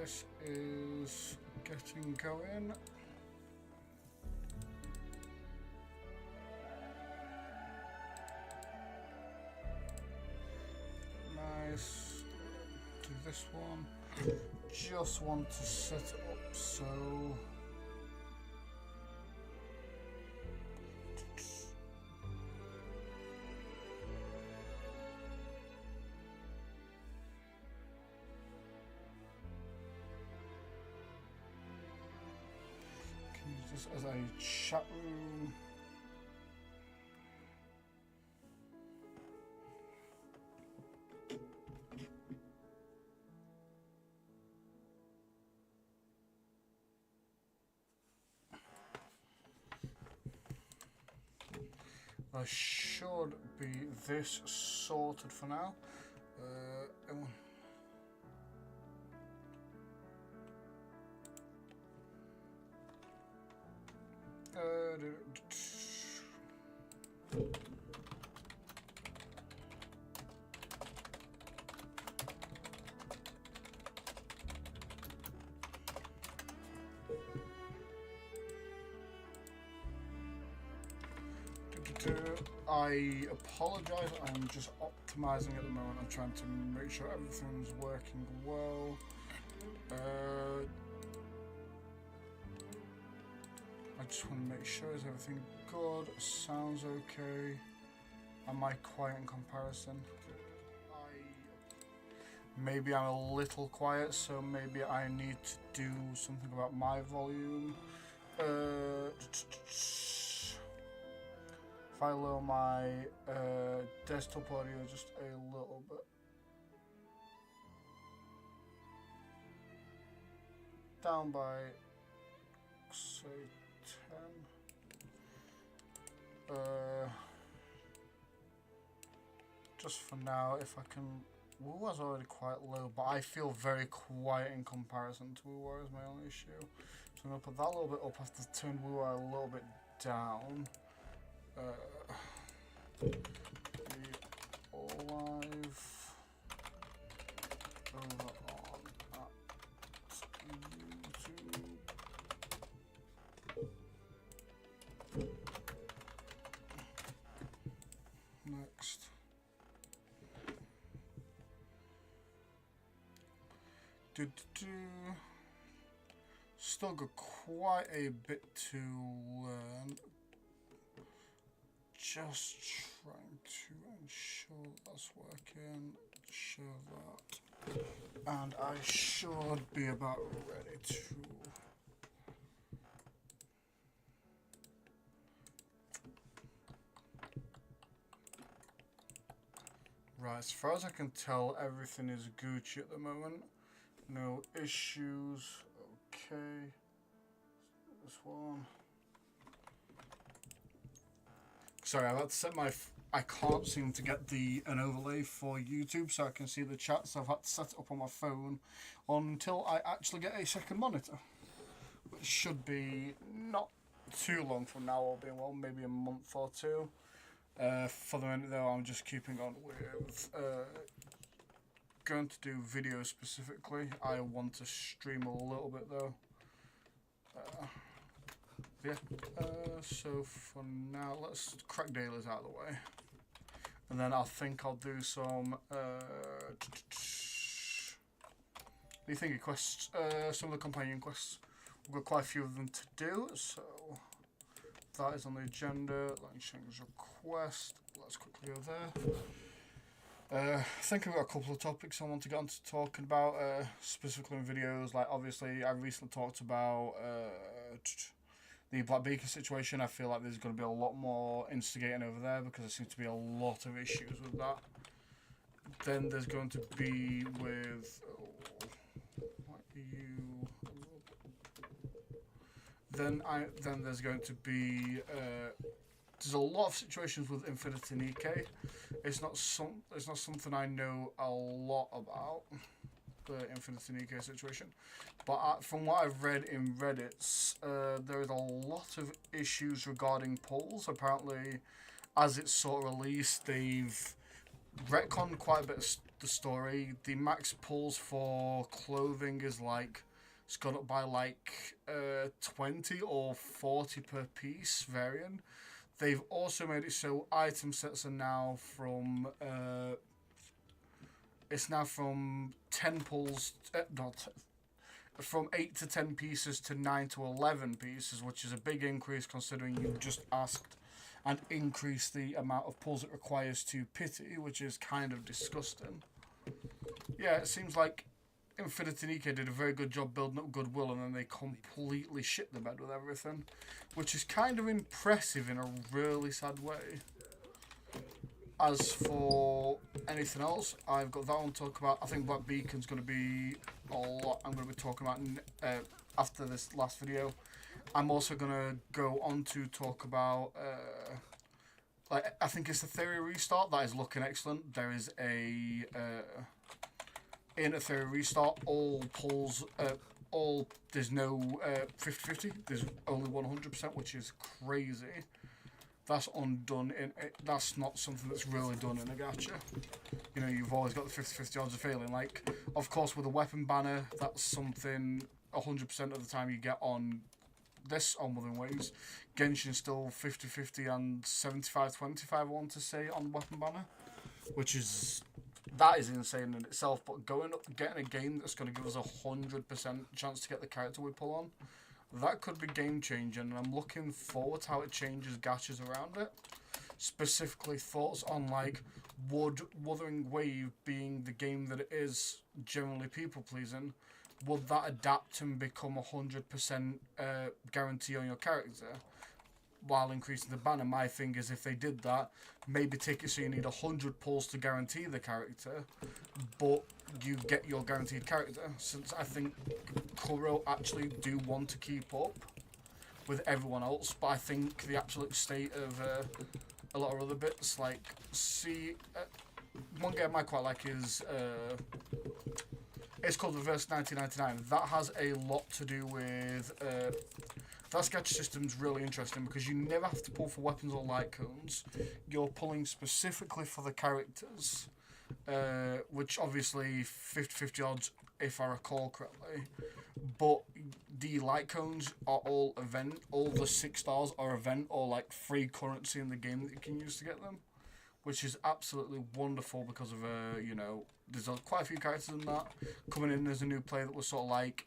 this is getting going. Nice. Do this one. Just want to set it up so. This as a chat room. I should be this sorted for now. I apologize, I'm just optimizing at the moment. I'm trying to make sure everything's working well. I just want to make sure is everything good, sounds okay. Am I quiet in comparison? Maybe I'm a little quiet, so maybe I need to do something about my volume. If I lower my desktop audio just a little bit. Down by, say, 10. Just for now, if I can. Wu's already quite low, but I feel very quiet in comparison to Wu is my only issue. So I'm going to put that a little bit up. I have to turn Wu a little bit down. Be live over on YouTube. Next. Still got quite a bit to learn. Just trying to ensure that's working. Show that. And I should be about ready to. Right, as far as I can tell, everything is Gucci at the moment. No issues. Okay. This one. Sorry, I've had to set my. I can't seem to get an overlay for YouTube so I can see the chat, so I've had to set it up on my phone until I actually get a second monitor, which should be not too long from now, or being well, maybe a month or two. For the minute though, I'm just keeping on with going to do videos specifically. I want to stream a little bit though. Yeah, so for now, let's crack dailies out of the way. And then I think I'll do some, the thingy quests, some of the companion quests. We've got quite a few of them to do, so that is on the agenda. Langsheng's request, let's quickly go there. I think I've got a couple of topics I want to get on to talking about, specifically in videos. Like, obviously, I recently talked about, the Black Beacon situation. I feel like there's going to be a lot more instigating over there because there seems to be a lot of issues with that. Then there's going to be with then there's going to be there's a lot of situations with Infinity Nikkei. It's not something I know a lot about, the Infinity Nikkei situation. But from what I've read in Reddit, there is a lot of issues regarding polls. Apparently, as it's sort of released, they've retconned quite a bit of the story. The max pulls for clothing is like, it's gone up by like 20 or 40 per piece varying. They've also made it so item sets are now from it's now from 10 pulls, from 8 to 10 pieces to 9 to 11 pieces, which is a big increase considering you've just asked and increased the amount of pulls it requires to pity, which is kind of disgusting. Yeah, it seems like Infinity Nikke did a very good job building up goodwill, and then they completely shit the bed with everything, which is kind of impressive in a really sad way. As for anything else, I've got that one to talk about. I think Black Beacon's going to be a lot I'm going to be talking about after this last video. I'm also going to go on to talk about, like, I think it's the Theory restart that is looking excellent. There is a, in a Theory restart, all pulls, there's no 50-50, there's only 100%, which is crazy. That's undone that's not something that's really done in a gacha. You know, you've always got the 50-50 odds of failing. Like, of course, with a weapon banner, that's something 100% of the time you get on this, on Wuthering Waves. Genshin's still 50-50 and 75-25, I want to say, on weapon banner. Which is, that is insane in itself. But getting a game that's going to give us 100% chance to get the character we pull on, that could be game changing, and I'm looking forward to how it changes gachas around it. Specifically, thoughts on, like, would Wuthering Wave, being the game that it is, generally people pleasing, would that adapt and become 100% guarantee on your character while increasing the banner? My thing is, if they did that, maybe take it so you need 100 pulls to guarantee the character, but you get your guaranteed character, since I think Kuro actually do want to keep up with everyone else. But I think the absolute state of a lot of other bits, like, one game I quite like is it's called Reverse 1999. That has a lot to do with that gacha system's really interesting because you never have to pull for weapons or light cones. You're pulling specifically for the characters, which obviously 50-50 odds if I recall correctly. But the light cones are all event. All the 6 stars are event or like free currency in the game that you can use to get them, which is absolutely wonderful because of you know, there's quite a few characters in that. Coming in as a new player that was sort of like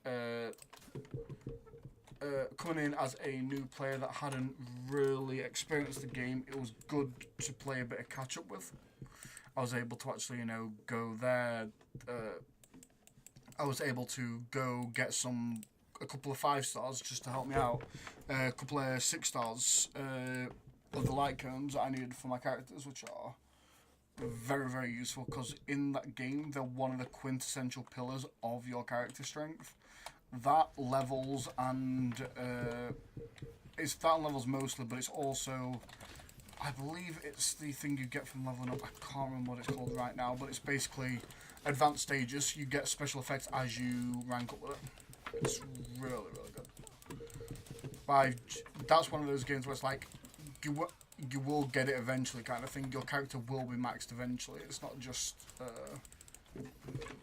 coming in as a new player that hadn't really experienced the game, it was good to play a bit of catch up with. I was able to actually, you know, go there. I was able to go get a couple of 5 stars just to help me out. A couple of 6 stars of the light cones that I needed for my characters, which are very, very useful because in that game they're one of the quintessential pillars of your character strength. That levels and it's that levels mostly, but it's also, I believe it's the thing you get from leveling up. I can't remember what it's called right now, but it's basically advanced stages. You get special effects as you rank up with it. It's really, really good. That's one of those games where it's like you will get it eventually, kind of thing. Your character will be maxed eventually. It's not just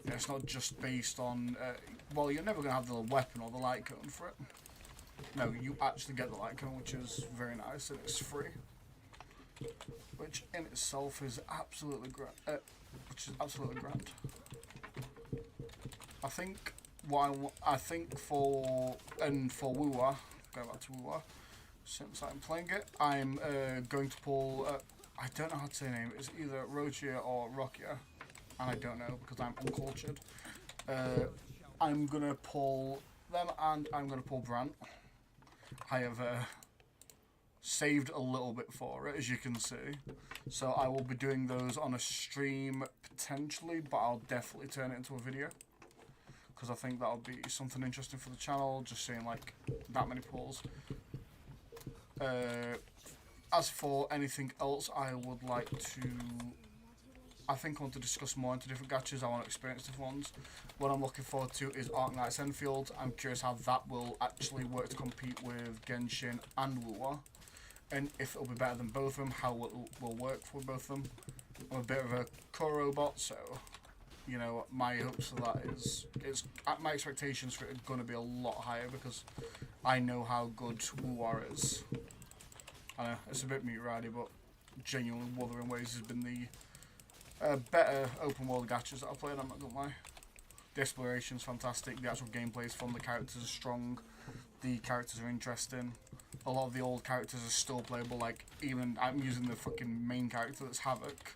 it's not just based on well, you're never gonna have the weapon or the light cone for it. No, you actually get the light cone, which is very nice, and it's free, which in itself is absolutely grand. I think I think for Wuwa, going back to Wuwa, since I'm playing it, I'm going to pull. I don't know how to say the name. It's either Rochia or Rokia, and I don't know because I'm uncultured. I'm gonna pull them, and I'm gonna pull Brant. I have saved a little bit for it, as you can see, so I will be doing those on a stream potentially, but I'll definitely turn it into a video because I think that'll be something interesting for the channel, just seeing like that many pulls. As for anything else, I would like to, I think I want to discuss more into different gachas. I want to experience different ones. What I'm looking forward to is Arknight's Enfield. I'm curious how that will actually work to compete with Genshin and Wuwa, and if it'll be better than both of them, how it will work for both of them. I'm a bit of a core robot, so you know, my hopes for that is my expectations for it are going to be a lot higher because I know how good Wuar is. I know it's a bit meat-ridey, but genuinely Wuthering Waves has been the better open world gachas that I've played. I'm not gonna lie. The exploration's fantastic. The actual gameplay is fun. The characters are strong. The characters are interesting. A lot of the old characters are still playable. Like even I'm using the fucking main character that's Havoc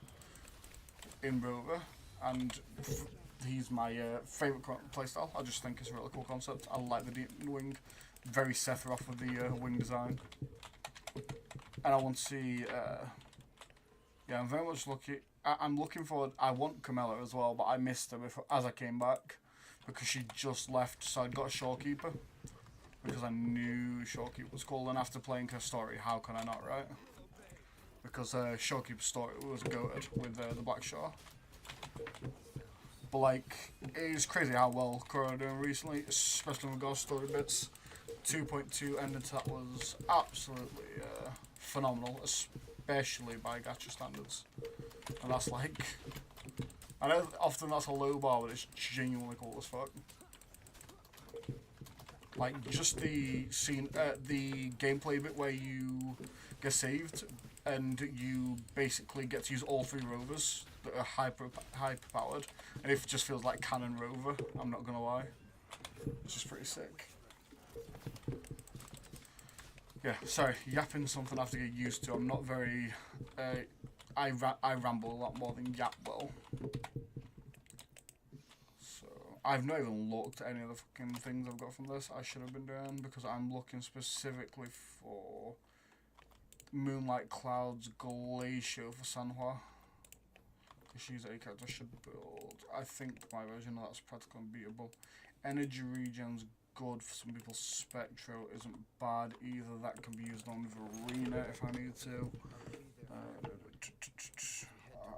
in Rover, and he's my favourite playstyle. I just think it's a really cool concept. I like the Deep Wing, very Sephiroth with the wing design, and I want to see. Yeah, I'm very much lucky. I'm looking forward. I want Camilla as well, but I missed her before, as I came back because she just left. So I'd got a Shorekeeper because I knew Shorekeeper was cool. And after playing her story, how can I not, right? Because Shorekeeper's story was goated with the Black Shore. But like, it's crazy how well Kuro are doing recently, especially with Ghost story bits. 2.2 ending to that was absolutely phenomenal, especially by Gacha standards. And that's like, I know often that's a low bar, but it's genuinely cool as fuck. Like just the scene, the gameplay bit where you get saved and you basically get to use all 3 rovers that are hyper powered, and it just feels like Cannon Rover. I'm not gonna lie, it's just pretty sick. Yeah, sorry, yapping something I have to get used to. I'm not very. I ramble a lot more than yap well. So I've not even looked at any of the fucking things I've got from this. I should have been doing because I'm looking specifically for Moonlight Cloud's Glacier for Sanhua. Because she's a character I should build. I think my version of that's practical and beatable. Energy regen's good for some people. Spectro isn't bad either. That can be used on Verena if I need to.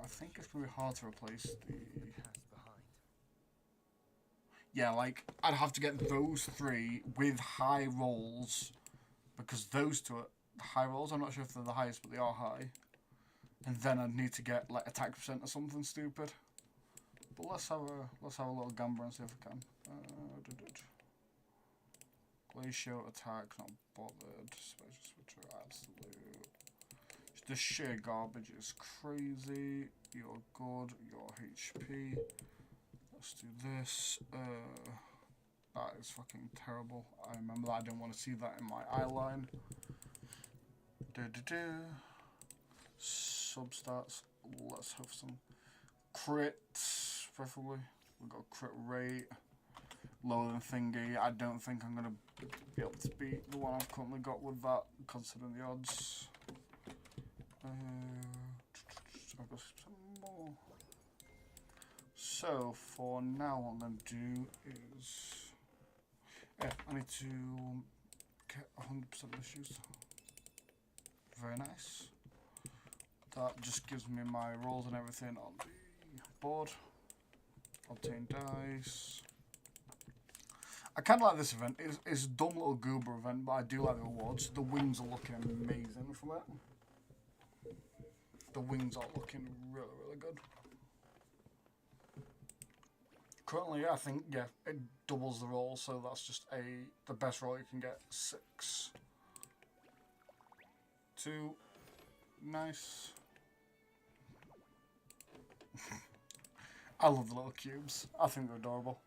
I think it's going to be hard to replace the... Yeah, like, I'd have to get those 3 with high rolls, because those 2 are high rolls. I'm not sure if they're the highest, but they are high. And then I'd need to get, like, attack percent or something stupid. But let's have a little gamble and see if we can. Glacial attack, not bothered. Special switcher, absolute. The sheer garbage is crazy. You're good. Your HP. Let's do this. That is fucking terrible. I remember that. I didn't want to see that in my eye line. Substats. Let's have some crits, preferably. We've got crit rate. Lower than thingy. I don't think I'm going to be able to beat the one I've currently got with that, considering the odds. I've got some more. So for now, what I'm going to do is, yeah, I need to get 100% of the shoes. Very nice. That just gives me my rolls and everything on the board. Obtain dice. I kind of like this event. It's a dumb little goober event, but I do like the rewards. The wings are looking amazing from it. The wings are looking really, really good. Currently, I think, yeah, it doubles the roll, so that's just the best roll you can get. 6. 2. Nice. I love the little cubes. I think they're adorable.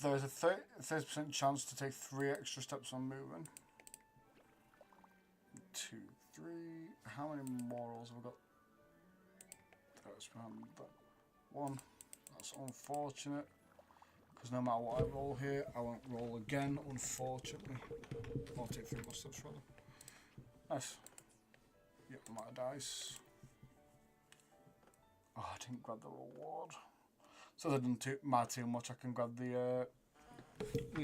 There's a 30% chance to take 3 extra steps on moving. 2, 3. How many more rolls have we got? That's that 1. That's unfortunate. Because no matter what I roll here, I won't roll again, unfortunately. I'll take 3 more steps rather. Nice. Yep, I'm out of dice. Oh, I didn't grab the reward. So that doesn't matter too much. I can grab the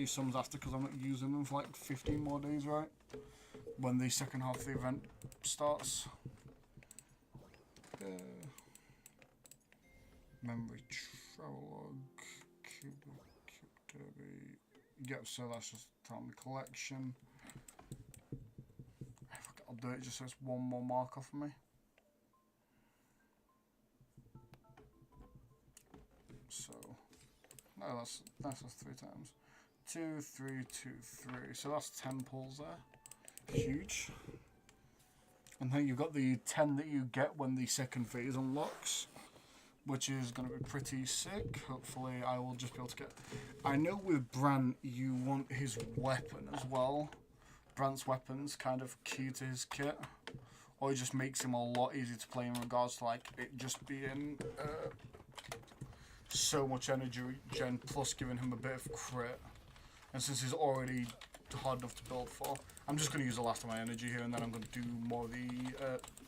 sums after because I'm not using them for like 15 more days, right? When the second half of the event starts. Memory travelogue, cube derby. Yep, so that's just telling me collection. I'll do it just so it's one more marker for me. Oh, that's 3 times. 2, 3, 2, 3. So that's 10 pulls there. Huge. And then you've got the 10 that you get when the second phase unlocks, which is going to be pretty sick. Hopefully I will just be able to get... I know with Brant you want his weapon as well. Brant's weapon's kind of key to his kit. Or it just makes him a lot easier to play in regards to like it just being so much energy gen plus giving him a bit of crit. And since he's already hard enough to build for, I'm just going to use the last of my energy here and then I'm going to do more of the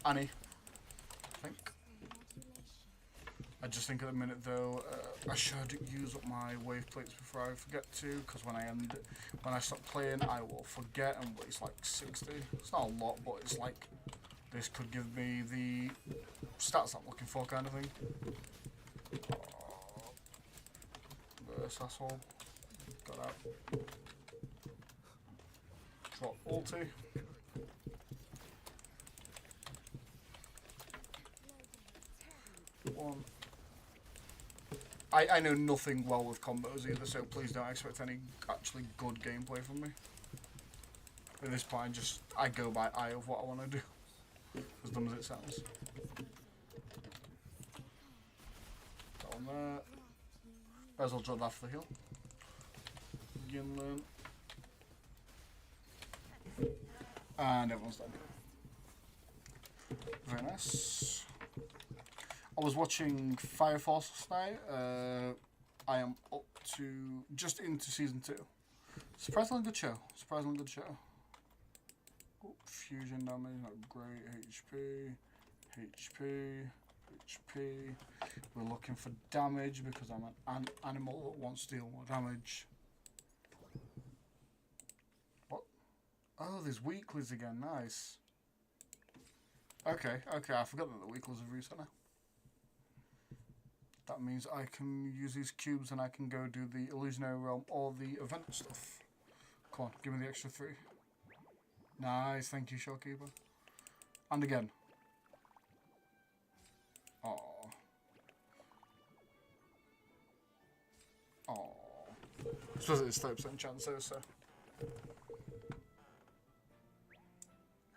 Annie, I think. I just think at the minute though, I should use up my wave plates before I forget to, because when I stop playing I will forget and waste like 60. It's not a lot, but it's like, this could give me the stats I'm looking for kind of thing. This asshole. Got out. Drop ulti. One. I know nothing well with combos either, so please don't expect any actually good gameplay from me. At this point, I go by eye of what I want to do, as dumb as it sounds. That one there. Might as well drop that for the heal. Gimlin. And everyone's done. Very nice. I was watching Fire Force last night. I am up to just into season 2. Surprisingly good show. Surprisingly good show. Oh, fusion damage, not great. HP. We're looking for damage because I'm an animal that wants to deal more damage. What? Oh, there's weeklies again. Nice. Okay. I forgot that the weeklies have reset now. That means I can use these cubes and I can go do the illusionary realm or the event stuff. Come on, give me the extra 3. Nice, thank you, Shopkeeper. And again. Oh. I suppose it's 30% chance though, so.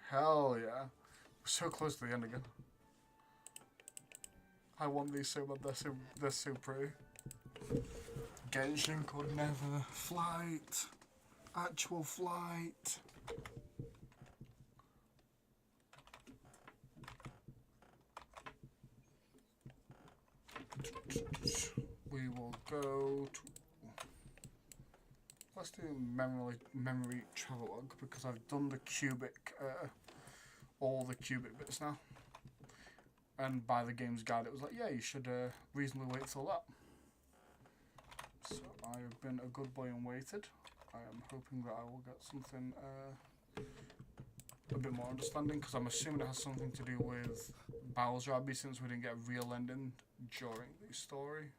Hell yeah. We're so close to the end again. I want these so bad, they're so pretty. Genshin could never. Flight. Actual flight. We will go to... Let's do memory travelogue because I've done the cubic, all the cubic bits now. And by the game's guide it was like, yeah, you should reasonably wait till that. So I have been a good boy and waited. I am hoping that I will get something a bit more understanding because I'm assuming it has something to do with Bowser Abbey since we didn't get a real ending during the story.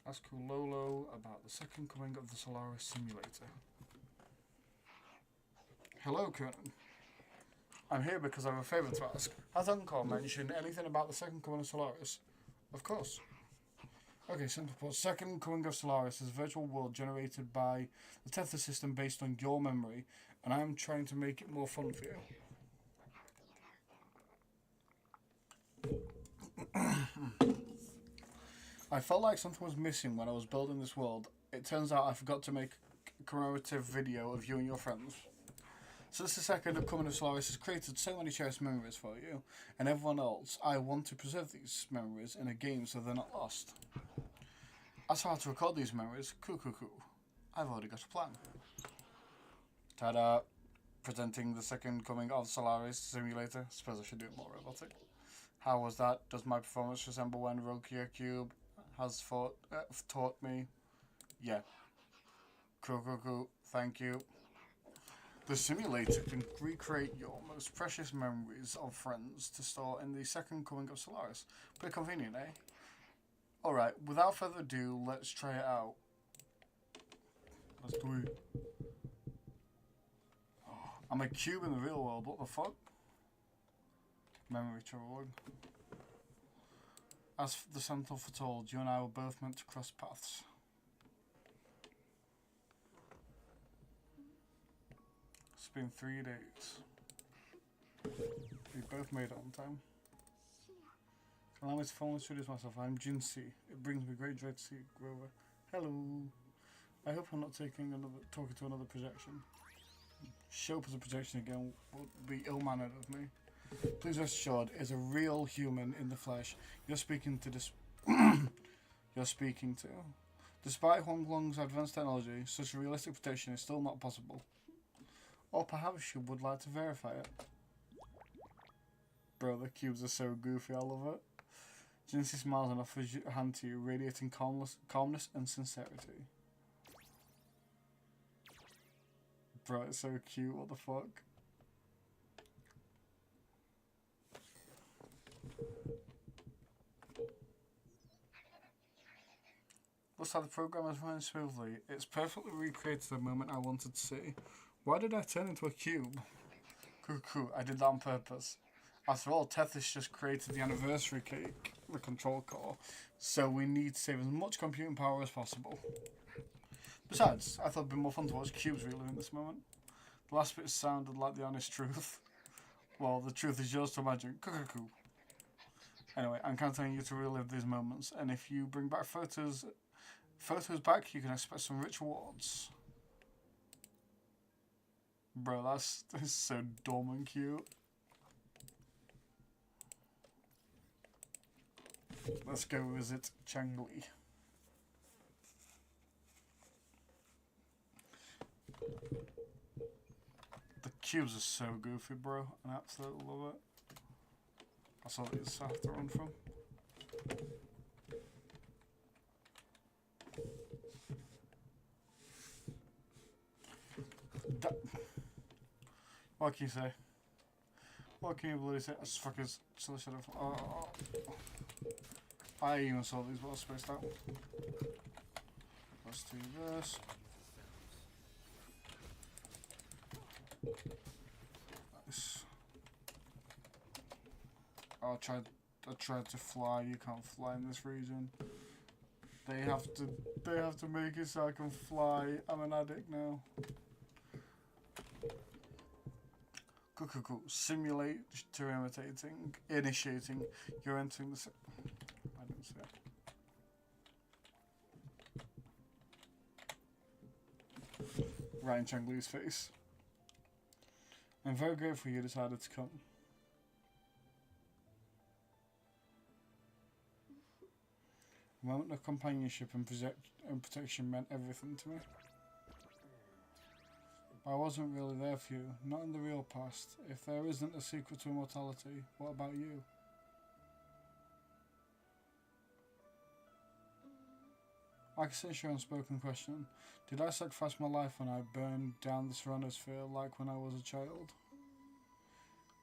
Ask Lolo about the second coming of the Solaris simulator. Hello, Conan. I'm here because I have a favour to ask. Has Encore mentioned anything about the second coming of Solaris? Of course. Okay, simple put. Second coming of Solaris is a virtual world generated by the Tether system based on your memory, and I am trying to make it more fun for you. I felt like something was missing when I was building this world. It turns out I forgot to make a commemorative video of you and your friends. Since the second coming of Solaris has created so many cherished memories for you and everyone else, I want to preserve these memories in a game so they're not lost. As for how to record these memories, cool. I've already got a plan. Ta-da! Presenting the second coming of Solaris simulator. Suppose I should do it more robotic. How was that? Does my performance resemble when Rokia Cube has taught me? Yeah. Cool. Thank you. The simulator can recreate your most precious memories of friends to store in the second coming of Solaris. Pretty convenient, eh? Alright, without further ado, let's try it out. Let's do it. I'm a cube in the real world, what the fuck? Memory traveling. As the Sentinel foretold, you and I were both meant to cross paths. It's been 3 days. We both made it on time. Allow me to formally introduce myself. I'm Jinsi. It brings me great joy to see Grover. Hello. I hope I'm not talking to another projection. Show up as a projection again would be ill-mannered of me. Please rest assured, is a real human in the flesh. You're speaking to this. You're speaking to. Despite Huang Long's advanced technology, such a realistic protection is still not possible. Or perhaps you would like to verify it. Bro, the cubes are so goofy, I love it. Jinsi smiles and offers a hand to you, radiating calmness and sincerity. Bro, it's so cute, what the fuck? Looks like the program is running smoothly. It's perfectly recreated the moment I wanted to see. Why did I turn into a cube? Cuckoo, I did that on purpose. After all, Tethys just created the anniversary cake, the control core, so we need to save as much computing power as possible. Besides, I thought it'd be more fun to watch cubes reliving this moment. The last bit sounded like the honest truth. Well, the truth is yours to imagine. Cuckoo. Anyway, I'm counting on you to relive these moments, and if you bring back photos back, you can expect some rich rewards. Bro, that's so dumb and cute. Let's go visit Changli. The cubes are so goofy, bro. I absolutely love it. That's all these have to run from. What can you say? What can you bloody say? As fucking silly shit. Oh. I even saw these well spaced out. Let's do this. Nice. I tried to fly. You can't fly in this region. They have to make it so I can fly. I'm an addict now. Cool. Simulate to initiating. You're entering the. I didn't see it. Right in Changli's face. I'm very grateful you decided to come. A moment of companionship and protection meant everything to me. I wasn't really there for you, not in the real past. If there isn't a secret to immortality, what about you? I can sense your unspoken question. Did I sacrifice my life when I burned down the Serenosphere like when I was a child?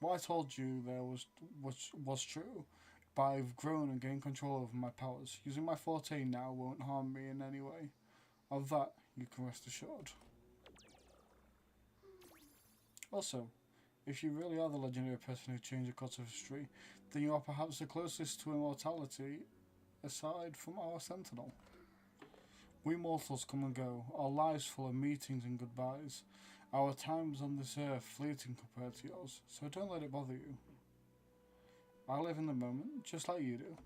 What I told you there was true, but I've grown and gained control over my powers. Using my forte now won't harm me in any way. Of that, you can rest assured. Also, if you really are the legendary person who changed the course of history, then you are perhaps the closest to immortality aside from our Sentinel. We mortals come and go, our lives full of meetings and goodbyes. Our times on this earth fleeting compared to yours, so don't let it bother you. I live in the moment, just like you do.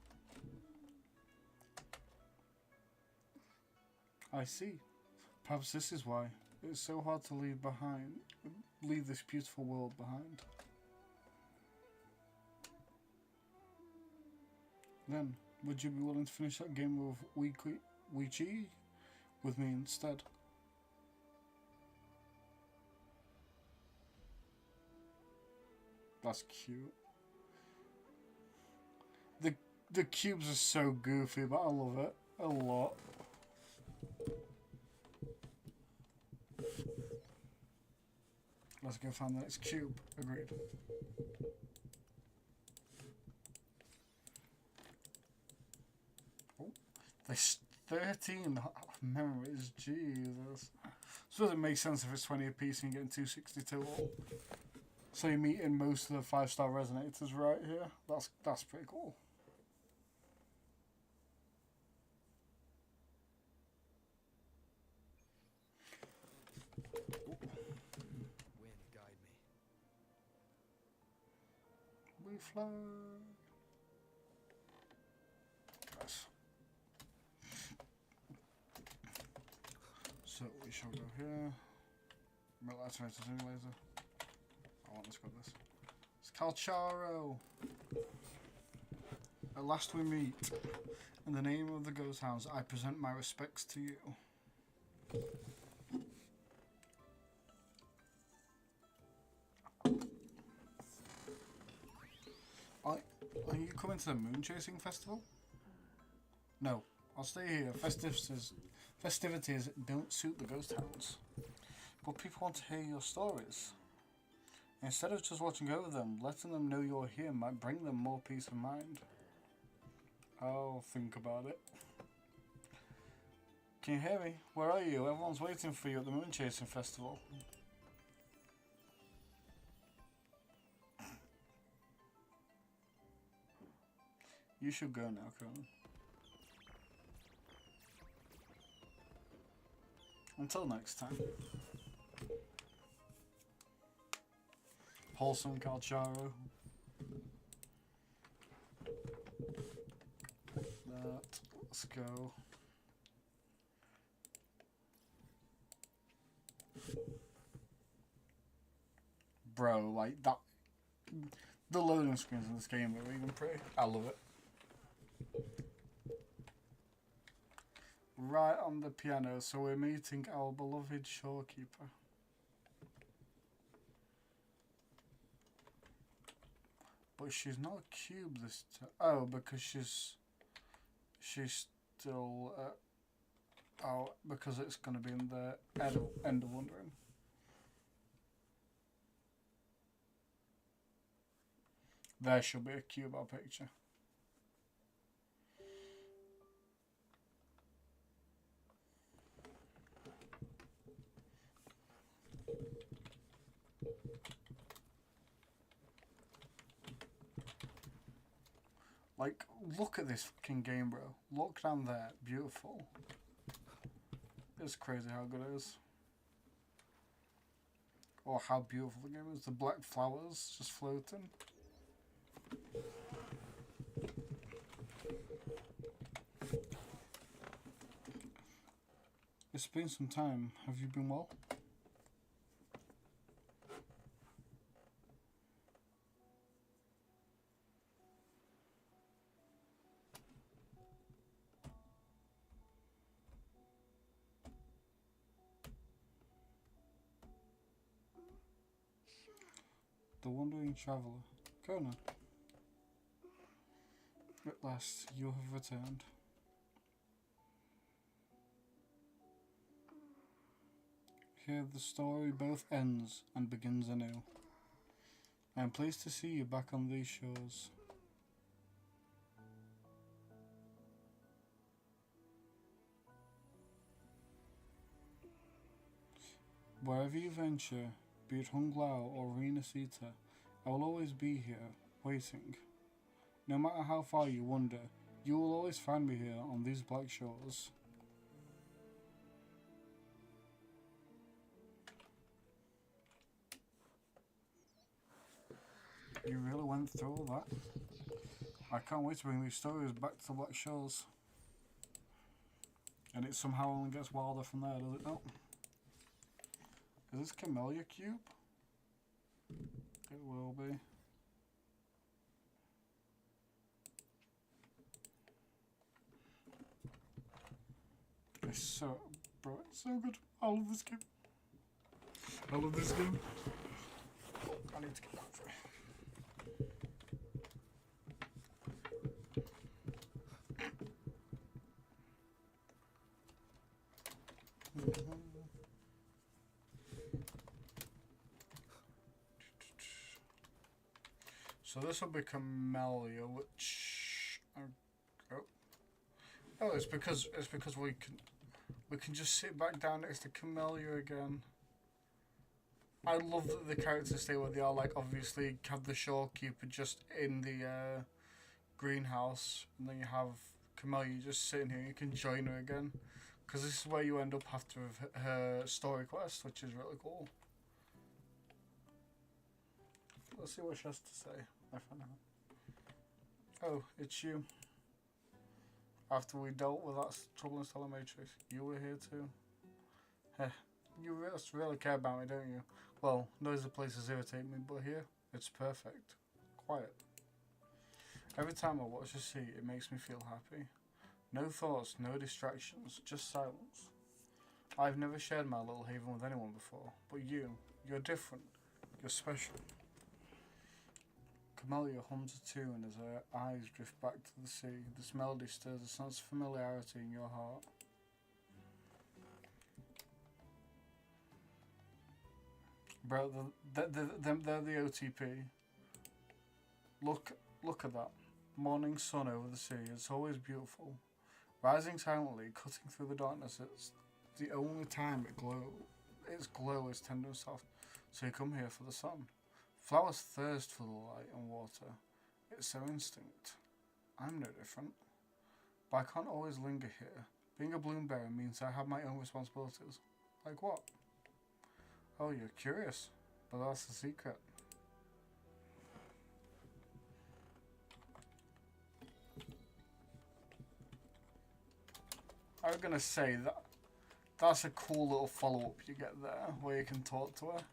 I see. Perhaps this is why it's so hard to leave this beautiful world behind. Then, would you be willing to finish that game of Ouija with me instead? That's cute. The cubes are so goofy, but I love it a lot. Let's go find the next cube. Agreed. Oh, there's 13 memories. Jesus. Suppose it makes sense if it's 20 apiece and you're getting 262 all. So you're meeting most of the 5-star resonators right here. That's pretty cool. fly. Nice. So we shall go here. Metal activator simulator. Let's go this. It's Calcharo. At last we meet. In the name of the Ghost Hounds, I present my respects to you. Are you coming to the moon chasing festival? No, I'll stay here. Festivities don't suit the Ghost Hounds. But people want to hear your stories. Instead of just watching over them, letting them know you're here might bring them more peace of mind. I'll think about it. Can you hear me? Where are you? Everyone's waiting for you at the moon chasing festival. You should go now, Conan. Until next time. Wholesome Calcharo. Let's go. Bro, like that. The loading screens in this game are even pretty. I love it. Right on the piano, so we're meeting our beloved shorekeeper. But she's not a cube this time. Oh, because she's still oh, because it's going to be in the end of Wondering. There should be a cube our picture. Like, look at this fucking game, bro. Look down there. Beautiful. It's crazy how good it is. Or how beautiful the game is. The black flowers just floating. It's been some time. Have you been well? The Wandering Traveller. Conan. At last, you have returned. Here the story both ends and begins anew. I am pleased to see you back on these shores. Wherever you venture, be it Hung Lao or Rena Sita, I will always be here, waiting. No matter how far you wander, you will always find me here on these black shores. You really went through all that? I can't wait to bring these stories back to the Black Shores. And it somehow only gets wilder from there, does it not? Is this Camellia Cube? It will be. It's so, bro, it's so good. I love this game. I love this game. I need to get that for you. So this will be Camellia, which oh, it's because we can just sit back down next to Camellia again. I love that the characters stay where they are. Like, obviously, have the shorekeeper just in the greenhouse, and then you have Camellia just sitting here. You can join her again, because this is where you end up after her story quest, which is really cool. Let's see what she has to say. Oh, it's you. After we dealt with that trouble in Stellar Matrix, you were here too. Heh, you really care about me, don't you? Well, noisy places irritate me, but here, it's perfect. Quiet. Every time I watch the sea, it makes me feel happy. No thoughts, no distractions, just silence. I've never shared my little haven with anyone before, but you're different. You're special. Camellia hums a tune as her eyes drift back to the sea. This melody stirs a sense of familiarity in your heart. Bro, they're the OTP. Look at that. Morning sun over the sea. It's always beautiful. Rising silently, cutting through the darkness. It's the only time its glow is tender and soft. So you come here for the sun. Flowers thirst for the light and water. It's their instinct. I'm no different. But I can't always linger here. Being a bloom bearer means I have my own responsibilities. Like what? Oh, you're curious. But that's the secret. I was gonna say that's a cool little follow-up you get there, where you can talk to her.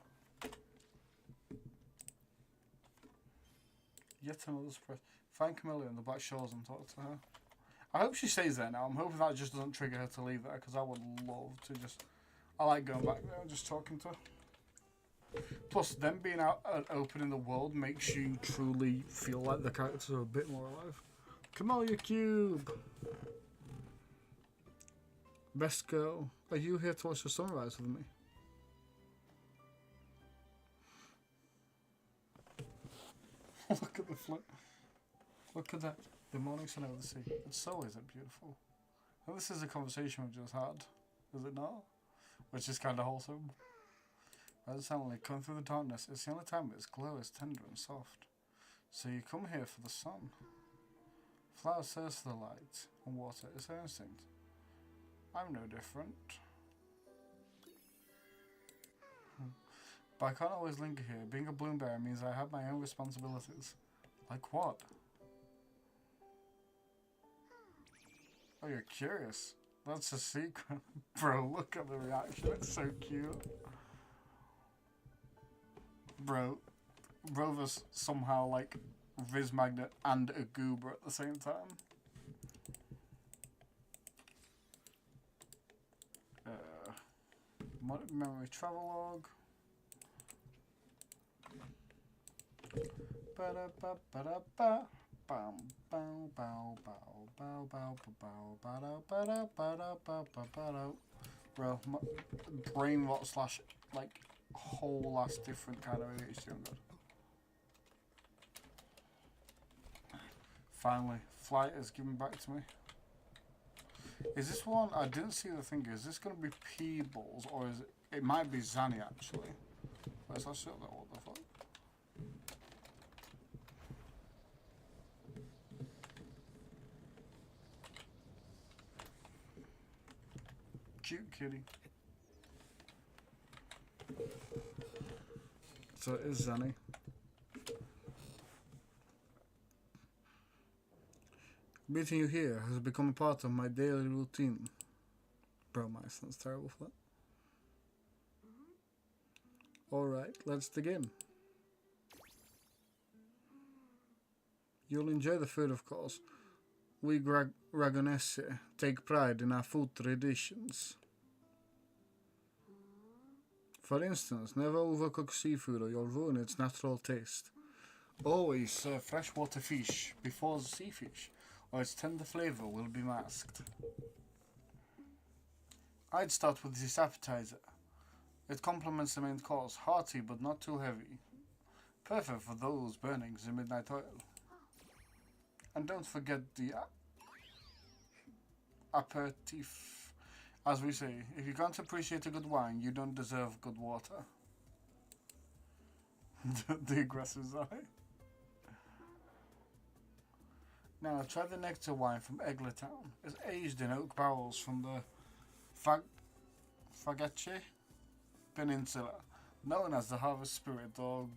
Yet another surprise. Find Camilla in the Black Shores and talk to her. I hope she stays there now. I'm hoping that just doesn't trigger her to leave there, because I would love to just... I like going back there and just talking to her. Plus, them being out and open in the world makes you truly feel like the characters are a bit more alive. Camellia Cube! Best girl, are you here to watch the sunrise with me? Look at the flip. Look at that. The morning sun over the sea. It's so is it beautiful. And this is a conversation we just had, is it not? Which is kind of wholesome. By the sunlight come through the darkness, it's the only time its glow is tender and soft. So you come here for the sun. Flowers thirst for the light and water. It's their instinct. I'm no different. But I can't always linger here. Being a bloom bearer means I have my own responsibilities. Like what? Oh, you're curious. That's a secret. Bro, look at the reaction. It's so cute. Bro, Rover's somehow like Viz Magnet and a goober at the same time. Memory travelogue. Ba-da-ba-ba-da-ba. Bam, bow, bow, bow, bow, bow, bow, ba-da-ba-da-ba-da-ba-da-ba-da. Bro, brain rot slash like whole ass different kind of ADHD on good. Finally, flight is given back to me. Is this one? I didn't see the thing. Is this going to be P-balls or is it? It might be Zanny actually. Let's actually look at what the fuck. Cute kitty. So it is Zanny. Meeting you here has become a part of my daily routine. Bro, my accent's terrible for that. Alright, let's dig in. You'll enjoy the food, of course. We Ragonese take pride in our food traditions. For instance, never overcook seafood or you'll ruin its natural taste. Always serve freshwater fish before the sea fish, or its tender flavour will be masked. I'd start with this appetizer. It complements the main course, hearty but not too heavy. Perfect for those burning the midnight oil. And don't forget the aperitif. As we say, if you can't appreciate a good wine, you don't deserve good water. The aggressive side. Now, try the nectar wine from Eglertown. It's aged in oak barrels from the Fagace Peninsula, known as the Harvest Spirit or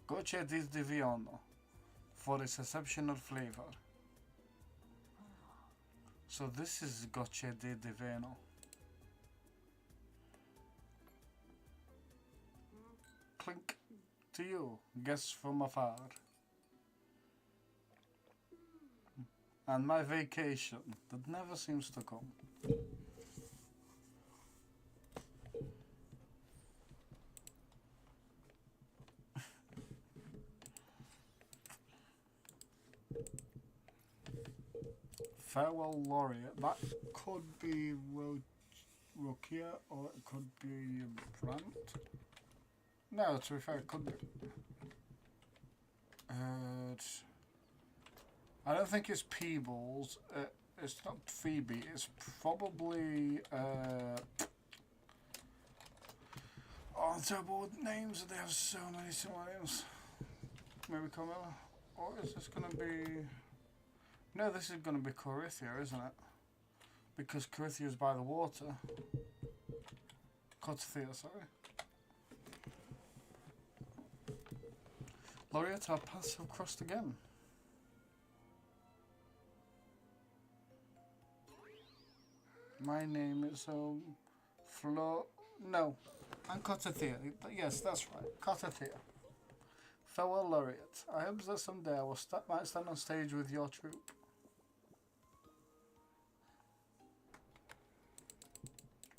Goche di Divino. for its exceptional flavor. So this is Gacha di Divino. Clink to you, guests from afar. And my vacation that never seems to come. Farewell Laureate. That could be Rukia or it could be Brant. No, to be fair, it could be. I don't think it's Peebles. It's not Phoebe. It's probably. Oh, I'm terrible with names. They have so many similar names. Maybe Carmilla. Or is this gonna be? No, this is gonna be Corythia, isn't it? Because Corythia is by the water. Corythia, sorry. Laureate, our paths have crossed again. My name is Flo. No, I'm Corythia. Yes, that's right, Corythia. Farewell, Laureate. I hope that someday I will might stand on stage with your troupe.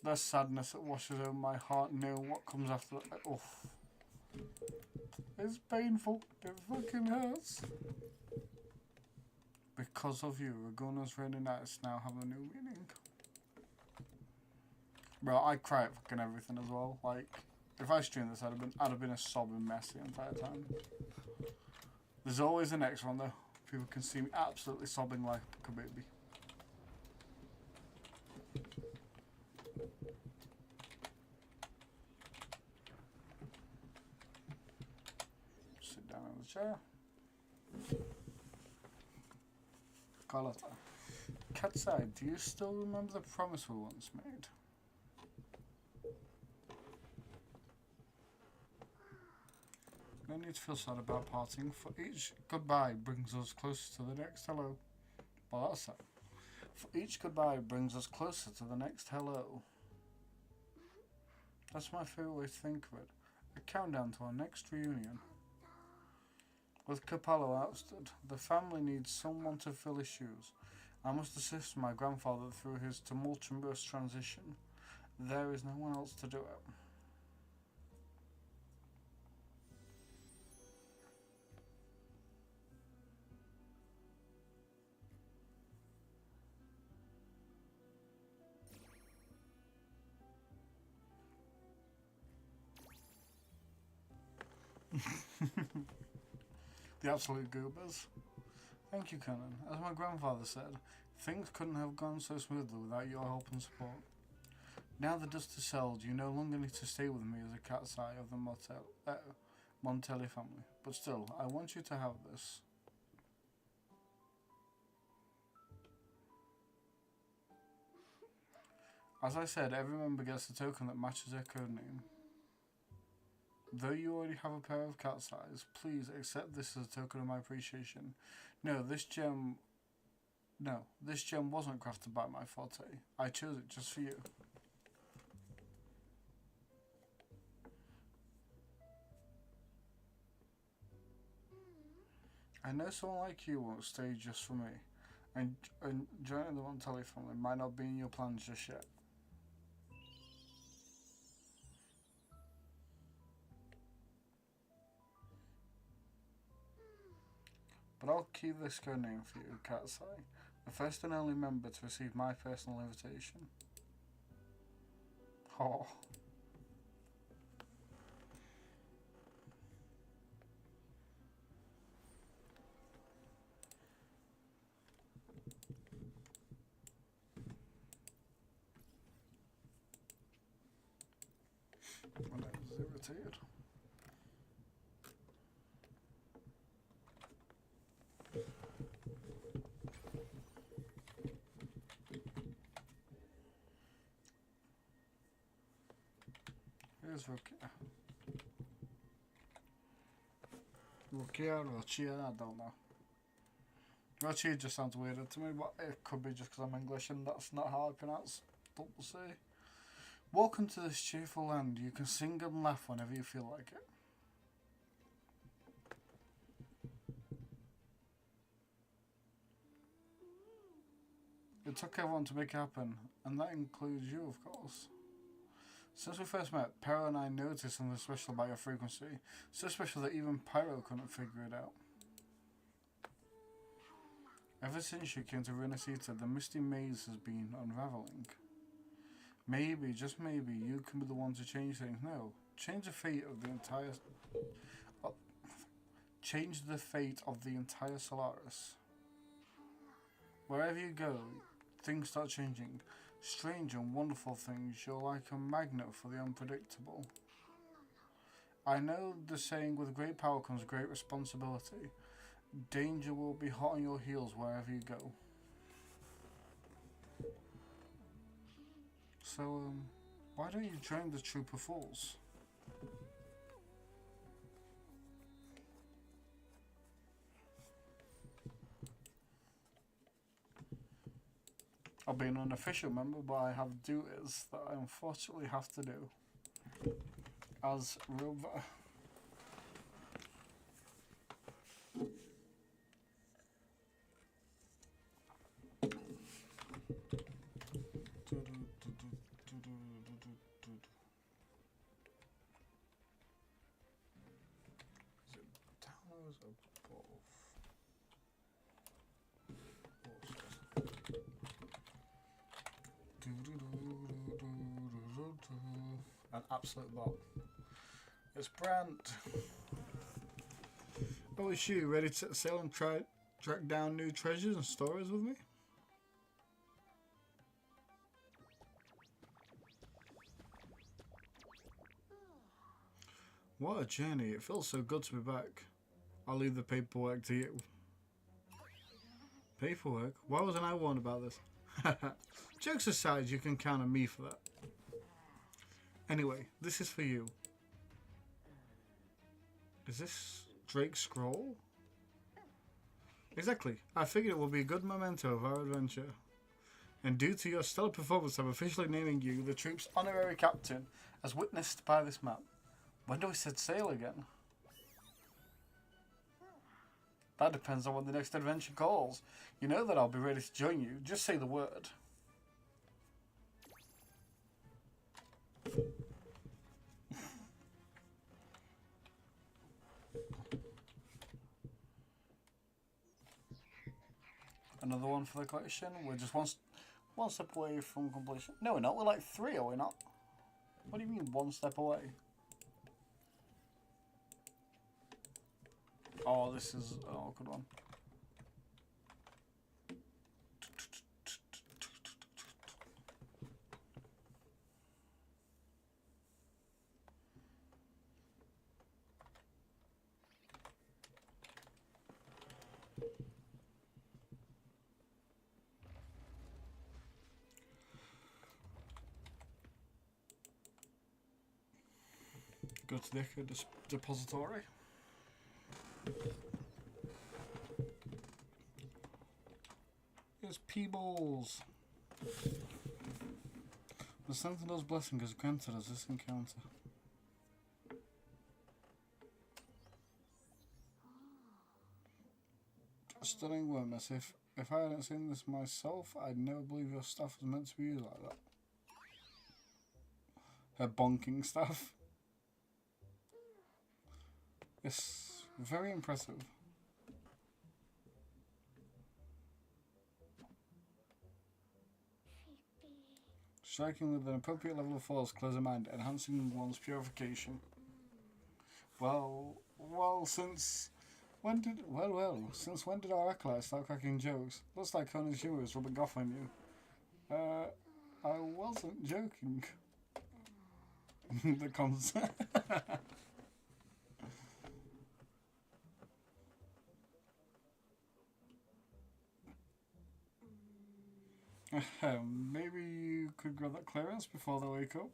The sadness that washes over my heart, knowing what comes after that. Oof. It's painful. It fucking hurts. Because of you, Raguna's rainy nights now have a new meaning. Bro, I cry at fucking everything as well. Like, if I streamed this, I'd have been a sobbing mess the entire time. There's always the next one though. People can see me absolutely sobbing like a baby. Sit down in the chair. Carlotta. Cat's Eye, do you still remember the promise we once made? No need to feel sad about parting, for each goodbye brings us closer to the next hello. Well, that's that. For each goodbye brings us closer to the next hello. That's my favourite way to think of it. A countdown to our next reunion. With Capello ousted, the family needs someone to fill his shoes. I must assist my grandfather through his tumultuous transition. There is no one else to do it. The absolute goobers. Thank you, Conan. As my grandfather said, things couldn't have gone so smoothly without your help and support. Now the dust is settled, you no longer need to stay with me as a cat's eye of the Montelli family. But still, I want you to have this. As I said, every member gets a token that matches their code name. Though you already have a pair of cat's eyes, please accept this as a token of my appreciation. This gem wasn't crafted by my forte. I chose it just for you. I know someone like you won't stay just for me, and joining the Montelli family might not be in your plans just yet. But I'll keep this code name for you, Cat's Eye, the first and only member to receive my personal invitation. Oh. My name is irritated. Here's Rukia. Rukia, I don't know. Actually, it just sounds weirder to me, but it could be just because I'm English and that's not how I pronounce double C. Welcome to this cheerful land. You can sing and laugh whenever you feel like it. It took everyone to make it happen, and that includes you, of course. Since we first met, Pyro and I noticed something special about your frequency. So special that even Pyro couldn't figure it out. Ever since you came to Renacita, the misty maze has been unraveling. Maybe, just maybe, you can be the one to change things. No, change the fate of the entire... change the fate of the entire Solaris. Wherever you go, things start changing. Strange and wonderful things. You're like a magnet for the unpredictable. I know the saying, with great power comes great responsibility. Danger will be hot on your heels wherever you go. So, why don't you join the Troop of Fools? I'll be an unofficial member, but I have duties that I unfortunately have to do. As Rover. An absolute bot. It's Brant. Oh, is you ready to set sail and track down new treasures and stories with me? What a journey. It feels so good to be back. I'll leave the paperwork to you. Paperwork? Why wasn't I warned about this? Jokes aside, you can count on me for that. Anyway, this is for you. Is this Drake's scroll? Exactly. I figured it would be a good memento of our adventure. And due to your stellar performance, I'm officially naming you the troop's honorary captain, as witnessed by this map. When do we set sail again? That depends on when the next adventure calls. You know that I'll be ready to join you. Just say the word. Another one for the collection. We're just one step away from completion. No, we're not. We're like 3, are we not? What do you mean one step away? Oh, this is an awkward one. Go to the Echo Depository. It's Peebles. The Sentinel's blessing is granted us this encounter. Stunning witness. If I hadn't seen this myself, I'd never believe your stuff was meant to be used like that. Her bonking stuff. It's very impressive. Striking with an appropriate level of force clears the mind, enhancing one's purification. Since when did our acolytes start cracking jokes? Looks like Conan's humor is rubbing off on you. I wasn't joking. The concept. Maybe you could grab that clearance before they wake up.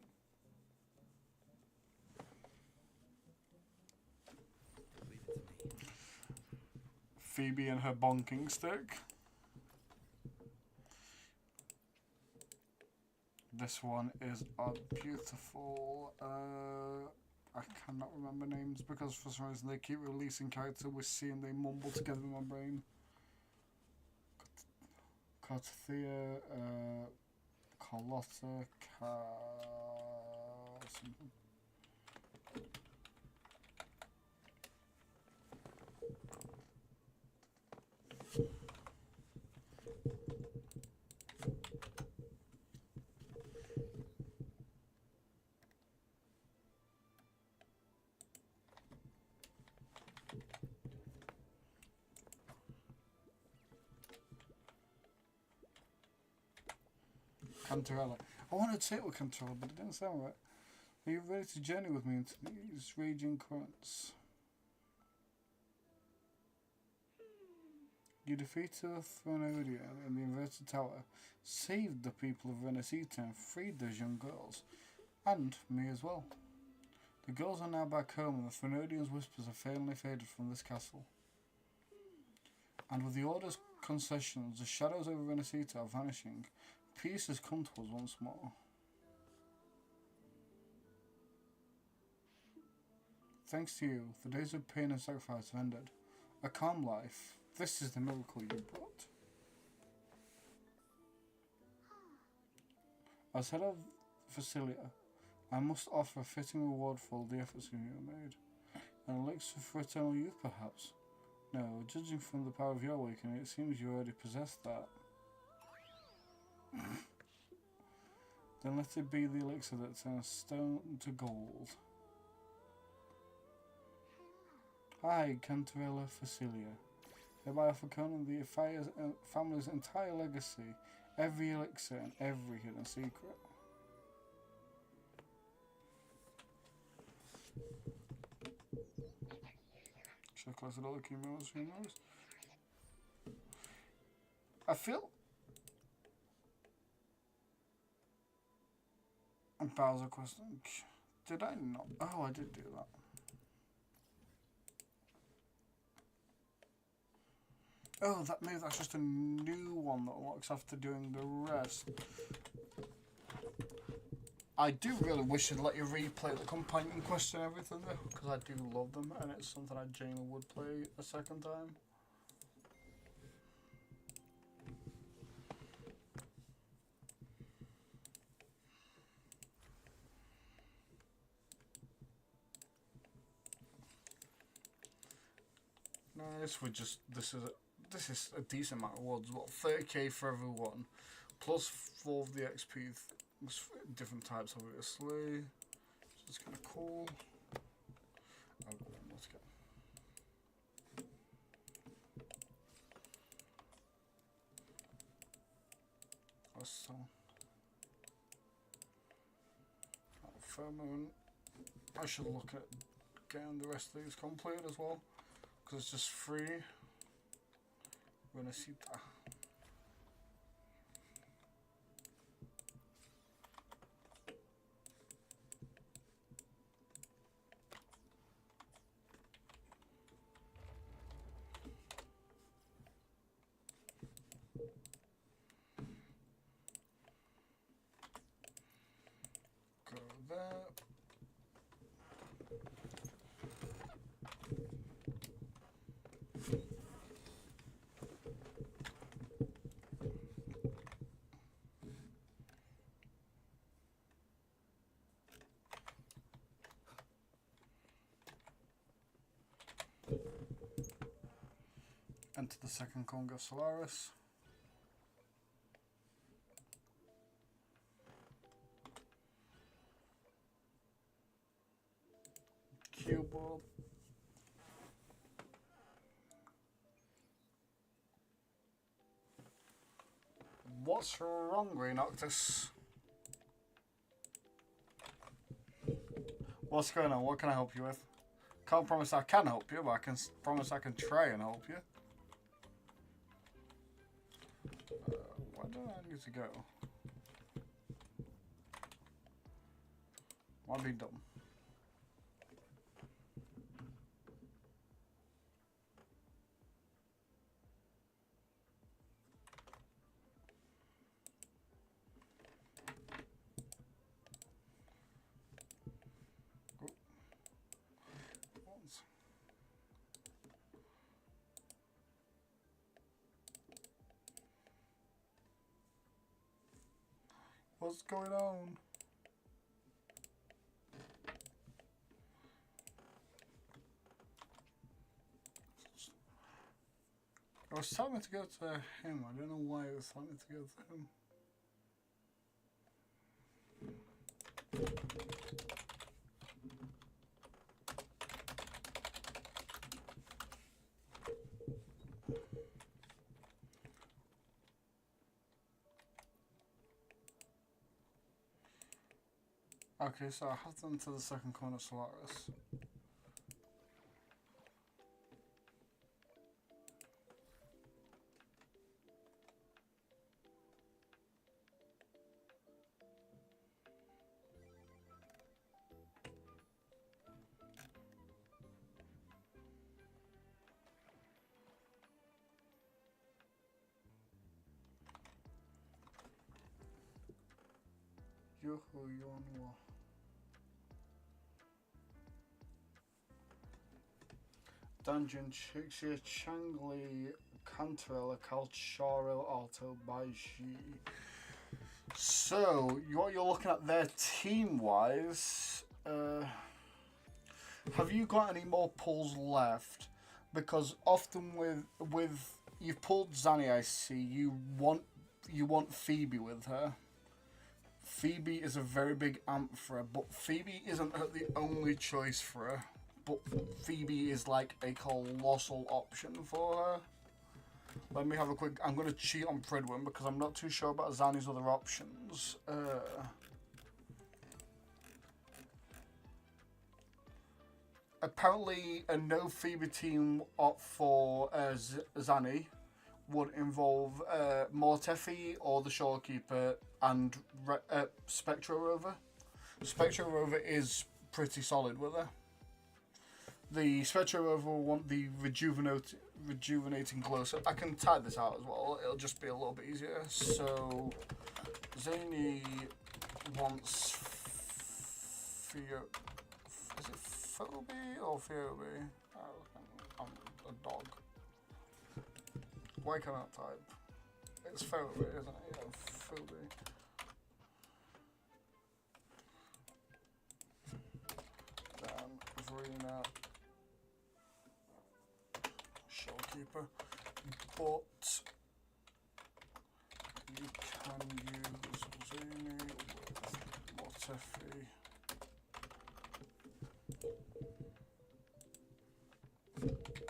Phoebe and her bonking stick. This one is a beautiful, I cannot remember names because for some reason they keep releasing characters we see and they mumble together in my brain. Carthea, Carlotta, something. Cantarella. I wanted to say it with Cantarella, but it didn't sound right. Are you ready to journey with me into these raging currents? You defeated Thronodia in the inverted tower, saved the people of Renesita and freed those young girls. And me as well. The girls are now back home and the Thronodian's whispers have finally faded from this castle. And with the Order's concessions, the shadows over Renesita are vanishing. Peace has come to us once more. Thanks to you, the days of pain and sacrifice have ended. A calm life. This is the miracle you brought. As head of Facilia, I must offer a fitting reward for all the efforts you have made. An elixir for eternal youth, perhaps? No, judging from the power of your awakening, it seems you already possess that. Then let it be the elixir that turns stone to gold. I, Cantarella Facilia, hereby offer Conan the family's entire legacy, every elixir and every hidden secret. Should I collected all the key members? Who knows? I feel Bowser question. Did I not? Oh, I did do that. Oh, that's just a new one that unlocks after doing the rest. I do really wish I'd let you replay the companion quest and everything though, because I do love them and it's something I genuinely would play a second time. Nice, this is a decent amount of rewards. What, 30k for everyone, plus 4 of the XP, different types obviously. So it's kind of cool. Let's go. Awesome. Pheromone. I should look at getting the rest of these completed as well, because it's just free. Renesita. Go there. Enter the second Conga Solaris. Cube Orb. What's wrong, Renoctus? What's going on? What can I help you with? Can't promise I can help you, but I can promise I can try and help you. Where do I need to go? Might be dumb. What's going on? I was telling me to go to him. I don't know why it was telling me to go to him. Okay, so I have them to the second corner Solaris. Yoho Yonwa. Dungeon Chixia Changli Cantarella Calcharo Alto Baiji. So, what you're looking at there team wise, have you got any more pulls left? Because often with you've pulled Zanny, I see, you want Phoebe with her. Phoebe is a very big amp for her, but Phoebe isn't the only choice for her. But Phoebe is like a colossal option for her. Let me have a quick... I'm going to cheat on Pridwin because I'm not too sure about Zanny's other options. Apparently, a no Phoebe team up for Zanny would involve Mortefi or the Shorekeeper and Spectro Rover. Spectro Rover is pretty solid with her. The Spectro Rover will want the rejuvenating glow, so I can type this out as well, it'll just be a little bit easier. So, Zany wants is it Phoebe or Phoebe? I'm a dog. Why can't I type? It's Phoebe, isn't it? Yeah, Phoebe. Then Verena, Showkeeper, but you can use Zany with Mortefi.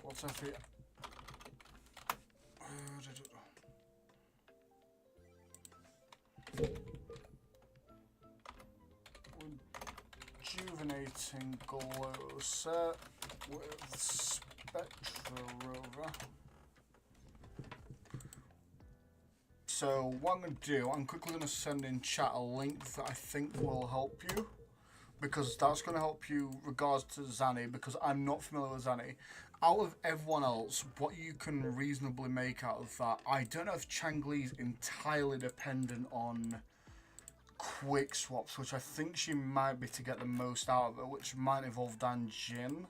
Mortefi. Rejuvenating glow set with Spectro Rover. So what I'm going to do, I'm quickly going to send in chat a link that I think will help you, because that's going to help you regards to Zanny, because I'm not familiar with Zanny. Out of everyone else, what you can reasonably make out of that, I don't know if Changli is entirely dependent on quick swaps, which I think she might be to get the most out of it, which might involve Dan Jin.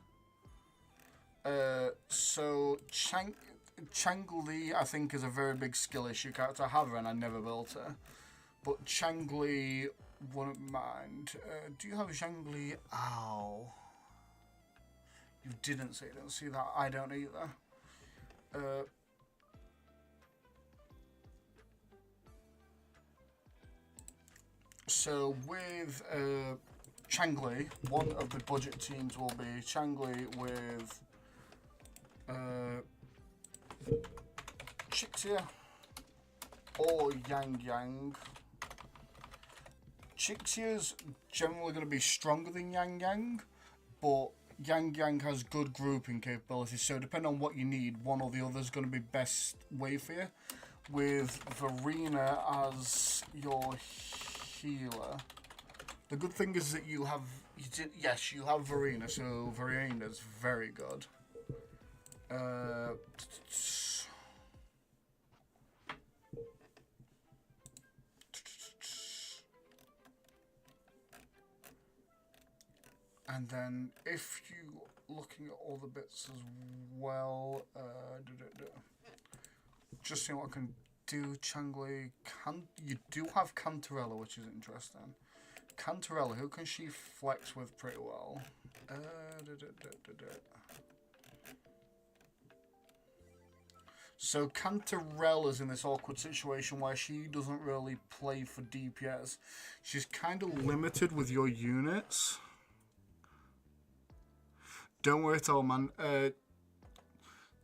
So Changli, I think, is a very big skill issue character. I have her and I never built her. But Changli wouldn't mind. Do you have Changli? Ow. You didn't see that. I don't either. So with Changli, one of the budget teams will be Changli with Chixia or Yang Yang. Chixia's generally going to be stronger than Yang Yang, but Yang Yang has good grouping capabilities, so depending on what you need, one or the other is going to be best way for you. With Verena as your healer, the good thing is that you have Verena, so Verena's very good. And then if you looking at all the bits as well, just seeing what I can do Changli. You do have Cantarella, which is interesting. Cantarella, who can she flex with pretty well? So Cantarella's in this awkward situation where she doesn't really play for DPS. She's kind of limited with your units. Don't worry at all, man.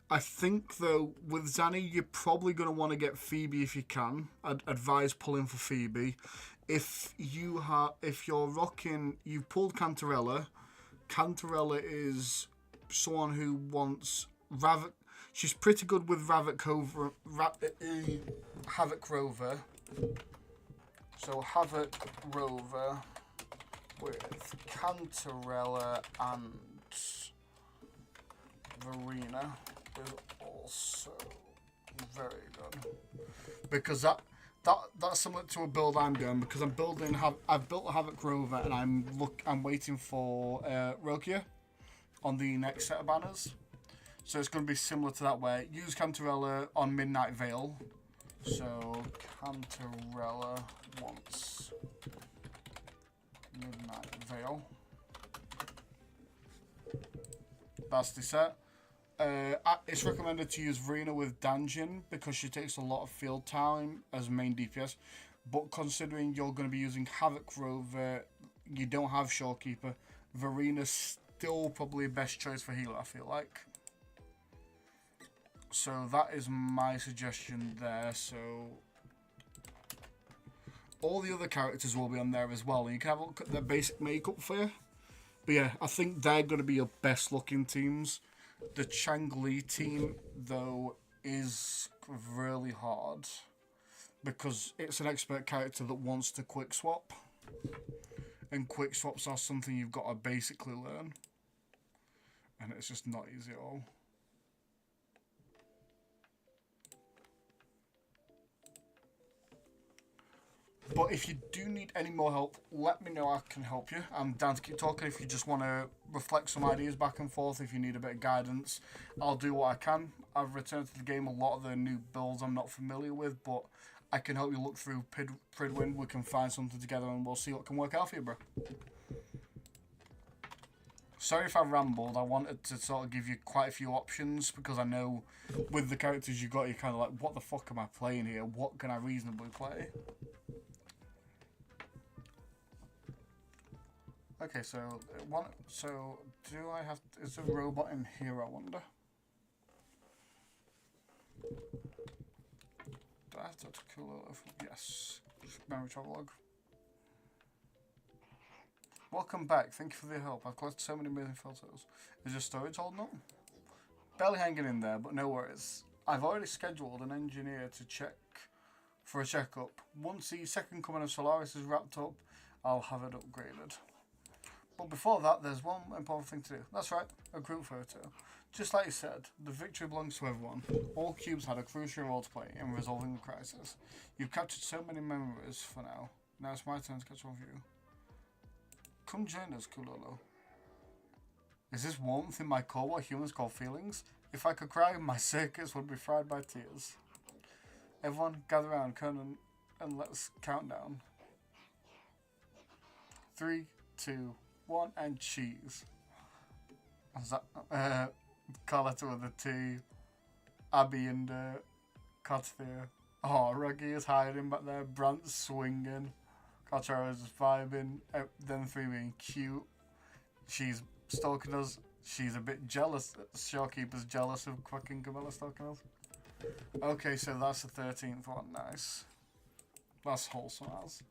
I think, though, with Zanny, you're probably going to want to get Phoebe if you can. I'd advise pulling for Phoebe. If you're rocking, you've pulled Cantarella. Cantarella is someone who wants Ravok. She's pretty good with Havoc Rover. So Havoc Rover with Cantarella and Verena is also very good, because that's similar to a build I'm doing, because I'm building. I've built Havoc Rover and I'm waiting for Rokia on the next set of banners. So it's going to be similar to that, where use Cantarella on Midnight Veil. So Cantarella wants Midnight Veil. That's the set. It's recommended to use Verena with Danjin because she takes a lot of field time as main DPS. But considering you're going to be using Havoc Rover, you don't have Shorekeeper, Verena's still probably best choice for healer, I feel like. So that is my suggestion there. So all the other characters will be on there as well, and you can have a look at their basic makeup for you. But yeah, I think they're going to be your best looking teams. The Changli team, though, is really hard because it's an expert character that wants to quick swap, and quick swaps are something you've got to basically learn, and it's just not easy at all. But if you do need any more help, let me know. I can help you. I'm down to keep talking if you just want to reflect some ideas back and forth. If you need a bit of guidance, I'll do what I can. I've returned to the game a lot of the new builds I'm not familiar with, but I can help you look through Pridwin. We can find something together and we'll see what can work out for you, bro. Sorry if I rambled. I wanted to sort of give you quite a few options because I know with the characters you got, you're kind of like, what the fuck am I playing here? What can I reasonably play? Okay, so do I have? Is a robot in here? I wonder. Do I have to cool off? Yes. Memory travelogue. Welcome back. Thank you for the help. I've collected so many amazing photos. Is your storage holding up? Barely hanging in there, but no worries. I've already scheduled an engineer to check for a checkup. Once the second coming of Solaris is wrapped up, I'll have it upgraded. But before that, there's one important thing to do. That's right, a group photo. Just like you said, the victory belongs to everyone. All cubes had a crucial role to play in resolving the crisis. You've captured so many memories for now. Now it's my turn to catch one for you. Come join us, Kulolo. Is this warmth in my core what humans call feelings? If I could cry, my circuits would be fried by tears. Everyone, gather around, Conan, and let's count down. 3, 2, 1, and cheese. What's that? Carletta with a T. Abby and Cartier. Oh, Ruggy is hiding back there. Brant's swinging. Carchara's just vibing. Them three being cute. She's stalking us. She's a bit jealous. Shorekeeper's jealous of fucking Camilla stalking us. Okay, so that's the 13th one. Nice. That's wholesome as.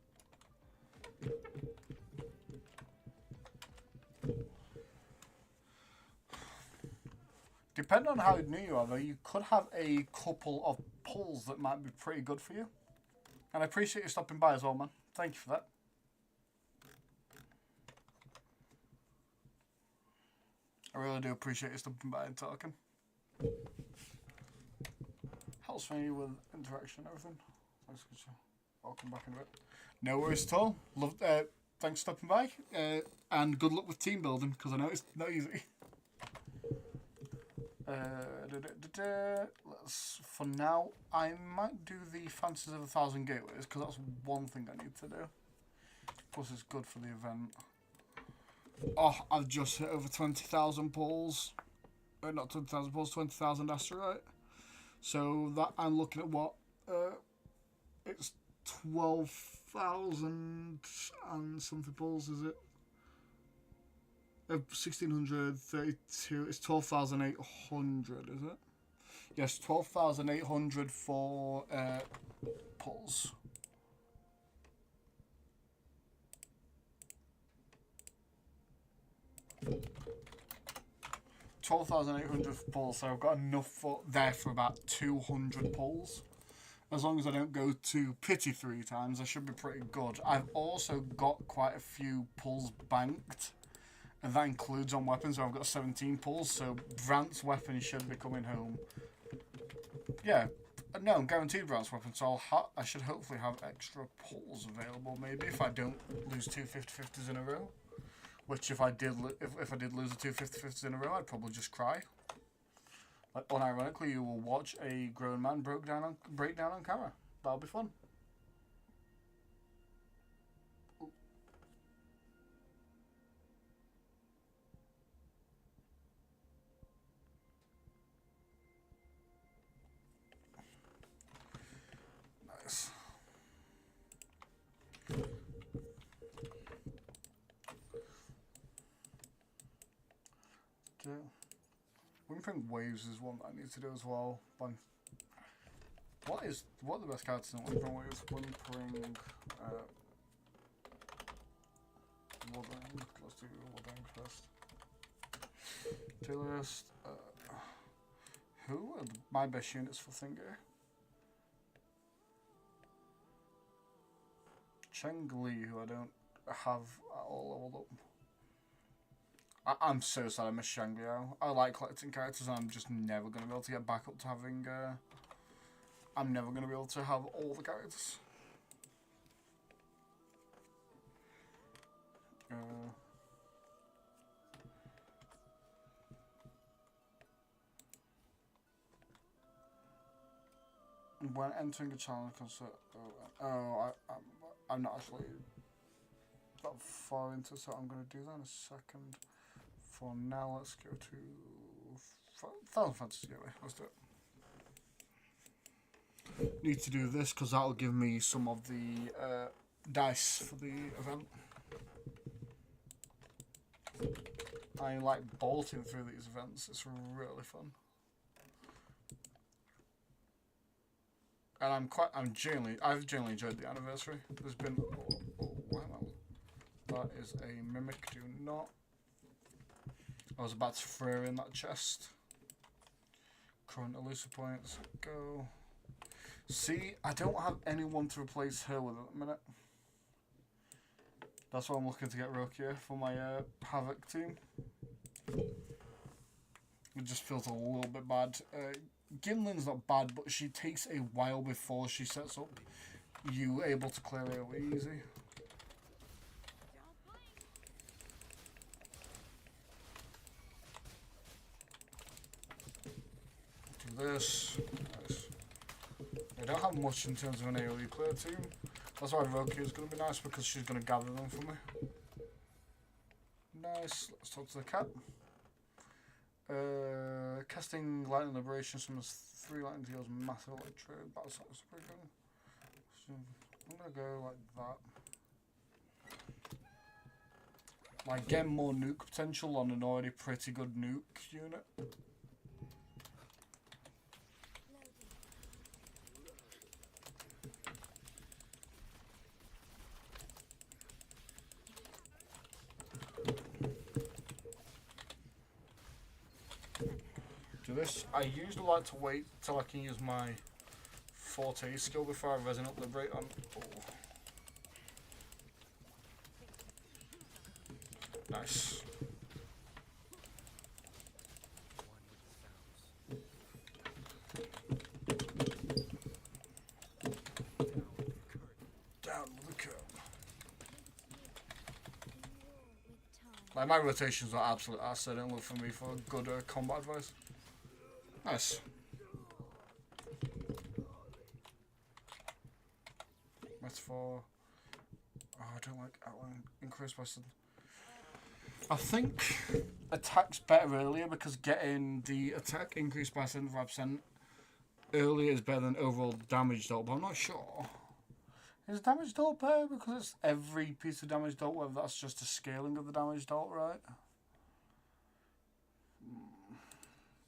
Depending on how new you are, though, you could have a couple of pulls that might be pretty good for you. And I appreciate you stopping by as well, man. Thank you for that. I really do appreciate you stopping by and talking. Helps me with interaction and everything. Thanks for welcome back in a bit. No worries at all. Thanks for stopping by. And good luck with team building, because I know it's not easy. Let's for now. I might do the Fantasies of 1,000 Gateways, because that's one thing I need to do. Plus it's good for the event. Oh, I've just hit over 20,000 pulls. Not 20,000 pulls, 20,000 asteroid. So that I'm looking at what? It's 12,000 and something pulls, is it? 1,632. It's 12,800, is it? Yes, 12,800 for pulls. 12,800 pulls, so I've got enough there for about 200 pulls. As long as I don't go to pity 3 times, I should be pretty good. I've also got quite a few pulls banked, and that includes on weapons where I've got 17 pulls, so Brant's weapon should be coming home. Yeah, no, guaranteed Brant's weapon, so I should hopefully have extra pulls available, maybe, if I don't lose 2 50-50s in a row. Which, if I did lose the 2 50-50s in a row, I'd probably just cry. Like, unironically, you will watch a grown man break down on camera. That'll be fun. Nice. Wuthering Waves is one that I need to do as well. What are the best cards in Wuthering Waves? Wuthering, Wuthering. Let's do Wuthering first. Tier list. Who are my best units for Thinger? Cheng Li, who I don't have at all leveled up. I'm so sad I missed Shang-Liao. I like collecting characters and I'm just never going to be able to get back up to having... I'm never going to be able to have all the characters. When entering a challenge concert... I'm not actually that far into it, so I'm going to do that in a second. For now, let's go to Final Fantasy Gateway. Let's do it. Need to do this because that'll give me some of the dice for the event. I like bolting through these events. It's really fun. And I've genuinely enjoyed the anniversary. There's been wow. That is a mimic. Do not. I was about to throw in that chest. Current elusive points. Go. See, I don't have anyone to replace her with at the minute. That's why I'm looking to get Rokia for my Havoc team. It just feels a little bit bad. Ginlin's not bad, but she takes a while before she sets up you able to clear AoE easy. This. Nice. I don't have much in terms of an AoE clear team. That's why Rokia is going to be nice because she's going to gather them for me. Nice. Let's talk to the cat. Casting Lightning Liberation summons 3 lightning deals massive electric. That's pretty good. So I'm going to go like that. Like, get more nuke potential on an already pretty good nuke unit. This, I usually like to wait till I can use my Forte skill before I resin up Liberate on. Oh. Nice. Down with the curb. Like, my rotations are absolute ass. They don't look for me for good combat advice. Nice. Metaphor. Oh, I don't like outline. Increase by some. I think attack's better earlier because getting the attack increased by 75% earlier is better than overall damage dealt, but I'm not sure. Is damage dealt better because it's every piece of damage dealt, whether that's just a scaling of the damage dealt, right?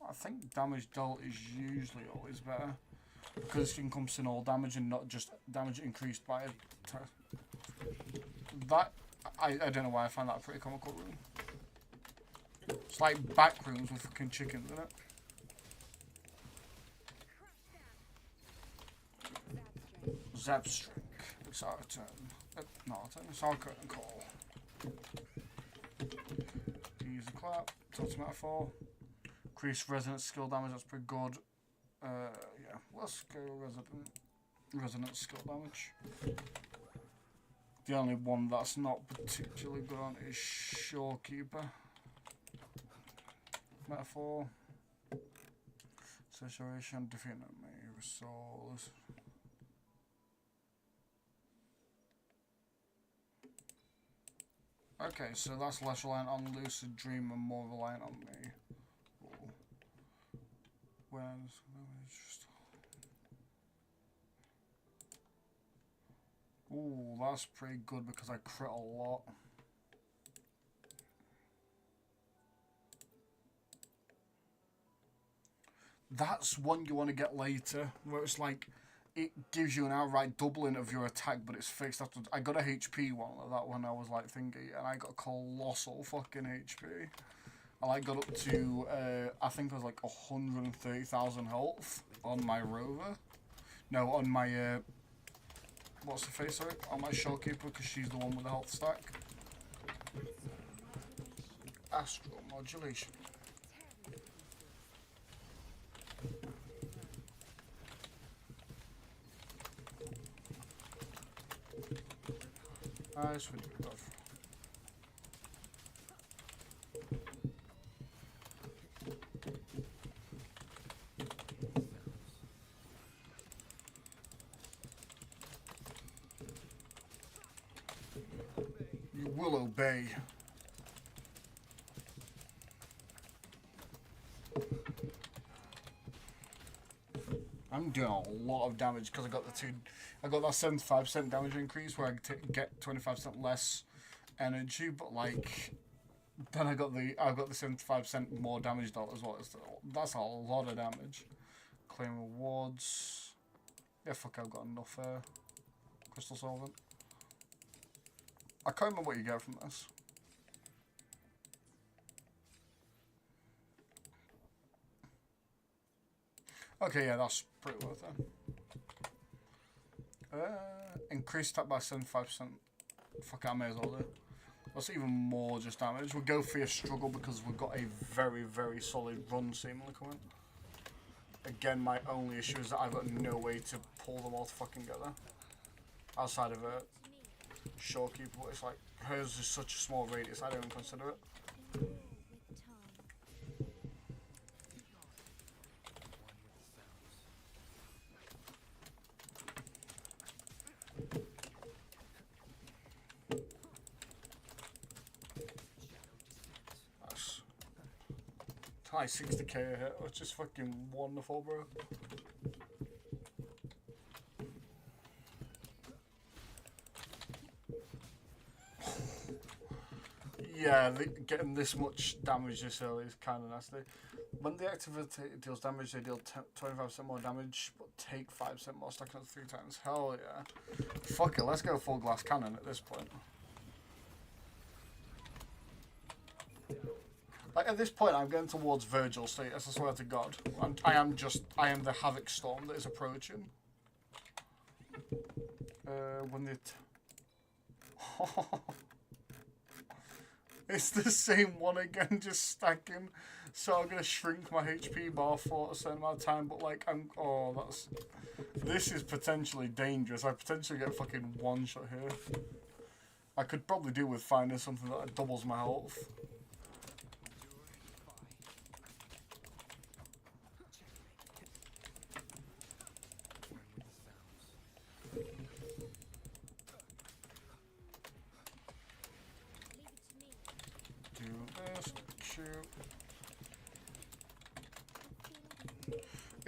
I think damage dealt is usually always better because it encompasses all damage and not just damage increased by a that I don't know why I find that a pretty comical room. It's like back rooms with fucking chickens in it. Zapstring. It's our turn. Not our turn, it's our curtain call. Use the clap. Total metaphor. Increase resonance skill damage, that's pretty good. Yeah, let's go resonance skill damage. The only one that's not particularly good on is Shorekeeper. Metaphor. Saturation, defeat enemy, restores. Okay, so that's less reliant on Lucid Dream and more reliant on me. Where's just... Ooh, that's pretty good because I crit a lot. That's one you want to get later, where it's like, it gives you an outright doubling of your attack, but it's fixed after. I got a HP one like that when I was like thingy, and I got colossal fucking HP. I like got up to, I think it was like 130,000 health on my rover. No, on my, what's the face, sorry? On my Shorekeeper, because she's the one with the health stack. Astral modulation. Nice video, love. You will obey. I'm doing a lot of damage because I got the I got that 75% damage increase where I get 25% less energy, but like then I got the 75% more damage dealt as well. That's a lot of damage. Claim rewards. Yeah, fuck, I've got enough crystal solvent. I can't remember what you get from this. Okay, yeah, that's pretty worth it. Increased attack by 75%. Fuck it, I may as well do. That's even more just damage. We'll go for a struggle because we've got a very, very solid run seemingly coming. Again, my only issue is that I've got no way to pull them all together. Outside of a Shorekeeper, but it's like, hers is such a small radius, I don't even consider it. Nice 60k a hit, which is fucking wonderful, bro. Yeah, getting this much damage this early is kind of nasty. When the activity deals damage, they deal 25% more damage, but take 5% more, stacking up 3 times. Hell yeah. Fuck it, let's go full glass cannon at this point. Like, at this point, I'm getting towards Virgil status, I swear to God. I am the Havoc Storm that is approaching. When it... It's the same one again, just stacking. So I'm going to shrink my HP bar for a certain amount of time, but like, oh, that's... This is potentially dangerous. I potentially get fucking one shot here. I could probably do with finding something that doubles my health.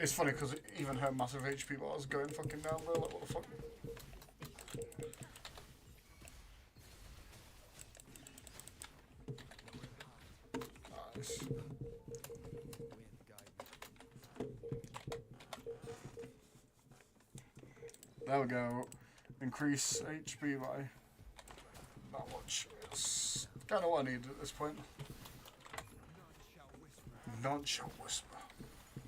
It's funny because even her massive HP bar is going fucking down there. Like, what the fuck? Nice. There we go. Increase HP by that much. It's kind of what I need at this point. None shall whisper.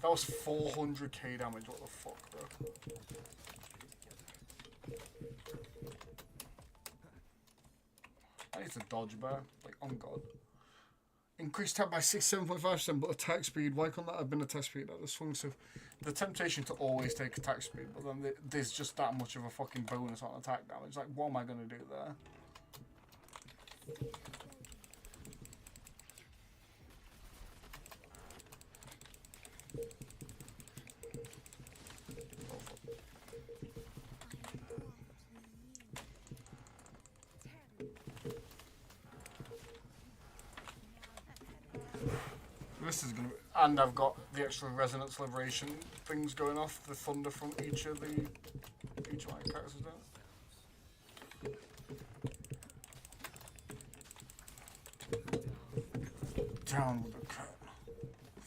That was 400k damage. What the fuck, bro? I need to dodge bear. Like, on God. Increased attack by 67.5%, but attack speed. Why can't that have been attack speed? That was swung so. The temptation to always take attack speed, but then there's just that much of a fucking bonus on attack damage. Like, what am I gonna do there? This is gonna be, and I've got the extra resonance liberation things going off, the thunder from each of my characters down with the cut.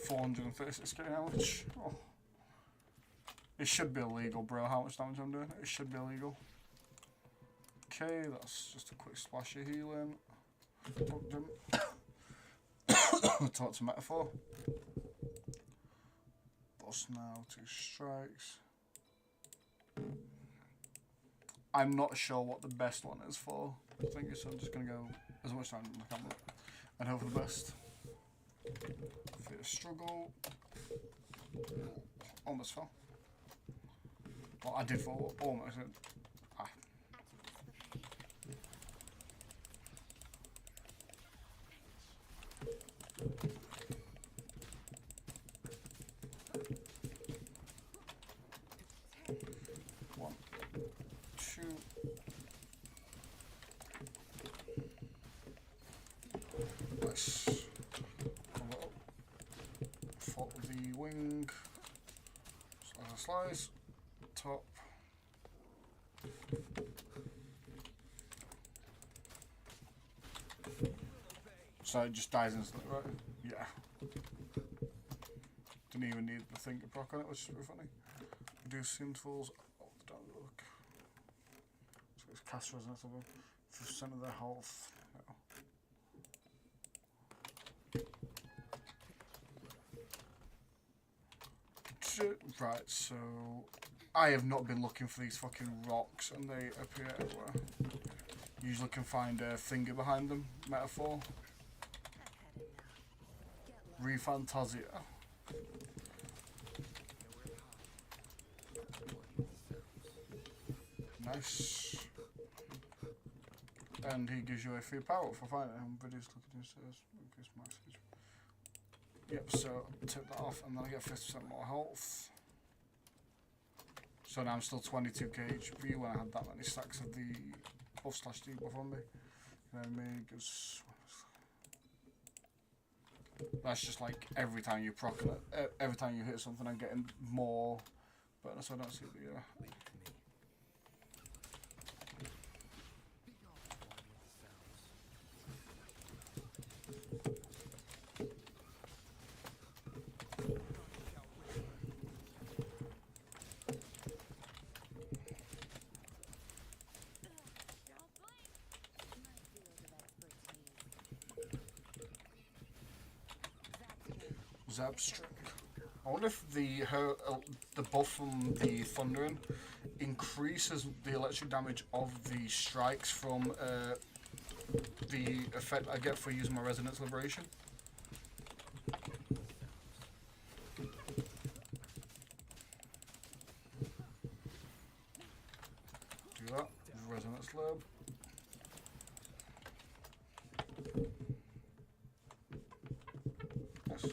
436k damage. Oh. It should be illegal, bro, how much damage I'm doing. It should be illegal. Okay, that's just a quick splash of healing. Talk to Metaphor. Boss now, 2 strikes. I'm not sure what the best one is for. I think so I'm just gonna go as much time as I can and hope for the best. Fear struggle. Almost fell. Well, I did fall, almost. Ah. One, two. Nice. For the wing. Slice. Top. So it just dies instantly, right? Yeah. Didn't even need the thing to proc on it, which is pretty funny. Reduce intervals. Oh, the down look. So it's cast resonance of them. 50% of their health. No. Right, so I have not been looking for these fucking rocks, and they appear everywhere. Usually can find a finger behind them. Metaphor. Refantasia. Nice. And he gives you a free power for finding him. Videos looking at his increase my message. Yep, so take that off and then I get 50% more health. So now I'm still 22k HP when I had that many stacks of the buff slash debuff on me. And then me gives. That's just like every time you proc it, every time you hit something, I'm getting more. But so I don't see the. Zabstring. I wonder if the buff from the Thundering increases the electric damage of the strikes from the effect I get for using my Resonance Liberation. Do that. Resonance Lib. Yes.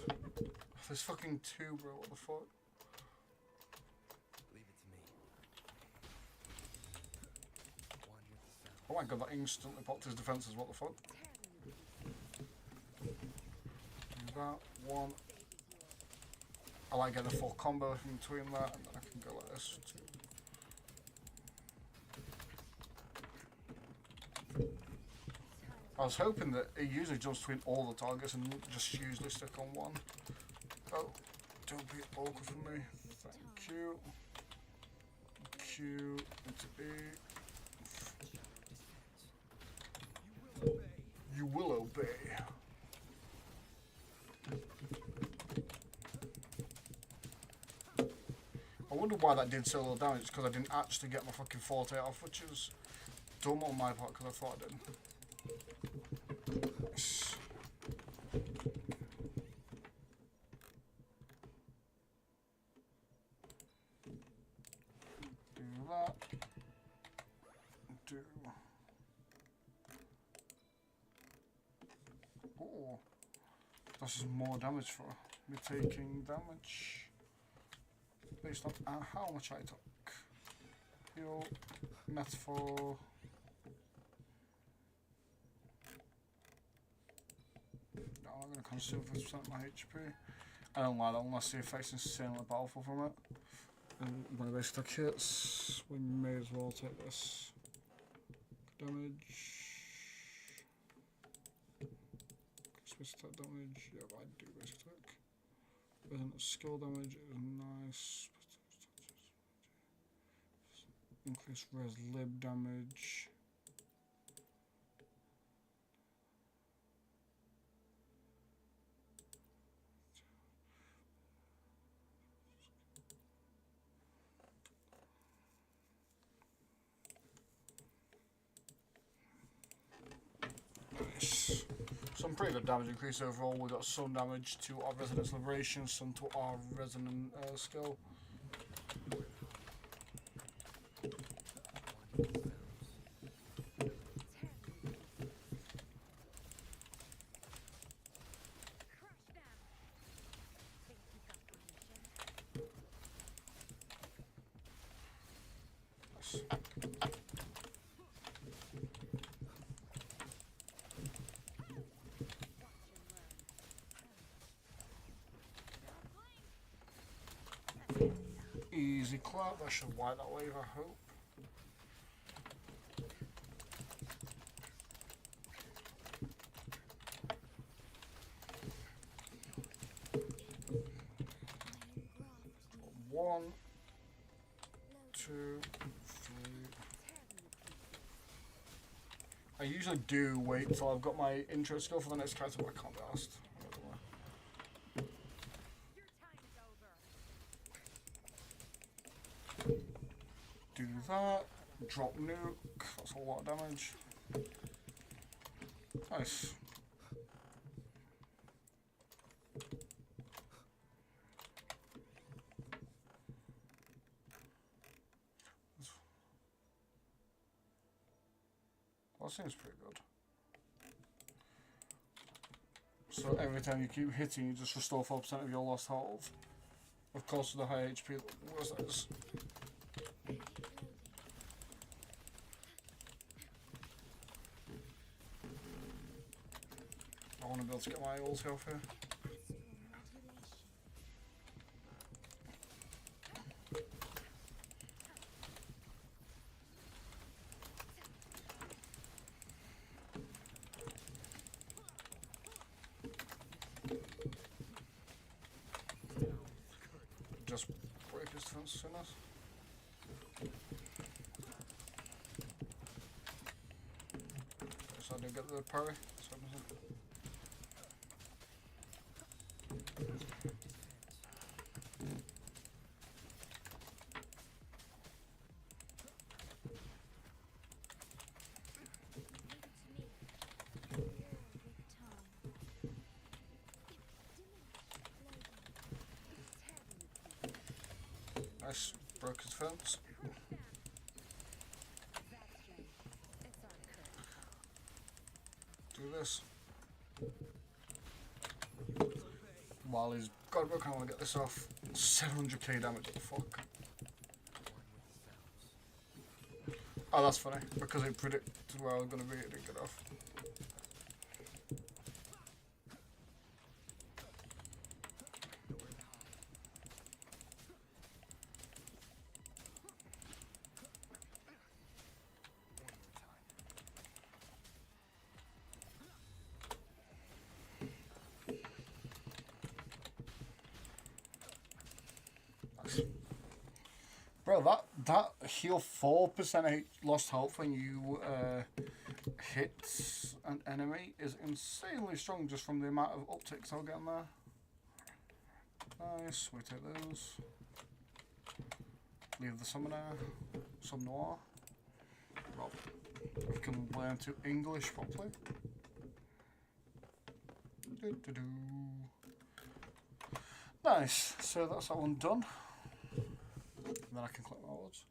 There's fucking 2, bro. What the fuck? Leave it to me. Oh my god, that instantly popped his defenses. What the fuck? Do that. 1. I like getting a full combo in between that, and then I can go like this too. I was hoping that it usually jumps between all the targets and just usually stick on one. Oh, don't be awkward for me. Thank you. Q into E. You will obey. I wonder why that did so little damage, because I didn't actually get my fucking forte off, which is dumb on my part, because I thought I did. Do that. Do. Oh, this is more damage for me taking damage based on how much I took. Heal, metaphor. No, I'm going to consume 50% of my HP. I don't like that unless the effect's insanely powerful from it. And when I basically took hits, we may as well take this. Damage. Basic damage, yeah, I do basic attack. Resonant skill damage is nice. Increase res lib damage. Nice. Some pretty good damage increase overall. We got some damage to our resonance liberation, some to our resonant skill. Easy clap, I should wipe that wave, I hope. One, two, three. I usually do wait until I've got my intro skill for the next character, but I can't be asked. Do that, drop nuke, that's a lot of damage. Nice. Well, that seems pretty good. So every time you keep hitting, you just restore 4% of your lost health. Of course, with the high HP, the worse that is. I want to be able to get my ult health here. Just break his defense soon as. So I didn't get the parry. So nice, broke his fence. Do this. While he's got broke, I want to get this off. 700k damage, what the fuck? Oh, that's funny, because it predicted where I was going to be, it didn't get off. Thanks. Bro, that heal 4% lost health when you hit an enemy is insanely strong just from the amount of upticks I'll get on there. Nice, we take those. Leave the summoner. Some noir. Well, we can learn to English properly. Nice, so that's that one done. And then I can collect my awards.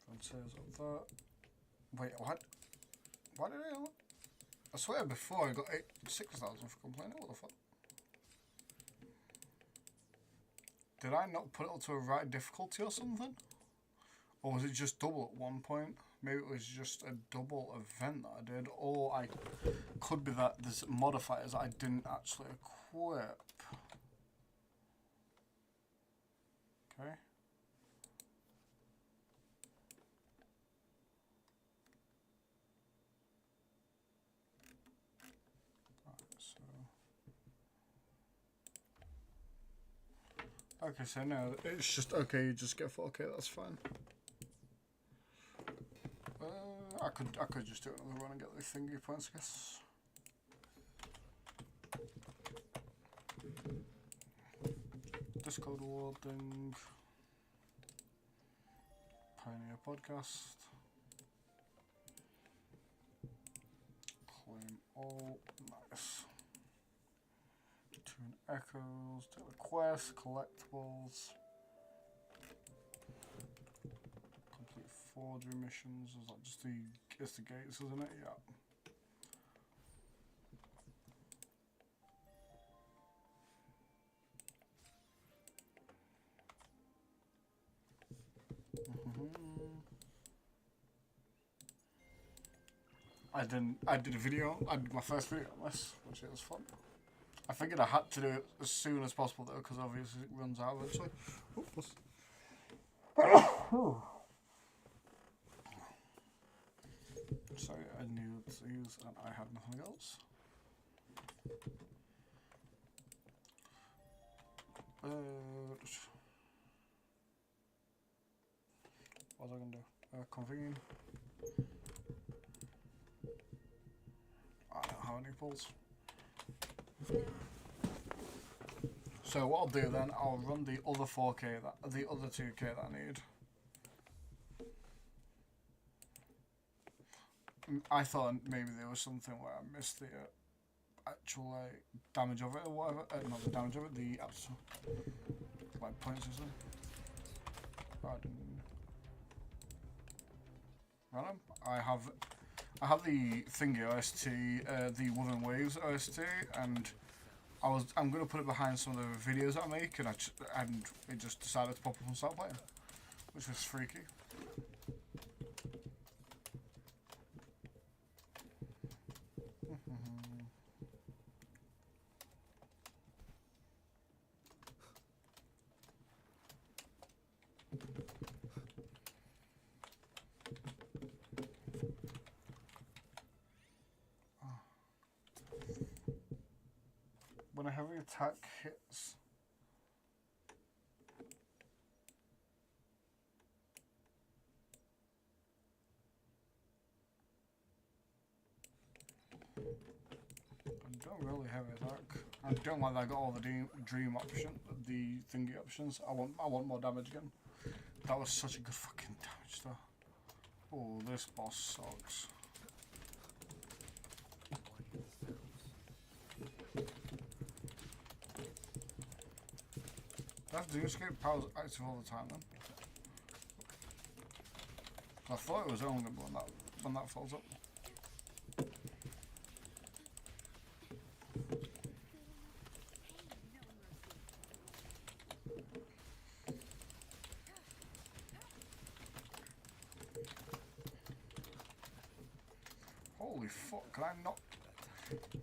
Frontiers of that. Wait, what? Why did I swear before I got 6,000 for complaining. What the fuck? Did I not put it up to a right difficulty or something? Or was it just double at one point? Maybe it was just a double event that I did. Or I could be that there's modifiers that I didn't actually equip. Okay. Okay, so no, it's just, okay, you just get 4K, that's fine. I could just do another run and get the thingy points, I guess. Discord awarding. Pioneer podcast. Claim all, nice. Tune echoes, daily quests, collectibles. Complete forgery missions. Is that just it's the gates, isn't it? Yeah. I did a video. I did my first video on this, which was fun. I figured I had to do it as soon as possible though, because obviously it runs out eventually. Sorry, I knew these and I had nothing else. What was I going to do? Convene. I don't have any pulls. So what I'll do then, I'll run the other 4K, the other 2K that I need. I thought maybe there was something where I missed the actual damage of it or whatever. Not the damage of it, the actual like points or something. Random. I have the thingy OST, the Wuthering Waves OST, and I'm gonna put it behind some of the videos that I make, and it just decided to pop up and start playing, which was freaky. When a heavy attack hits, I don't really heavy attack. I don't like that I got all the dream option, the thingy options. I want more damage again. That was such a good fucking damage though. Oh, this boss sucks. That escape power's active all the time then. I thought it was only when that falls up. Holy fuck, can I not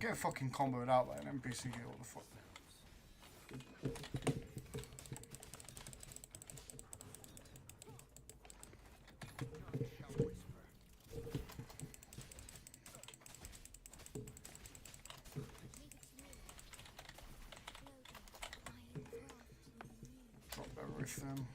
get a fucking combo without like an NPC here? What the fuck? everything.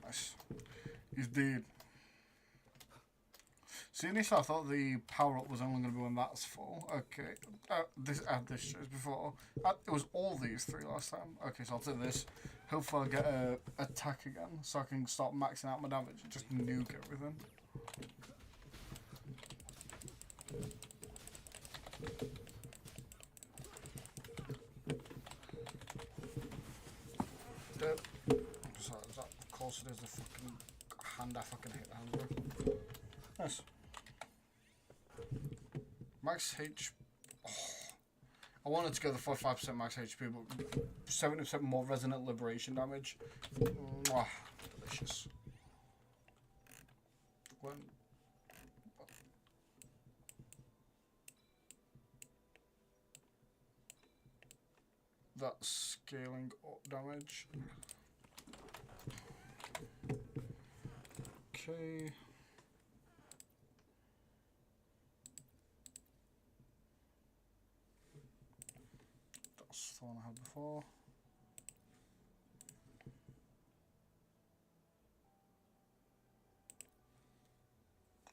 Nice. He's dead. See, initially I thought the power up was only going to be when that's full. Okay, this shows before. It was all these three last time. Okay, so I'll do this. Hopefully I'll get a attack again, so I can start maxing out my damage and just nuke everything. Dead. Sorry, is that closer to the fucking hand I fucking hit the hand with? Nice. Max HP. Oh, I wanted to go the 45% max HP, but 70% more resonant liberation damage. Mwah, delicious. When that's scaling up damage. Okay. That's the one I had before.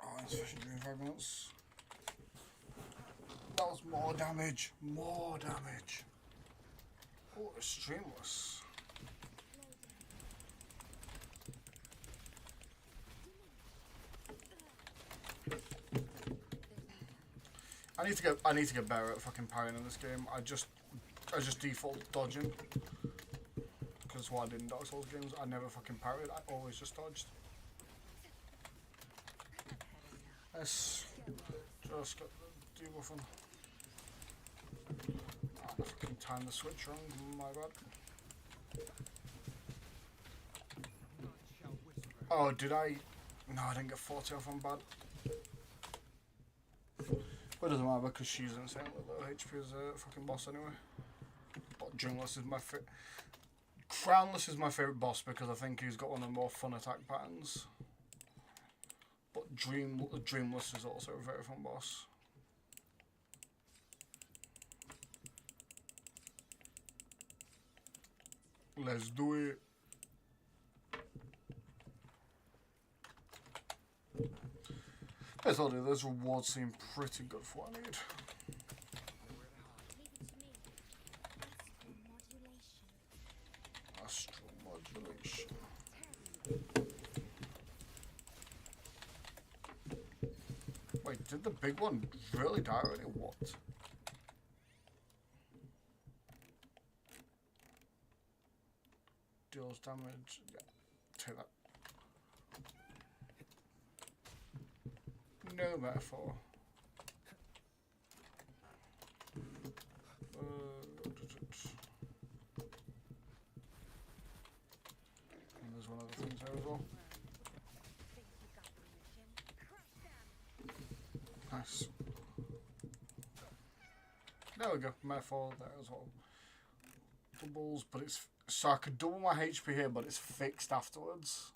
Oh, insufficient green fragments. That was more damage. More damage. Oh, it's streamless. I need to get better at fucking parrying in this game. I just default dodging. Because that's what I did in Dark Souls games. I never fucking parried, I always just dodged. Yes. Just got the debuffing. I fucking timed the switch wrong, my bad. Oh, did I? No, I didn't get 40 off on bad. But it doesn't matter because she's insane with low HP as a fucking boss anyway. But Dreamless is my favorite. Crownless is my favourite boss because I think he's got one of the more fun attack patterns. But Dreamless is also a very fun boss. Let's do it. I told you, those rewards seem pretty good for what I need. Astral modulation. Wait, did the big one really die already? What? Deals damage. Yeah, take that. No metaphor. And there's one other thing there as well. Nice. There we go. Metaphor there as well. Doubles, but it's so I could double my HP here, but it's fixed afterwards.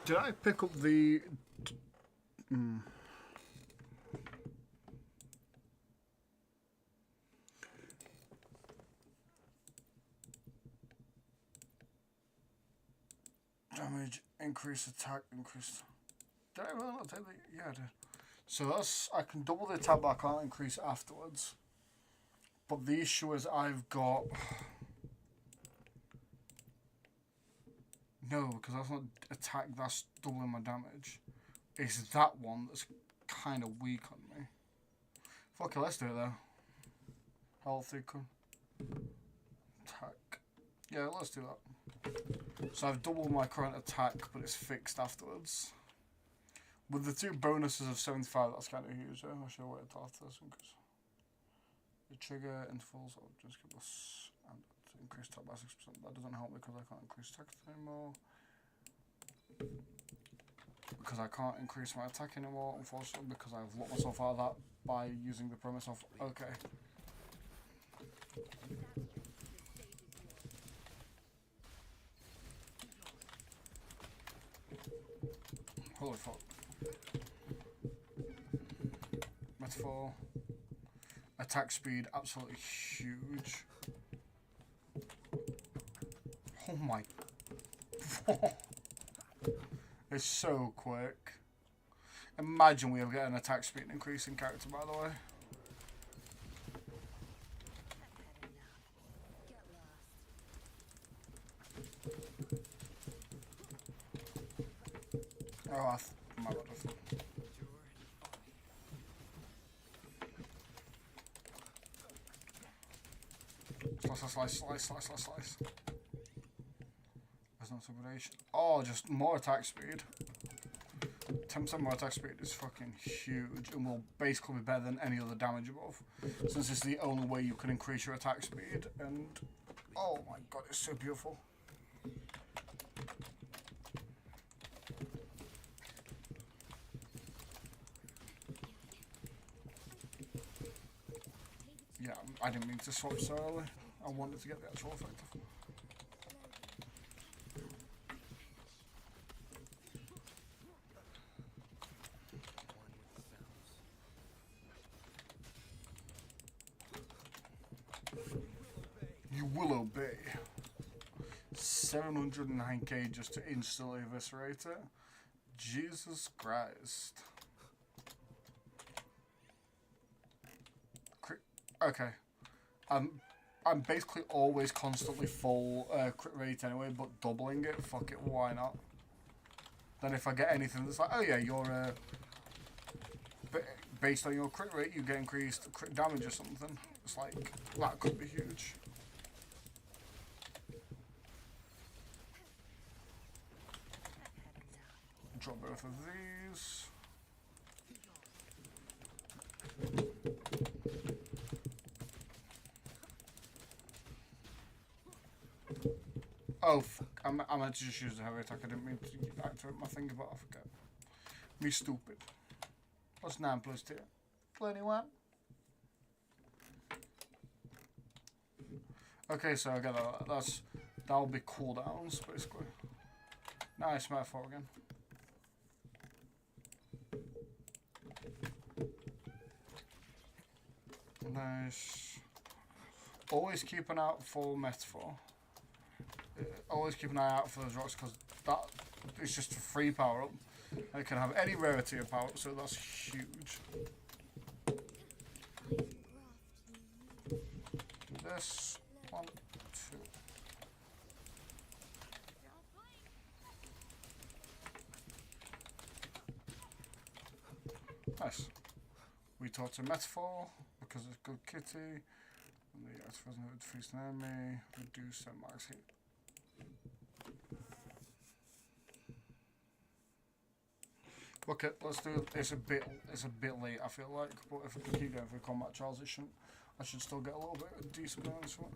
Did I pick up the... Damage, increase attack, increase... Did I really not take the... Yeah, I did. So that's... I can double the attack, but I can't increase it afterwards. But the issue is I've got... No, because that's not attack, that's doubling my damage. It's that one that's kind of weak on me. Fuck it, let's do it though. Healthy, attack. Yeah, let's do that. So I've doubled my current attack, but it's fixed afterwards. With the two bonuses of 75, that's kind of huge. I should have waited after this one because the trigger intervals. I'll just give us and increase attack by 6%. That doesn't help me because I can't increase attack anymore. Because I can't increase my attack anymore, unfortunately, because I've locked myself out of that by using the premise of, okay. Holy fuck. Metaphor. Attack speed, absolutely huge. Oh my. It's so quick. Imagine we ever get an attack speed increase in character, by the way. Oh, my bad. Slice. There's no subordination. Oh, just more attack speed. 10% more attack speed is fucking huge and will basically be better than any other damage above. Since it's the only way you can increase your attack speed. And oh my god, it's so beautiful. Yeah, I didn't mean to swap so early. I wanted to get the actual effect. You will obey. 709k just to instantly eviscerate it. Jesus Christ. Okay. I'm basically always constantly full crit rate anyway, but doubling it, fuck it, why not? Then if I get anything that's like, oh yeah, you're based on your crit rate, you get increased crit damage or something. It's like, that could be huge. Drop both of these. Oh fuck, I meant to just use the heavy attack, I didn't mean to activate my finger, but I forget. Me stupid. What's 9 plus 2? 21. Okay, so I got that'll be cooldowns, basically. Nice metaphor again. Nice. Always keep an eye out for metaphor. Always keep an eye out for those rocks because that is just a free power up. It can have any rarity of power up, so that's huge. Do this. 1, 2. Nice. We taught a metaphor because it's good kitty. And the active doesn't defeat an enemy. Reduce their max hit. Okay, let's do it. It's a bit late, I feel like, but if I can keep going for combat trials, I should still get a little bit of decent bonus from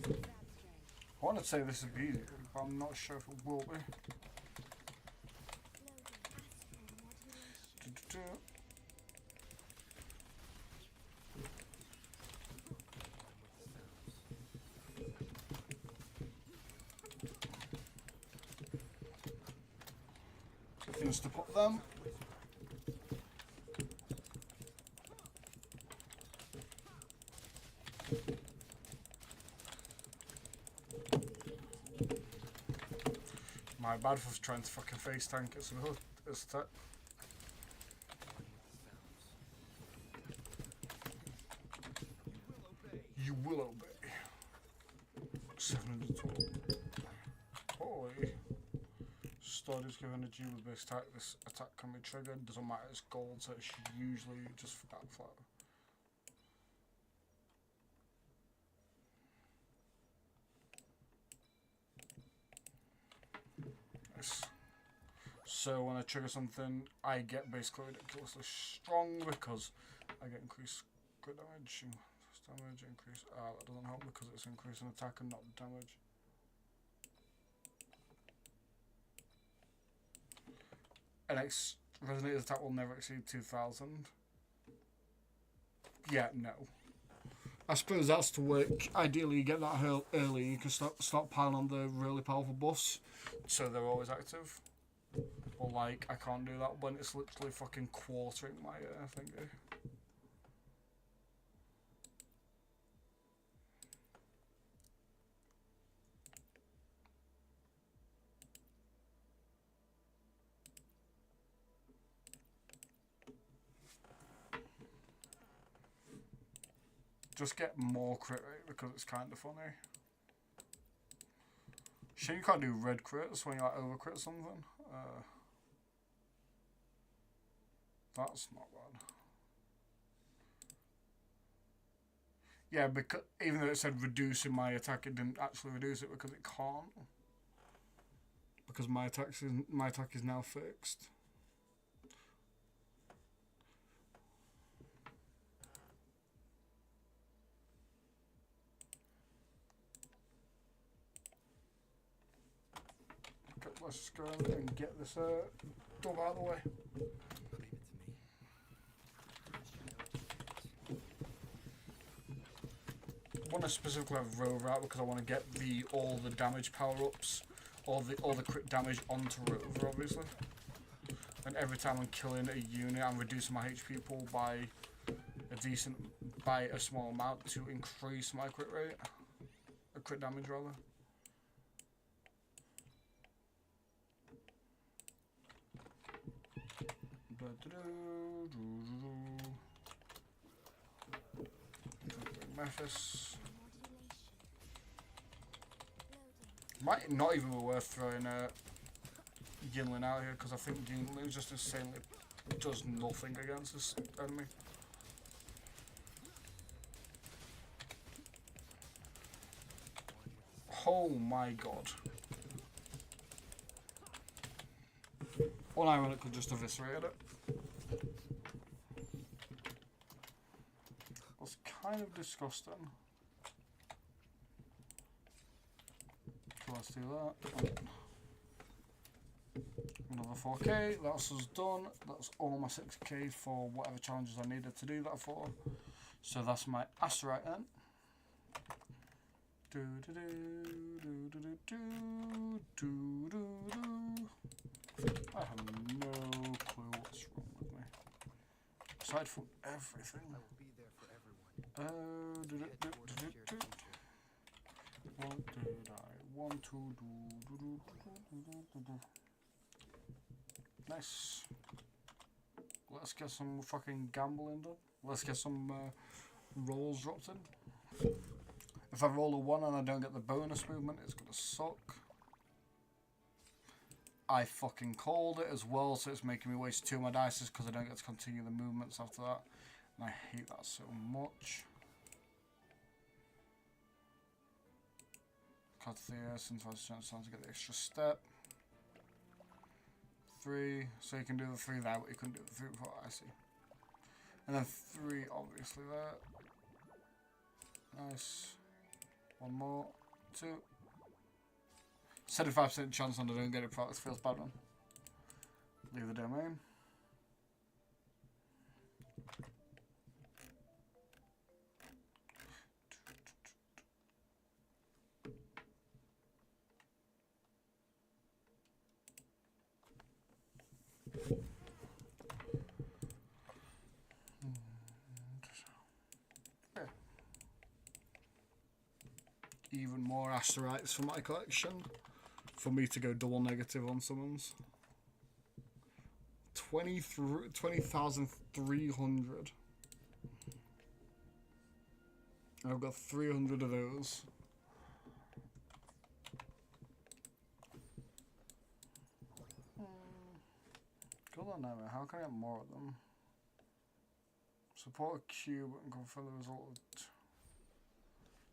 it. I want to say this is easy, but I'm not sure if it will be. Things to put them. My bad for trying to fucking face tank it, so it's that. You will obey. 712. Holy. Stored is given energy with base attack. This attack can be triggered. Doesn't matter, it's gold, so it's usually just flat. Nice. So when I trigger something, I get basically ridiculously strong because I get increased crit damage. Damage increase. That doesn't help because it's increasing attack and not damage. An resonated attack will never exceed 2,000. Yeah, no. I suppose that's to work. Ideally, you get that early. You can start piling on the really powerful buffs, so they're always active. Or like, I can't do that when it's literally fucking quartering my thingy. Just get more crit rate because it's kind of funny. Shame you can't do red crits when you like over crit something. That's not bad. Yeah, because even though it said reducing my attack, it didn't actually reduce it because it can't. Because my attack is now fixed. Okay, let's just go and get this dog out of the way. I want to specifically have Rover out because I want to get all the damage power ups, all the crit damage onto Rover, obviously. And every time I'm killing a unit, I'm reducing my HP pool by a small amount to increase my crit rate, crit damage rather. Memphis. Might not even be worth throwing Yinlin out here because I think Yinlin just insanely does nothing against this enemy. Oh my god. Unironically just eviscerated it. That's kind of disgusting. So let's do that. Another 4k, that's us done. That's all my 6k for whatever challenges I needed to do that for. So that's my Asterite then. I have no clue what's wrong with me. Aside from everything. I will be there for everyone. What did I want to do? Nice. Let's get some fucking gambling done. Let's get some rolls dropped in. If I roll a 1 and I don't get the bonus movement, it's gonna suck. I fucking called it as well, so it's making me waste 2 of my dice because I don't get to continue the movements after that. And I hate that so much. Cut there, sometimes it's chance to get the extra step. 3, so you can do the 3 there, but you couldn't do the 3 before, I see. And then 3, obviously there. Nice. 1 more. 2. 75% chance on I don't get it before it feels bad one. Leave the domain. Even more Asterites for my collection. For me to go double negative on summons. 20,300. I've got 300 of those. Good on that, man. How can I get more of them? Support a cube and confirm the result.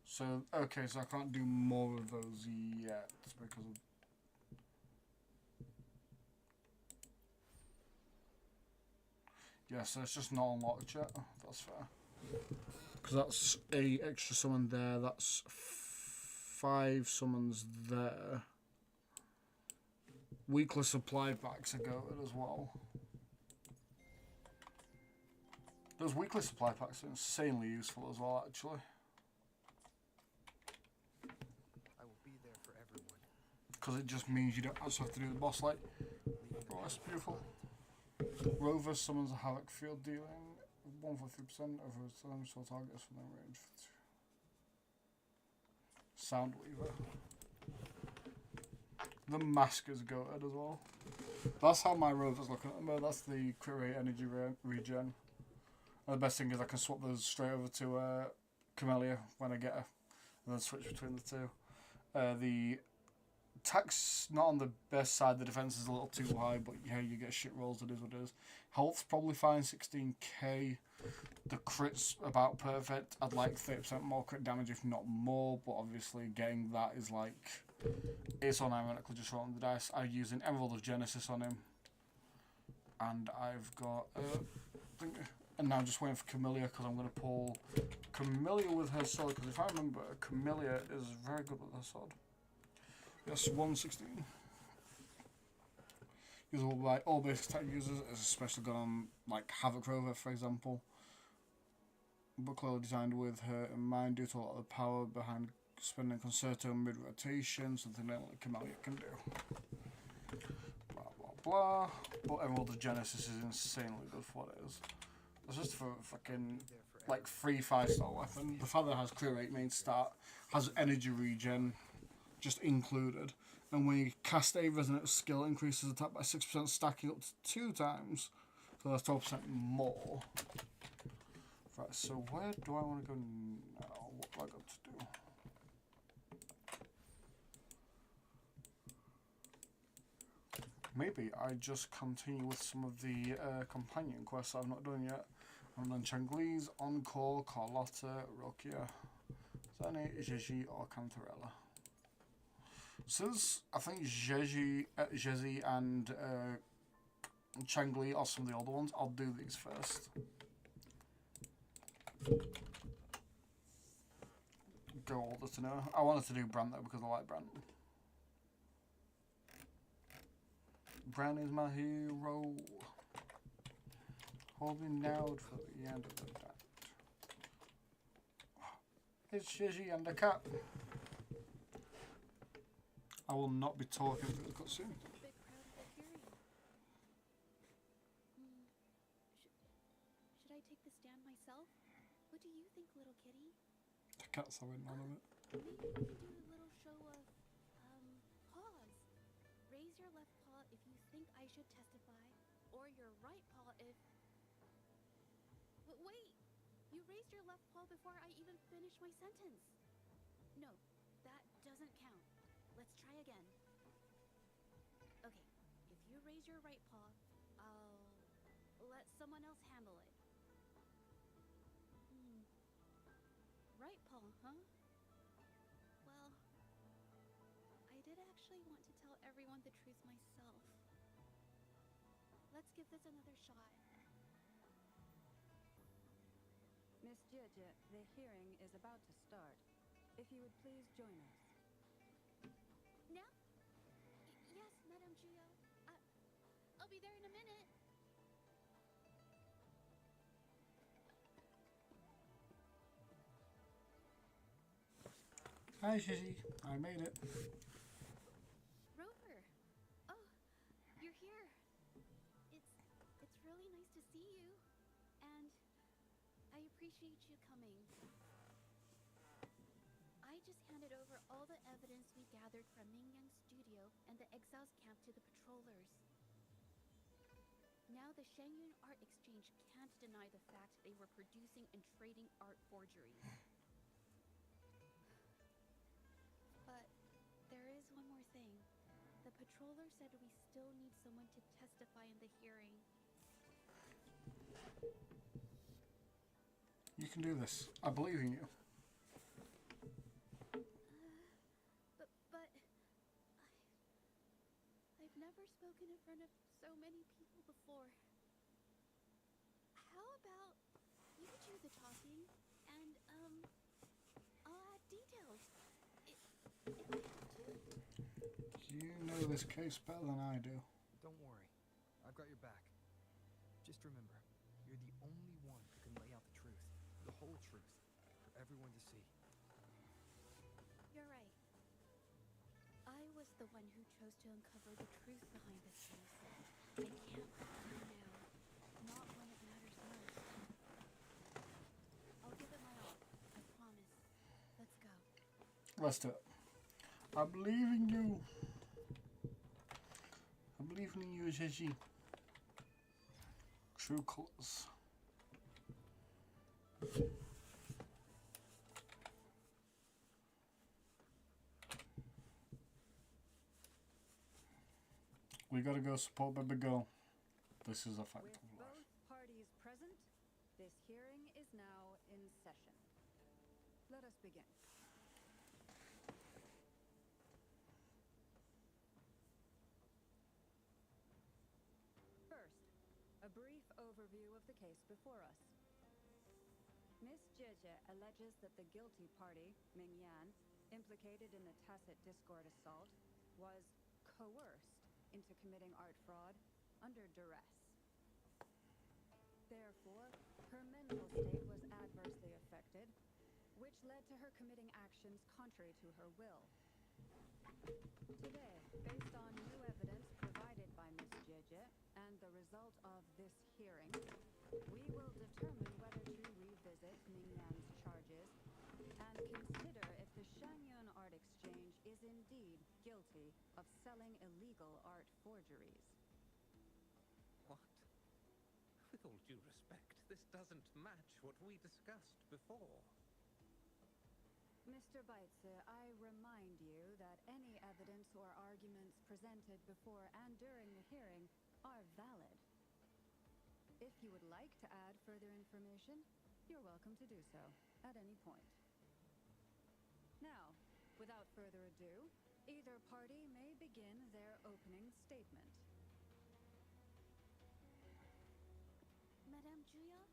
So, okay, so I can't do more of those yet because of... Yeah, so it's just not unlocked yet. That's fair. Because that's a extra summon there. That's 5 summons there. Weekly supply packs are goated as well. Those weekly supply packs are insanely useful as well, actually. I will be there for everyone. Because it just means you don't actually have to do the boss like. Oh, that's beautiful. Rover summons a Havoc field dealing 143% over its time, so targets from their range. Soundweaver. The mask is goated as well. That's how my Rover's looking at the moment. That's the crit rate energy regen. And the best thing is I can swap those straight over to Camellia when I get her, and then switch between the two. The attack's not on the best side. The defense is a little too high, but yeah, you get shit rolls. It is what it is. Health's probably fine, 16k. The crit's about perfect. I'd like 30% more crit damage, if not more. But obviously, getting that is like it's unironically just rolling the dice. I'm using Emerald of Genesis on him, and I've got and now I'm just waiting for Camellia because I'm going to pull Camellia with her sword. Because if I remember, Camellia is very good with her sword. Yes, 116. Usable by all basic attack users, is especially good on like Havoc Rover, for example. But clearly designed with her in mind due to a lot of the power behind spending Concerto mid-rotation, something that only Camellia can do. Blah blah blah. But Emerald of Genesis is insanely good for what it is. It's just for fucking like 3 5-star weapon. The fact that it has crit rate main start, has energy regen, just included. And when you cast a resonant skill, increases attack by 6%, stacking up to 2 times. So that's 12% more. Right, so where do I want to go now? What have I got to do? Maybe I just continue with some of the companion quests I've not done yet. And then Changli's, Encore, Carlotta, Rokia, Zane, Jeji, or Cantarella. Since I think Jezi and Changli are some of the older ones, I'll do these first. Go older to know. I wanted to do Brand though because I like Brand. Brand is my hero. Holding out for the end of the night. It's Jezi and the cat. I will not be talking through the cutscene. Should I take the stand myself? What do you think, little kitty? The cat's having none of it. Maybe we can do a little show of, paws. Raise your left paw if you think I should testify, or your right paw if... Wait! You raised your left paw before I even finished my sentence. No, that doesn't count. Let's try again. Okay, if you raise your right paw, I'll let someone else handle it. Right paw, huh? Well, I did actually want to tell everyone the truth myself. Let's give this another shot. Miss Jeje, the hearing is about to start. If you would please join us. Now? Yes, Madame Gio. I'll be there in a minute. Hi, Shishi. I made it. Rover. Oh, you're here. It's really nice to see you. And I appreciate you coming. I just handed over all the evidence we gathered from Ming Yang's studio and the exiles camp to the patrollers. Now the Shangyun Art Exchange can't deny the fact they were producing and trading art forgeries. But there is one more thing. The patroller said we still need someone to testify in the hearing. You can do this. I believe in you. But I've never spoken in front of so many people before. how about you do the talking and I'll add details. If I have to. You know this case better than I do. Don't worry. I've got your back. Just remember, you're the only one who can lay out the truth. The whole truth. For everyone to see. You're right. I was the one who chose to uncover the truth behind this case. I can't back down now. Not when it matters most. I'll give it my all. I promise. Let's go. Let's do it. I believe in you. I believe in you, Gigi. True colors. We gotta go support baby girl. This is a fact With of life. both parties present, this hearing is now in session. Let us begin. First, a brief overview of the case before us. Miss Jieje alleges that the guilty party, Ming Yan, implicated in the tacit discord assault, was coerced into committing art fraud under duress. Therefore, her mental state was adversely affected, which led to her committing actions contrary to her will. Today, based on new evidence provided by Miss Jieje and the result of this hearing, we will determine whether to revisit Ming Yan's charges and consider if the Shanyun Art Exchange is indeed guilty of selling illegal art forgeries. What? With all due respect, this doesn't match what we discussed before. Mr. Baitze, I remind you that any evidence or arguments presented before and during the hearing are valid. If you would like to add further information, you're welcome to do so at any point. Now, without further ado, either party may begin their opening statement. Madame Juya,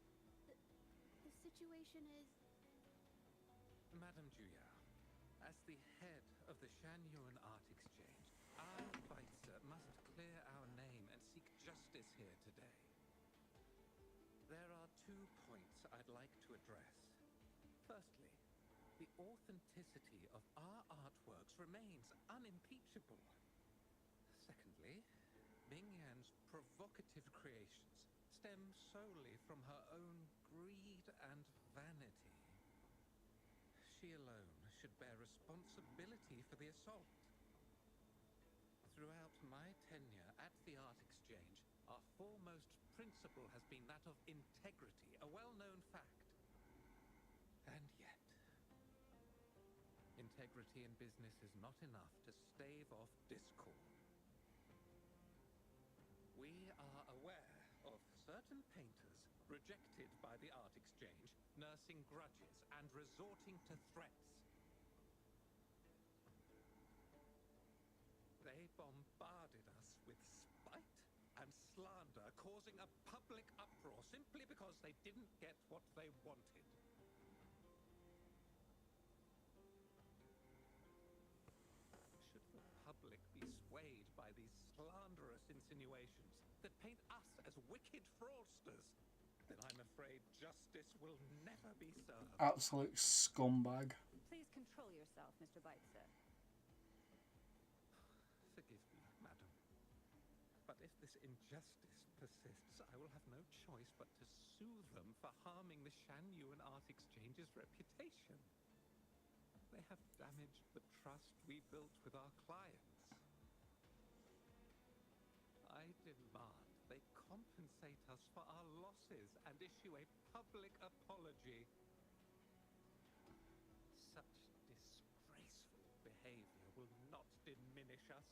the situation is... Madame Juya, as the head of the Shanyuan Art Exchange, I, Baitze, must clear our name and seek justice here today. There are 2 points I'd like to address. Firstly, the authenticity of our artworks remains unimpeachable. Secondly, Ming Yan's provocative creations stem solely from her own greed and vanity. She alone should bear responsibility for the assault. Throughout my tenure at the Art Exchange, our foremost principle has been that of integrity, a well-known fact. And yet, integrity in business is not enough to stave off discord. We are aware of certain painters rejected by the Art Exchange, nursing grudges and resorting to threats. They bombarded us with spite and slander, causing a public uproar simply because they didn't get what they wanted. Should the public be swayed by these slanderous insinuations that paint us as wicked fraudsters, then I'm afraid justice will never be served. Absolute scumbag. Please control yourself, Mr. Baitze. Forgive me, madam. But if this injustice persists, I will have no choice but to sue them for harming the Shanyuan Art Exchange's reputation. They have damaged the trust we built with our clients. I demand they compensate us for our losses and issue a public apology. Such disgraceful behavior will not diminish us.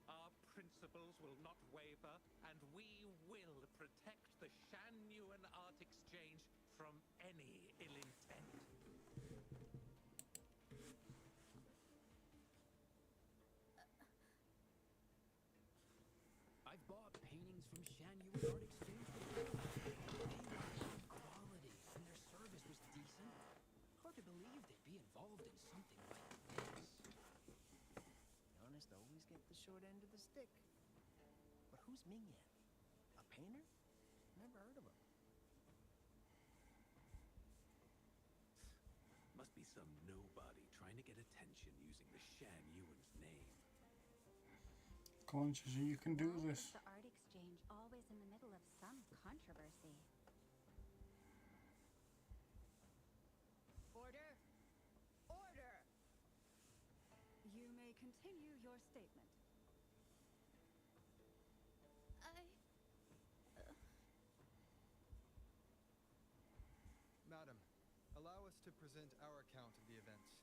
Our principles will not waver, and we will protect the Shanyuan Art Exchange from any ill intent. I've bought paintings from Shanyuan Art Exchange before. They were Who's Ming Yan? A painter? Never heard of him. Must be some nobody trying to get attention using the Shan Yuan's name. Come on, Gigi, you can do Why this. is the art exchange always in the middle of some controversy? Order! Order! You may continue your statement. Madam, allow us to present our account of the events.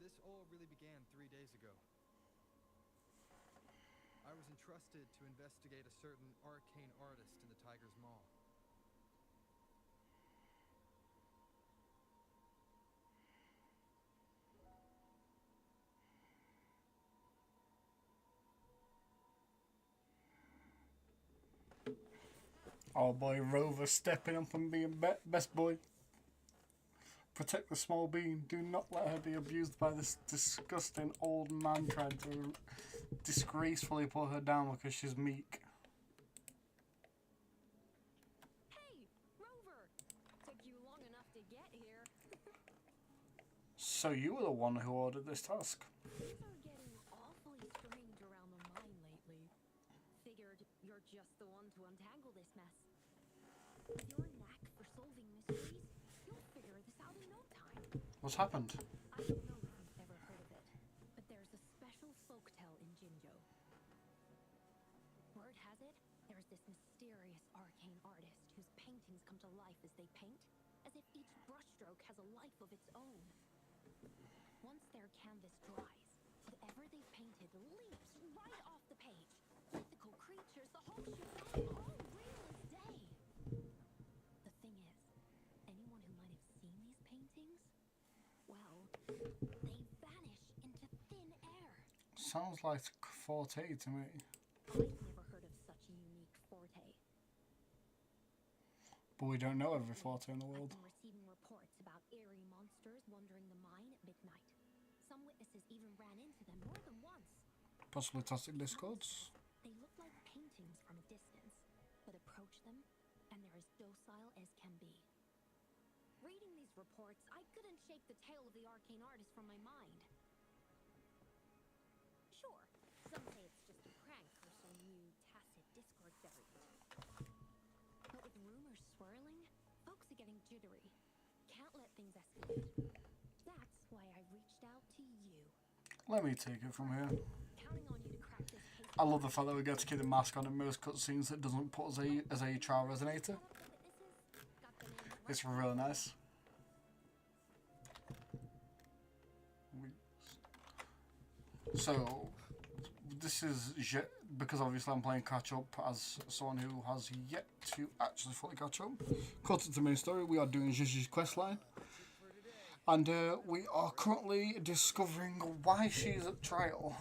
This all really began 3 days ago. I was entrusted to investigate a certain arcane artist in the Tiger's Maw. Oh boy, Rover stepping up and being best boy. Protect the small bean. Do not let her be abused by this disgusting old man trying to disgracefully put her down because she's meek. Hey, Rover! Took you long enough to get here. So you were the one who ordered this task. Things are getting awfully strange around the mine lately. Figured you're just the one to untangle this mess. With your knack for solving mysteries, you'll figure this out in no time. What's happened? I don't know if you've ever heard of it, but there's a special folktale in Jinzhou. Word has it, there's this mysterious arcane artist whose paintings come to life as they paint, as if each brushstroke has a life of its own. Once their canvas dries, whatever they've painted leaps right off the page. Mythical creatures, the whole shebang, all real as day. The thing is, anyone who might have seen these paintings, well, they vanish into thin air. Sounds like Forte to me. I've never heard of such a unique forte. But we don't know every Forte in the I've world. been receiving reports about eerie monsters wandering the mine at midnight. Some witnesses even ran into them more than once. Possibly Toxic Discords. They look like paintings from a distance, but approach them, and they're as docile as can be. Reading these reports, I couldn't shake the tale of the arcane artist from my mind. Sure, some say it's just a prank or some new tacit Discord variant. But with rumors swirling, folks are getting jittery. Can't let things escalate. That's why I reached out to you. Let me take it from here. Counting on you to crack this case. I love the fact that we get to keep the mask on in most cutscenes that doesn't put us as a trial resonator. It's really nice. So, this is because obviously I'm playing catch up as someone who has yet to actually fully catch up. Cut to the main story, we are doing Gigi's questline. And we are currently discovering why she's at trial.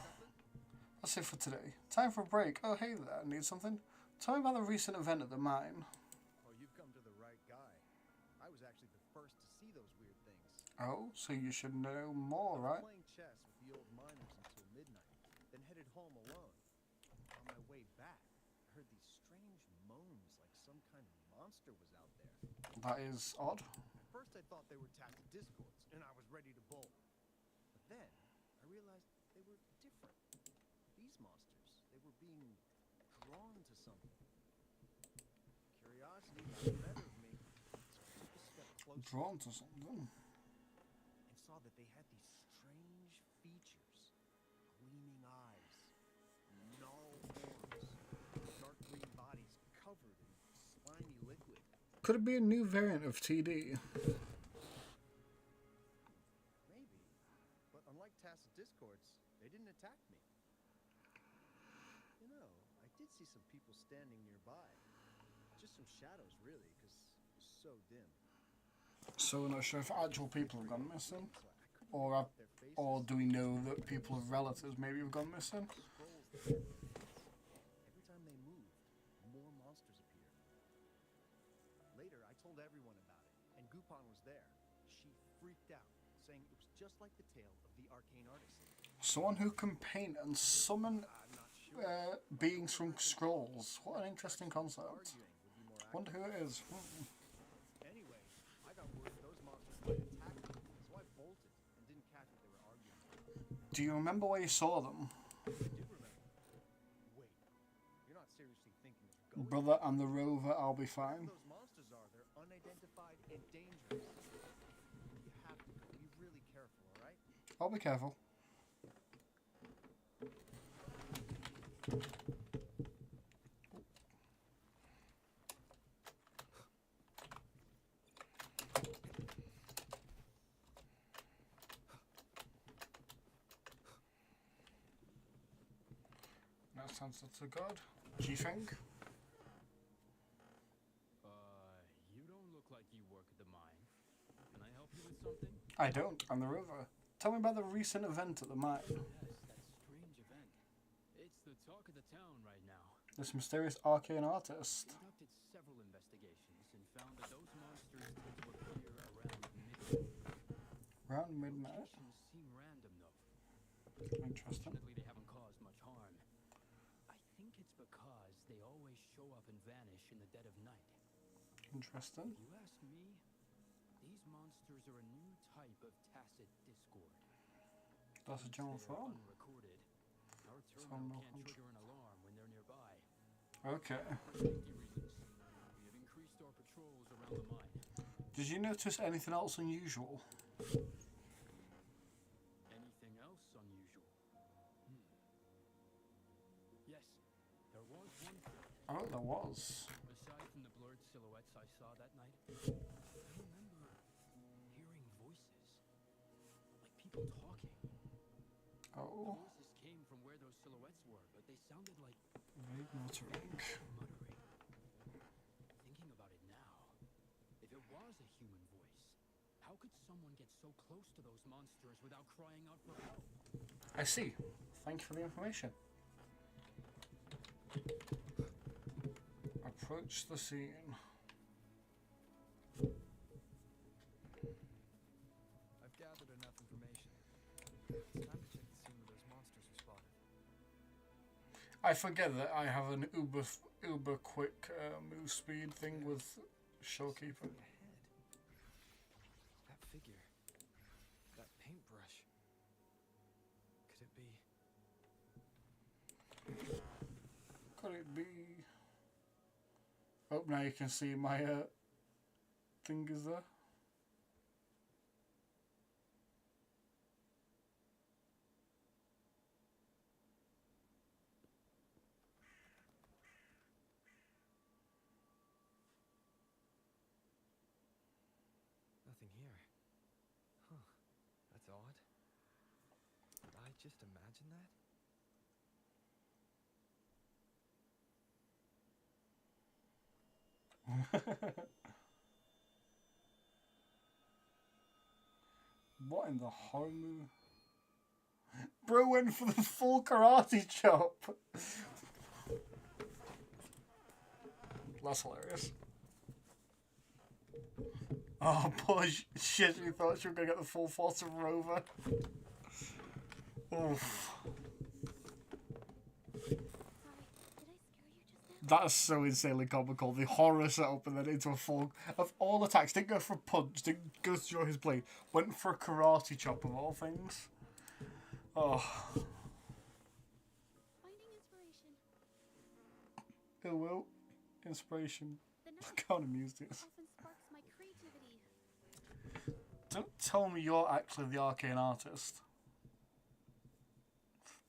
That's it for today. Time for a break. Oh, hey there. Need something? Tell me about the recent event at the mine. Oh, you've come to the right guy. I was actually the first to see those weird things. Oh, so you should know more, right? Playing chess with the old miners until midnight, then headed home alone. On my way back, I heard these strange moans like some kind of monster was out there. That is odd. At first I thought they were tacit discords, and I was ready to bolt. But then, I realized they were different. These monsters, they were being drawn to something. Curiosity got the better of me, so I took a step closer. Drawn to something. And saw that they had these strange features. Gleaming eyes, gnarled horns, dark green bodies covered in slimy liquid. Could it be a new variant of TD? Maybe, but unlike tacit discords, they didn't attack me. You know, I did see some people standing nearby. Just some shadows, really, because it was so dim. So we're not sure if actual people have gone missing, So I couldn't make out their faces. or do we know that people of relatives maybe have gone missing? Scrolls that had faces. Every time they moved, more monsters appeared. Later, I told everyone about it, and Gupon was there. She freaked out, saying it was just like the tale of the arcane artist. Someone who can paint and summon I'm not sure. beings from scrolls. What an interesting concept. Arguing would be more Wonder who accurate. it is. Anyway, I got worried those monsters might attack me, so I bolted and didn't catch what they were arguing about. Do you remember where you saw them? I do remember. Wait, you're not seriously thinking of going? Brother and the rover, I'll be fine. Those monsters are, they're unidentified and dangerous. You have to be really careful, alright? I'll be careful. That sounds to God. Do you think? You don't look like you work at the mine. Can I help you with something? I don't. I'm the rover. Tell me about the recent event at the mine. Yes, that strange event. It's the talk of the town right now. This mysterious arcane artist. We conducted several investigations and found that those monsters tend to appear around midnight. Around midnight. Locations seem random though. Interesting. Fortunately, they haven't caused much harm. I think it's because they always show up and vanish in the dead of night. Interesting. If you ask me, these monsters are a new type of tacit discord. That's a general Since they're thought. unrecorded, our So terminal no can't trigger an alarm when they're nearby. Okay. For safety reasons, we have increased our patrols around the mine. Did you notice anything else unusual? Anything else unusual? Yes, there was one thing. Oh, there was. Aside from the blurred silhouettes I saw that night, I remember hearing voices. Like people talking. The Oh. voices came from where those silhouettes were, but they sounded like Vague muttering. muttering. Thinking about it now, if it was a human voice, how could someone get so close to those monsters without crying out for help? I see. Thank you for the information. Approach the scene. I've gathered enough information. It's time to check the scene where those monsters were spotted. I forget that I have an uber quick move speed thing with showkeeping. Something ahead. That figure. That paintbrush. Could it be? Could it be? Oh, now you can see my thing is there. Nothing here. Huh. That's odd. Did I just imagine that? What in the horror movie? Bro went for the full karate chop. That's hilarious. Oh, poor shit, she thought she was going to get the full force of Rover. Oof. Sorry, did I scare you just now? That is so insanely comical. The horror setup and then into a full... Of all attacks, didn't go for a punch, didn't go to draw his blade. Went for a karate chop of all things. Oh. Finding inspiration. It will. Inspiration. The Look night how amused he is. often sparks my creativity. Don't tell me you're actually the arcane artist.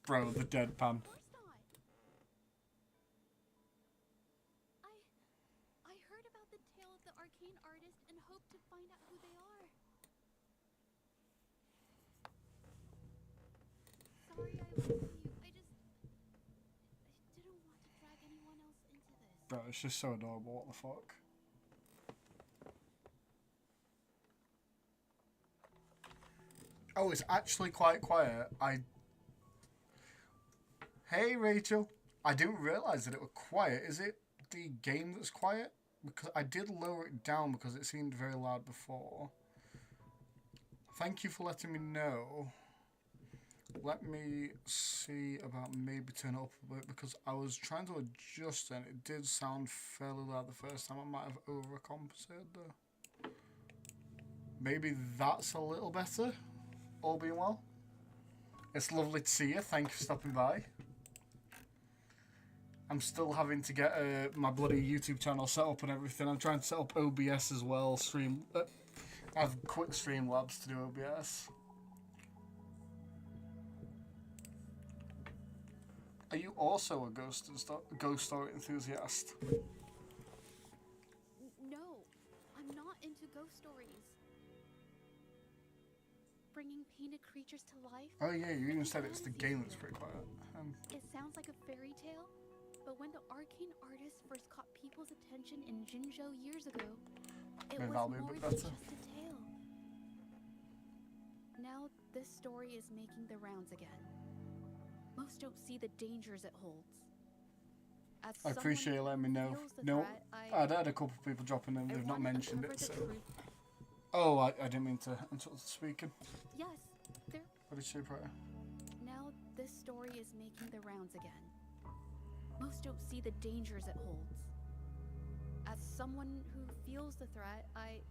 Bro, the deadpan. Of course not. I heard about the tale of the arcane artist and hope to find out who they are. Sorry I lied to you. I didn't want to drag anyone else into this. Bro, it's just so adorable. What the fuck? Oh, it's actually quite quiet. Hey, Rachel. I didn't realise that it was quiet. Is it the game that's quiet? Because I did lower it down because it seemed very loud before. thank you for letting me know. Let me see about maybe turn it up a bit because I was trying to adjust and it did sound fairly loud the first time. I might have overcompensated though. Maybe that's a little better. All being well. It's lovely to see you. Thank you for stopping by. I'm still having to get my bloody YouTube channel set up and everything. I'm trying to set up OBS as well. I've quit Streamlabs to do OBS. Are you also a ghost story enthusiast? No, I'm not into ghost stories. Bringing painted creatures to life. Oh yeah, you even said it's the game that's pretty quiet. It sounds like a fairy tale, but when the arcane artist first caught people's attention in Jinzhou years ago, it maybe was that'll be a more bit than better. just a tale. Now this story is making the rounds again. Most don't see the dangers it holds. As I appreciate you letting me know. No, I'd had a couple of people dropping in, they've not mentioned it, so... Oh, I didn't mean to interrupt speaking. Yes, there. What did you say prior? Now this story is making the rounds again. Most don't see the dangers it holds. As someone who feels the threat, I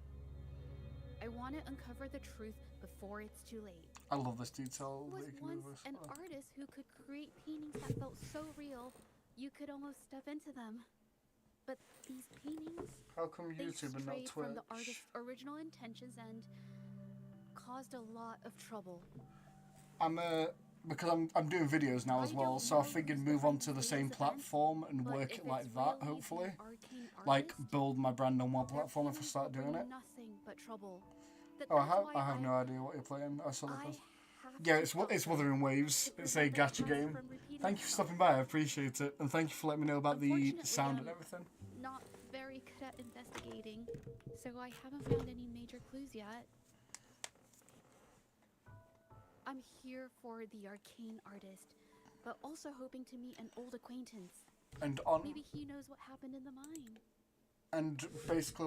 want to uncover the truth before it's too late. I love this detail. Was once an artist who could create paintings that felt so real, you could almost step into them. But these paintings, how come they YouTube and not strayed Twitch? from the artist's original intentions and caused a lot of trouble. Because I'm doing videos now as well, so I figured move on to the same platform and work it like that, hopefully. Like build my brand on one platform if I start doing it. Nothing but trouble. Oh, I have no idea what you're playing. I saw the first. Yeah, it's Wuthering Waves. It's a gacha game. Thank you for stopping by. I appreciate it, and thank you for letting me know about the sound and everything. Not very good at investigating, so I haven't found any major clues yet. I'm here for the arcane artist, but also hoping to meet an old acquaintance. And maybe he knows what happened in the mine. And basically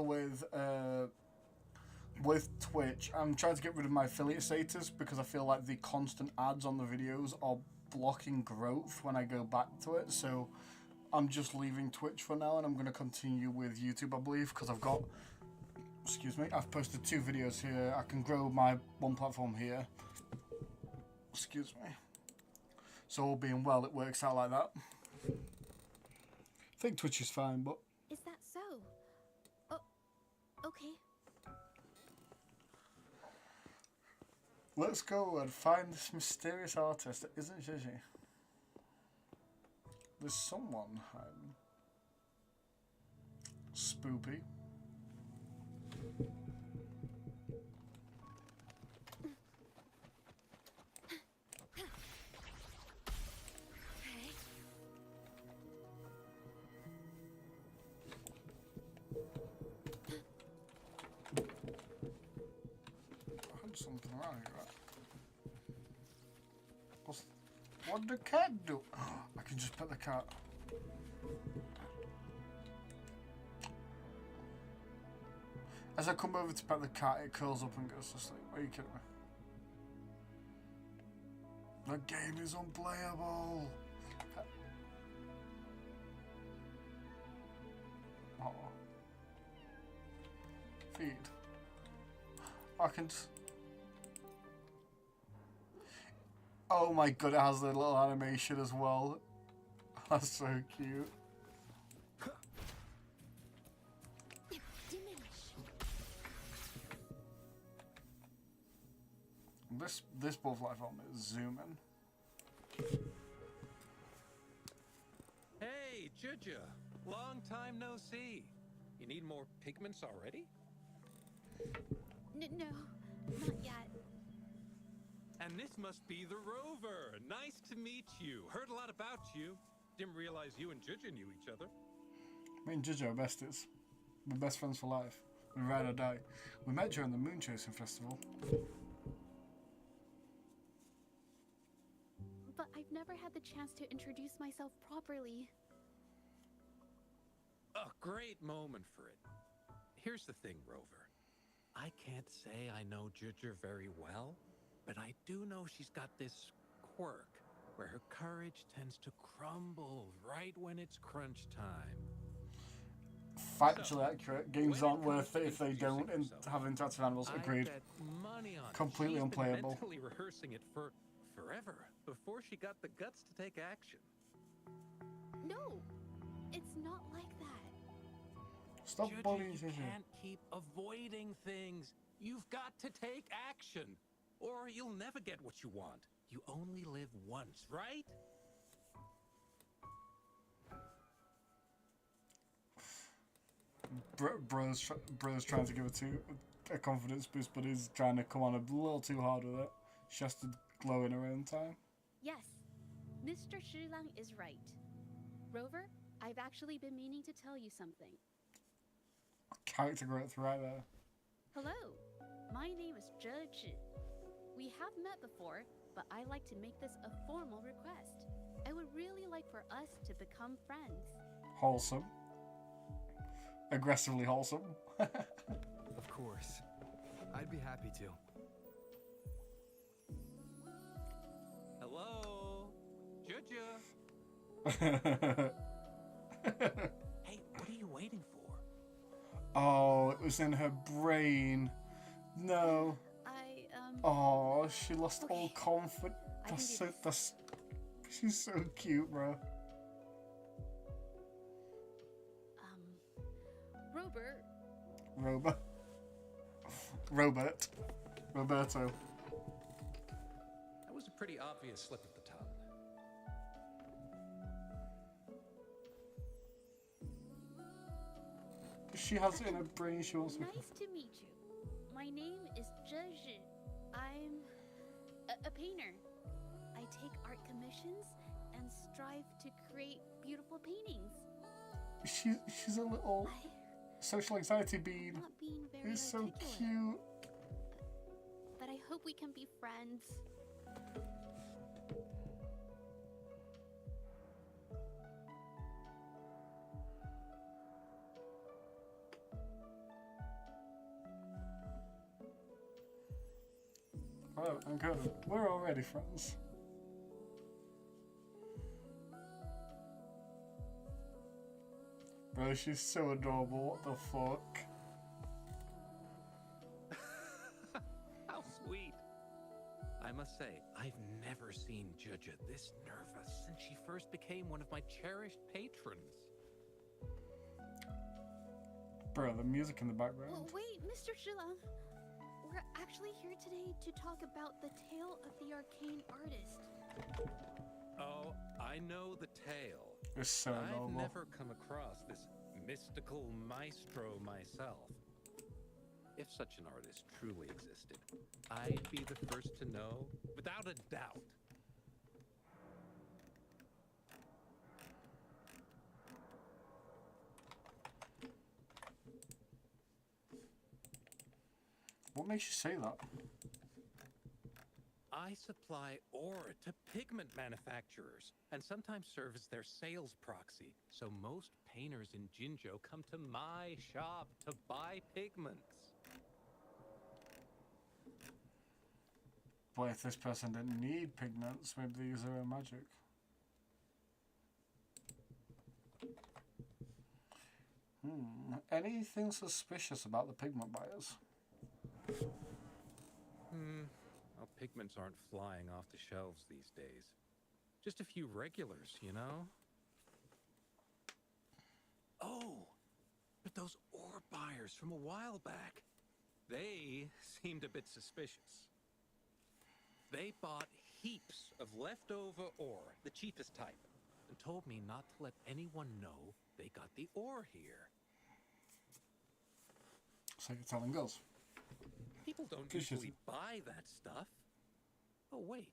with Twitch, I'm trying to get rid of my affiliate status because I feel like the constant ads on the videos are blocking growth when I go back to it. So I'm just leaving Twitch for now, and I'm going to continue with YouTube, I believe, because I've posted 2 videos here. I can grow my one platform here. Excuse me. So all being well, it works out like that. I think Twitch is fine, but... Is that so? Oh, okay. Let's go and find this mysterious artist that isn't Gigi. There's someone hiding. Spoopy. Something around here, right? What did the cat do? I can just pet the cat. As I come over to pet the cat, it curls up and goes to sleep. Are you kidding me? The game is unplayable. Oh. Feed. I can just... Oh my god, it has the little animation as well. That's so cute. This butterfly film is zooming. Hey, Juju. Long time no see. You need more pigments already? No, not yet. And this must be the Rover. Nice to meet you. Heard a lot about you. Didn't realize you and Juju knew each other. Me and Juju are besties. We're best friends for life. We ride or die. We met during the Moon Chasing Festival. But I've never had the chance to introduce myself properly. A great moment for it. Here's the thing, Rover. I can't can't say I know Juju very well, but I do know she's got this quirk where her courage tends to crumble right when it's crunch time. Factually accurate. Games when aren't it comes worth to it if they don't introducing yourself, have interactive animals. I Agreed. bet money on it. Completely She's unplayable. been mentally rehearsing it for forever before she got the guts to take action. No, it's not like that. Stop Juju, bullying you Juju. can't keep avoiding things. You've got to take action, or you'll never get what you want. You only live once, right? Bro's trying to give it a confidence boost, but he's trying to come on a little too hard with it. She has to glow in her own time. Yes, Mr. Shilang is right. Rover, I've actually been meaning to tell you something. Character growth right there. Hello, my name is Zhe. We have met before, but I like to make this a formal request. I would really like for us to become friends. Wholesome. Aggressively wholesome. Of course. I'd be happy to. Hello? Juju? Hey, what are you waiting for? Oh, it was in her brain. No. Oh, she lost all Okay. confidence. I can do this. She's so cute, bro. Rover, Roberto. That was a pretty obvious slip of the tongue. She has it in her brain. She wants to. nice to meet you. My name is Zhe. I'm a painter. I take art commissions and strive to create beautiful paintings. She's a little social anxiety bean. Not being very It's so articulate, cute. but I hope we can be friends. Oh, I'm good. We're already friends. Bro, she's so adorable. What the fuck? How sweet. I must say, I've never seen Juju this nervous since she first became one of my cherished patrons. Bro, the music in the background. Oh, wait, Mr. Shilang. We're actually here today to talk about the tale of the arcane artist. Oh, I know the tale. It's so I've adorable. never come across this mystical maestro myself. If such an artist truly existed, I'd be the first to know, without a doubt. What makes you say that? I supply ore to pigment manufacturers and sometimes serve as their sales proxy. So most painters in Jinzhou come to my shop to buy pigments. But if this person didn't need pigments, maybe they use their own magic. Anything suspicious about the pigment buyers? Well, pigments aren't flying off the shelves these days. Just a few regulars, you know? Oh, but those ore buyers from a while back, they seemed a bit suspicious. They bought heaps of leftover ore, the cheapest type, and told me not to let anyone know they got the ore here. So you're telling girls. People don't Good shit. usually buy that stuff. Oh, wait.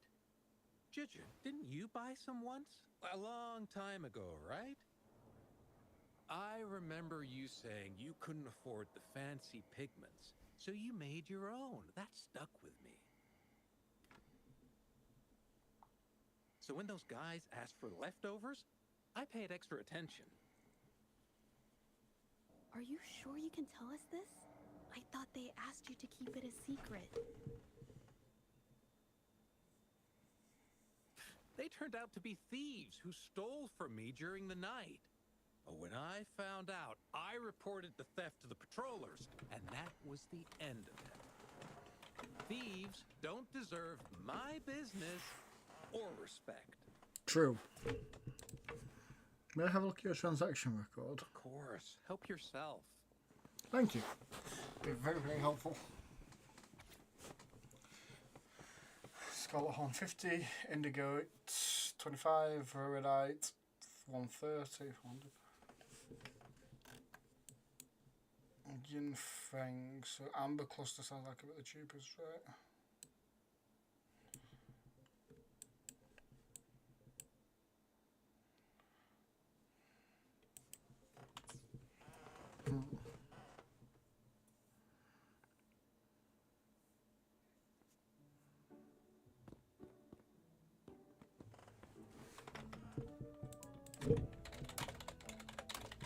Juju, didn't you buy some once? A long time ago, right? I remember you saying you couldn't afford the fancy pigments, so you made your own. That stuck with me. So when those guys asked for leftovers, I paid extra attention. Are you sure you can tell us this? I I thought they asked you to keep it a secret. They turned out to be thieves who stole from me during the night. But when I found out, I reported the theft to the patrollers, and that was the end of it. Thieves don't deserve my business or respect. True. May I have a look at your transaction record? Of course. Help yourself. Thank you. Be very, very helpful. Scarlet Horn 50, Indigo 25, Iridite 130. Yin Feng, so Amber Cluster sounds like a bit the cheapest, right?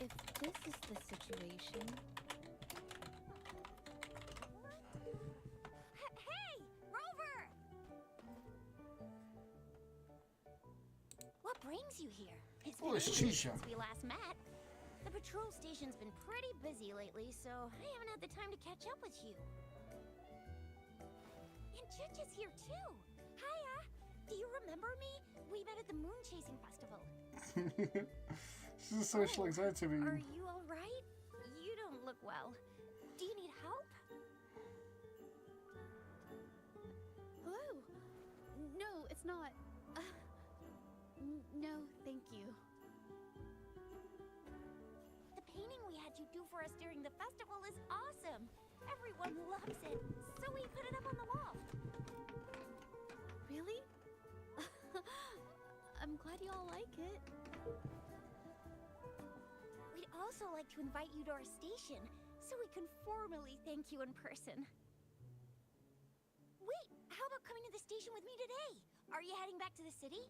If this is the situation... Hey, Rover! What brings you here? It's been it's ages Chisha. since we last met. The patrol station's been pretty busy lately, so I haven't had the time to catch up with you. And Chicha's here too. Hiya! Do you remember me? We met at the moon chasing festival. She's a social anxiety being. Are you all right? You don't look well. Do you need help? Hello? No, it's not. No, thank you. The painting we had you do for us during the festival is awesome. Everyone loves it, so we put it up on the wall. Really? I'm glad you all like it. We'd also like to invite you to our station, so we can formally thank you in person. Wait, how about coming to the station with me today? Are you heading back to the city?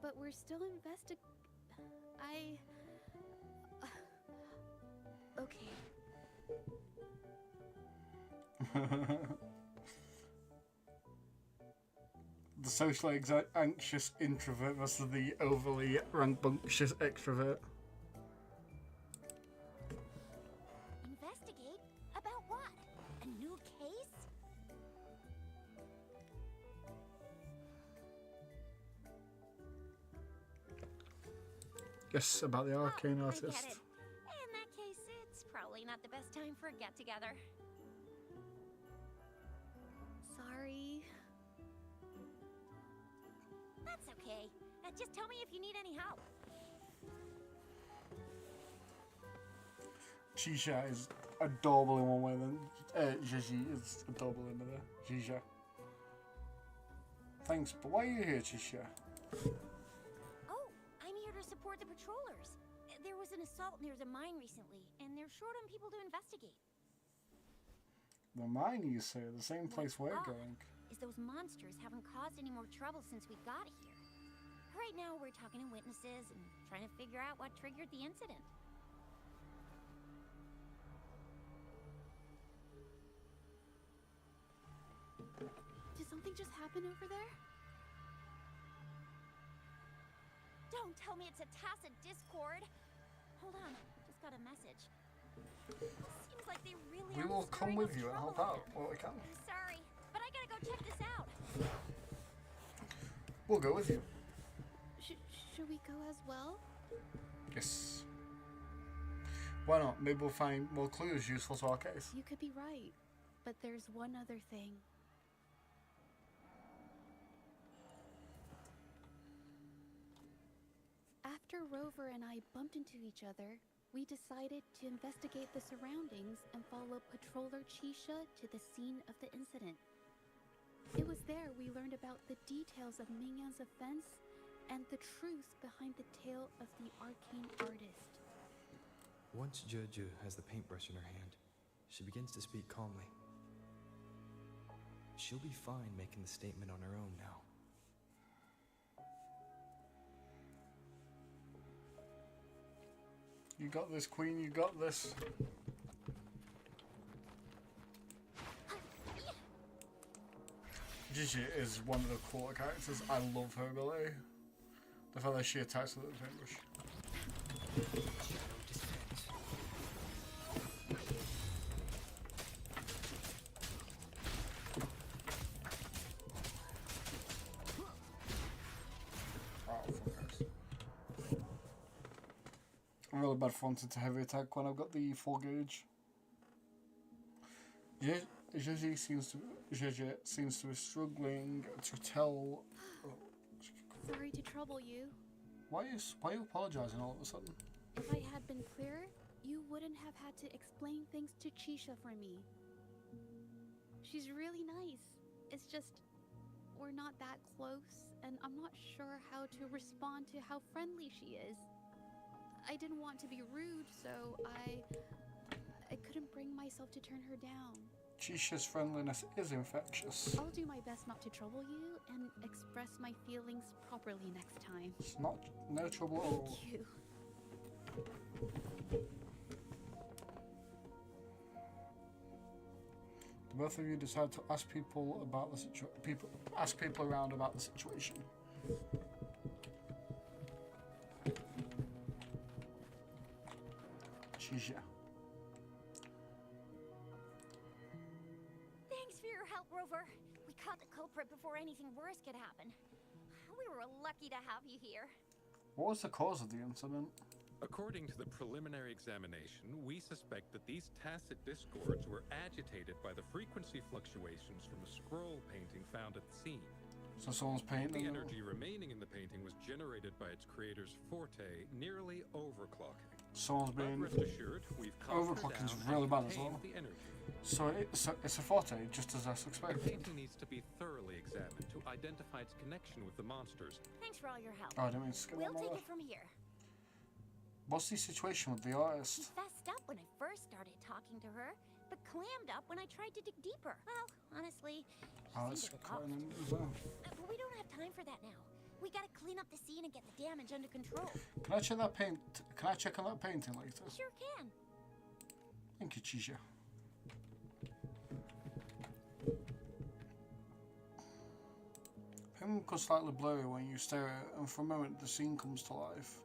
But we're still okay. The socially anxious introvert versus the overly rambunctious extrovert. Investigate? About what? A new case? Yes, about the arcane Oh, I artist. get it. In that case, it's probably not the best time for a get-together. Sorry. That's okay. Just tell me if you need any help. Chisha is adorable in one way, then Gigi is adorable in another. Chisha. Thanks, but why are you here, Chisha? Oh, I'm here to support the patrollers. There was an assault near the mine recently, and they're short on people to investigate. The mine, you say, the same place we're What's odd going. is those monsters haven't caused any more trouble since we got here. Right now, we're talking to witnesses and trying to figure out what triggered the incident. Did something just happen over there? Don't tell me it's a tacit discord. Hold on, just got a message. Seems like they really We are will come stirring with up you and trouble help out again. where we can. I'm sorry, but I gotta go check this out. We'll go with you. Should we go as well? Yes. Why not? Maybe we'll find more clues useful to our case. You could be right, but there's one other thing. After Rover and I bumped into each other, we decided to investigate the surroundings and follow Patroller Chisha to the scene of the incident. It was there we learned about the details of Mingyan's offense and the truth behind the tale of the arcane artist. Once Jeju has the paintbrush in her hand, she begins to speak calmly. She'll be fine making the statement on her own now. You got this, Queen. You got this. Gigi is one of the cooler characters. I love her ability. The fact that she attacks with the paintbrush. I'm really bad for wanting to heavy attack when I've got the full gauge. Gigi seems to be struggling to tell. Sorry to trouble you. Why are you apologizing all of a sudden? If I had been clearer, you wouldn't have had to explain things to Chisha for me. She's really nice. It's just, we're not that close, and I'm not sure how to respond to how friendly she is. I didn't want to be rude, so I couldn't bring myself to turn her down. Chisha's friendliness is infectious. I'll do my best not to trouble you and express my feelings properly next time. It's no trouble at all. Thank you. The both of you decide to ask people about the ask people around about the situation. Chisha. Thanks for your help, Rover. We caught the culprit before anything worse could happen. We were lucky to have you here. What was the cause of the incident? According to the preliminary examination, we suspect that these tacit discords were agitated by the frequency fluctuations from a scroll painting found at the scene. So someone's painting. The energy remaining in the painting was generated by its creator's forte, nearly overclocking. Someone's being Rest assured, we've overclocking is really bad as well. the energy. So it's a forte, just as I The suspected. painting needs to be thoroughly examined to identify its connection with the monsters. Thanks for all your help. Oh, I didn't mean to skip We'll that take one. it from here. What's the situation with the She artist? fessed up when I first started talking to her, but clammed up when I tried to dig deeper. Well, honestly, Oh, she it's seemed to cutting resolve. in as well. But we don't have time for that now. We gotta clean up the scene and get the damage under control. Can I check that paint? Can I check on that painting later? Sure can. Thank you, Chisha. Paint becomes slightly blurry when you stare at it, and for a moment the scene comes to life.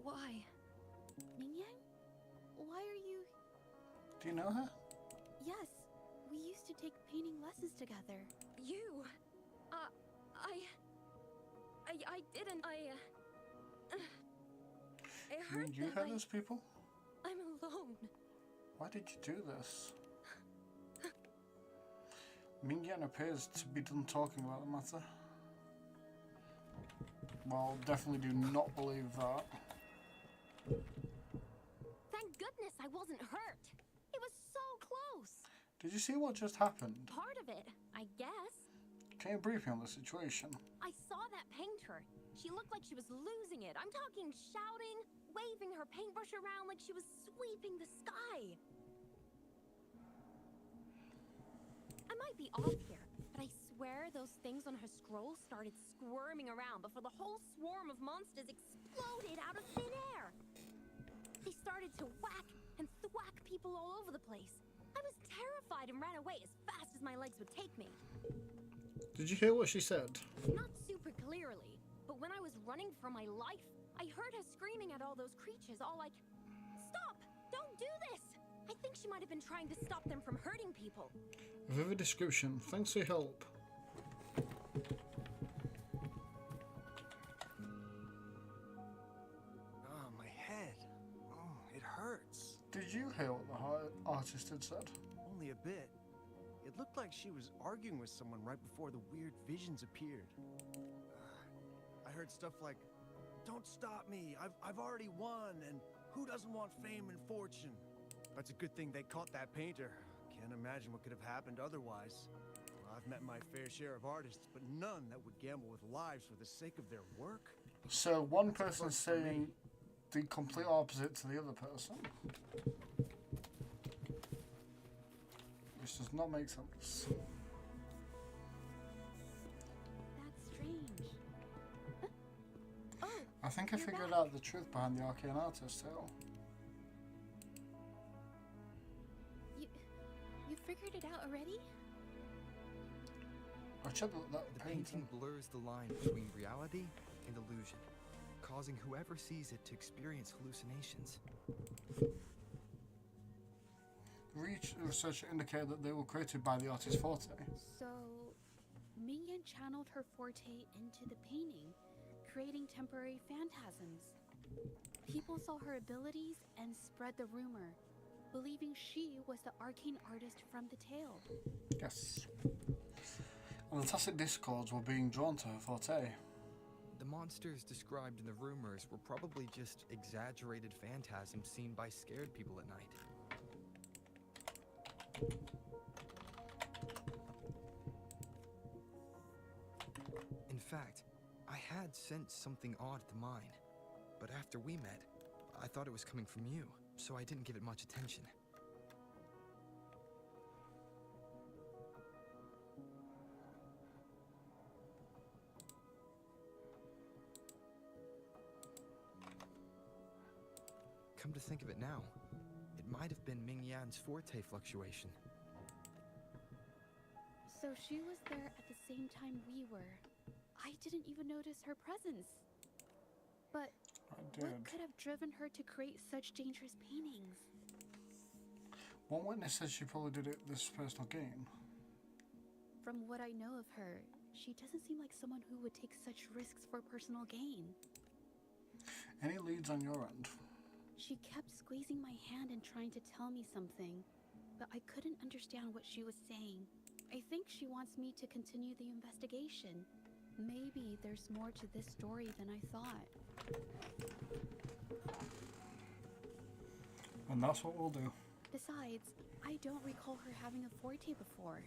Why? Mingyang? Why are you... Do you know her? Yes, we used to take painting lessons together. You? I didn't. I heard Did you that hurt those people? I'm alone. Why did you do this? Mingyan appears to be done talking about the matter. Well, definitely do not believe that. Thank goodness I wasn't hurt. It was so close. Did you see what just happened? Part of it, I guess. Can you brief me on the situation? I saw that painter. She looked like she was losing it. I'm talking shouting, waving her paintbrush around like she was sweeping the sky. I might be off here, but I swear those things on her scroll started squirming around before the whole swarm of monsters exploded out of thin air. They started to whack and thwack people all over the place. I was terrified and ran away as fast as my legs would take me. Did you hear what she said? Not super clearly, but when I was running for my life, I heard her screaming at all those creatures, all like, "Stop! Don't do this!" I think she might have been trying to stop them from hurting people. A vivid description. Thanks for your help. Oh, my head. Oh, it hurts. Did you hear what the artist had said? Only a bit. It looked like she was arguing with someone right before the weird visions appeared. I heard stuff like, "Don't stop me, I've already won, and who doesn't want fame and fortune?" That's a good thing they caught that painter. Can't imagine what could have happened otherwise. Well, I've met my fair share of artists, but none that would gamble with lives for the sake of their work. So one That's a person plus for me. saying the complete opposite to the other person. Which does not make sense. I think I You're figured back. out the truth behind the arcane artist tale. You figured it out already? I checked that The painting. painting blurs the line between reality and illusion, causing whoever sees it to experience hallucinations. Research indicated that they were created by the artist Forte. So, Mingyan channeled her forte into the painting, creating temporary phantasms. People saw her abilities and spread the rumor, believing she was the arcane artist from the tale. Yes. And the tacit discords were being drawn to her Forte. The monsters described in the rumors were probably just exaggerated phantasms seen by scared people at night. In fact, I had sensed something odd at the mine, but after we met, I thought it was coming from you, so I didn't give it much attention. Come to think of it now, it might have been Mingyan's forte fluctuation. So she was there at the same time we were. I didn't even notice her presence. But I what did. could have driven her to create such dangerous paintings? One witness said she probably did it this personal gain. From what I know of her, she doesn't seem like someone who would take such risks for personal gain. Any leads on your end? She kept squeezing my hand and trying to tell me something, but I couldn't understand what she was saying. I think she wants me to continue the investigation. Maybe there's more to this story than I thought. And that's what we'll do. Besides, I don't recall her having a forte before.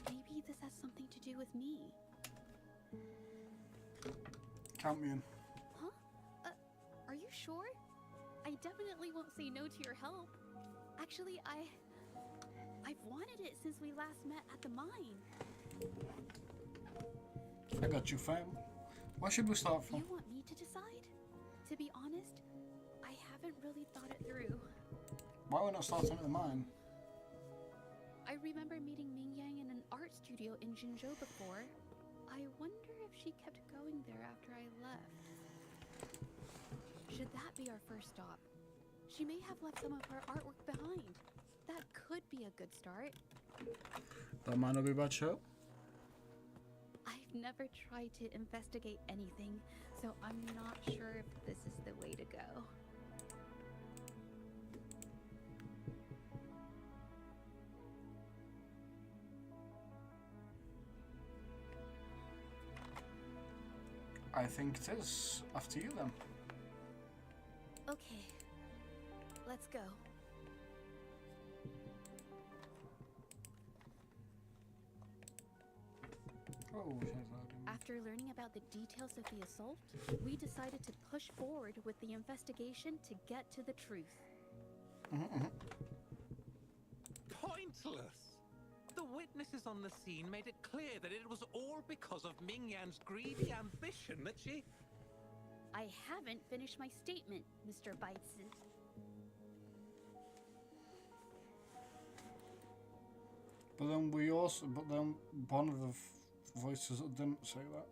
Maybe this has something to do with me. Count me in. Huh? Are you sure? I definitely won't say no to your help. Actually, I've wanted it since we last met at the mine. I got you, fam. Where should we start from? You want me to decide? To be honest, I haven't really thought it through. Why are we not starting at the mine? I remember meeting Mingyang in an art studio in Jinzhou before. I wonder if she kept going there after I left. Should that be our first stop? She may have left some of her artwork behind. That could be a good start. That might not be a bad show. I've never tried to investigate anything, so I'm not sure if this is the way to go. I think it is. After you then. Okay, let's go. Oh, After learning about the details of the assault, we decided to push forward with the investigation to get to the truth. Pointless! The witnesses on the scene made it clear that it was all because of Mingyan's greedy ambition that she... I haven't finished my statement, Mr. Baitsu. But then one of the voices didn't say that.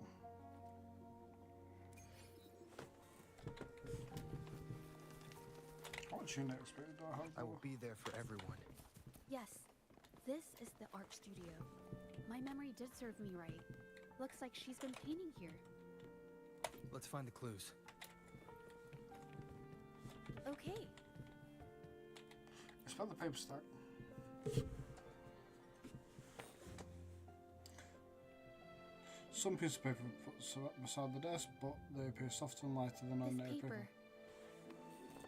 What's your next bit? I will be there for everyone. Yes, this is the art studio. My memory did serve me right. Looks like she's been painting here. Let's find the clues. Okay. I spelled the paper stack. Some pieces of paper were put beside the desk, but they appear softer and lighter than This ordinary paper. paper.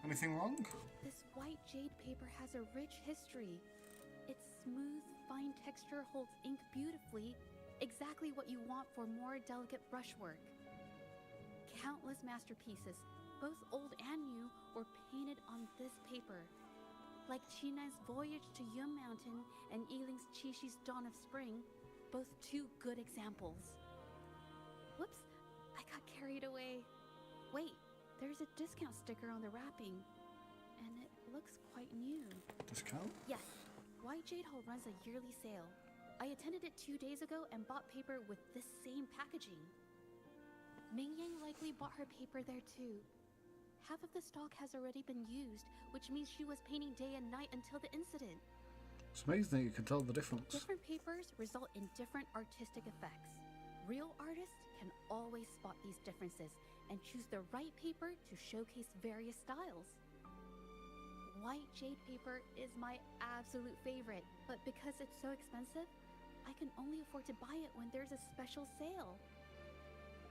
Anything wrong? This white jade paper has a rich history. Its smooth, fine texture holds ink beautifully, exactly what you want for more delicate brushwork. Countless masterpieces, both old and new, were painted on this paper. Like China's Voyage to Yum Mountain and Yiling's Qixi's Dawn of Spring, both two good examples. Whoops, I got carried away. Wait, there's a discount sticker on the wrapping, and it looks quite new. Discount? Yes, White Jade Hall runs a yearly sale. I attended it 2 days ago and bought paper with this same packaging. Ming Yang likely bought her paper there too. Half of the stock has already been used, which means she was painting day and night until the incident. It's amazing that you can tell the difference. Different papers result in different artistic effects. Real artists can always spot these differences and choose the right paper to showcase various styles. White jade paper is my absolute favorite, but because it's so expensive, I can only afford to buy it when there's a special sale.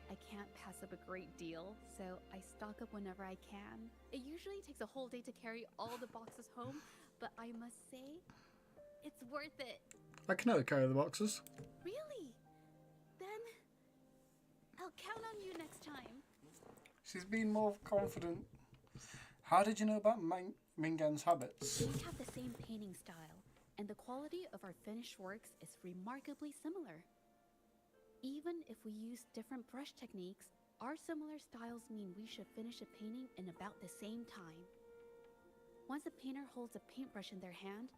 I can't pass up a great deal, so I stock up whenever I can. It usually takes a whole day to carry all the boxes home, but I must say, it's worth it. I can never carry the boxes. Really? Then I'll count on you next time. She's been more confident. How did you know about Ming Yan's habits? We have the same painting style, and the quality of our finished works is remarkably similar. Even if we use different brush techniques, our similar styles mean we should finish a painting in about the same time. Once a painter holds a paintbrush in their hand,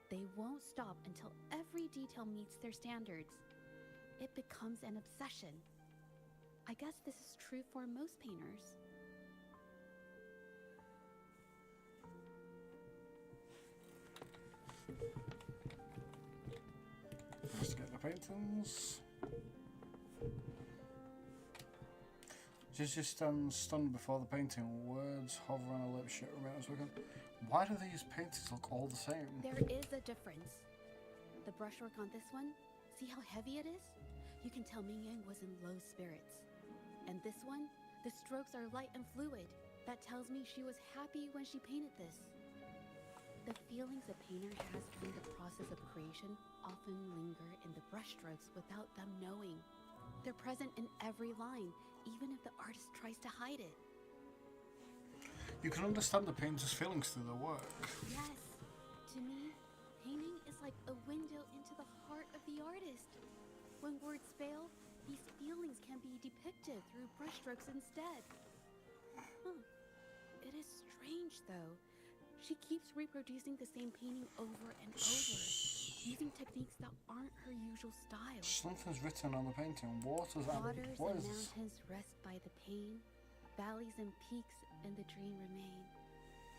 they won't stop until every detail meets their standards. It becomes an obsession. I guess this is true for most painters. Let's get the paintings. Gigi stands stunned before the painting. Words hover on her lips. Shit, why do these paintings look all the same? There is a difference. The brushwork on this one, see how heavy it is? You can tell Ming Yang was in low spirits. And this one, the strokes are light and fluid. That tells me she was happy when she painted this. The feelings a painter has during the process of creation often linger in the brushstrokes without them knowing. They're present in every line, even if the artist tries to hide it. You can understand the painter's feelings through their work. Yes. To me, painting is like a window into the heart of the artist. When words fail, these feelings can be depicted through brushstrokes instead. It is strange, though. She keeps reproducing the same painting over and over, using techniques that aren't her usual style. Something's written on the painting. Waters and mountains rest by the pain. Valleys and peaks in the dream remain.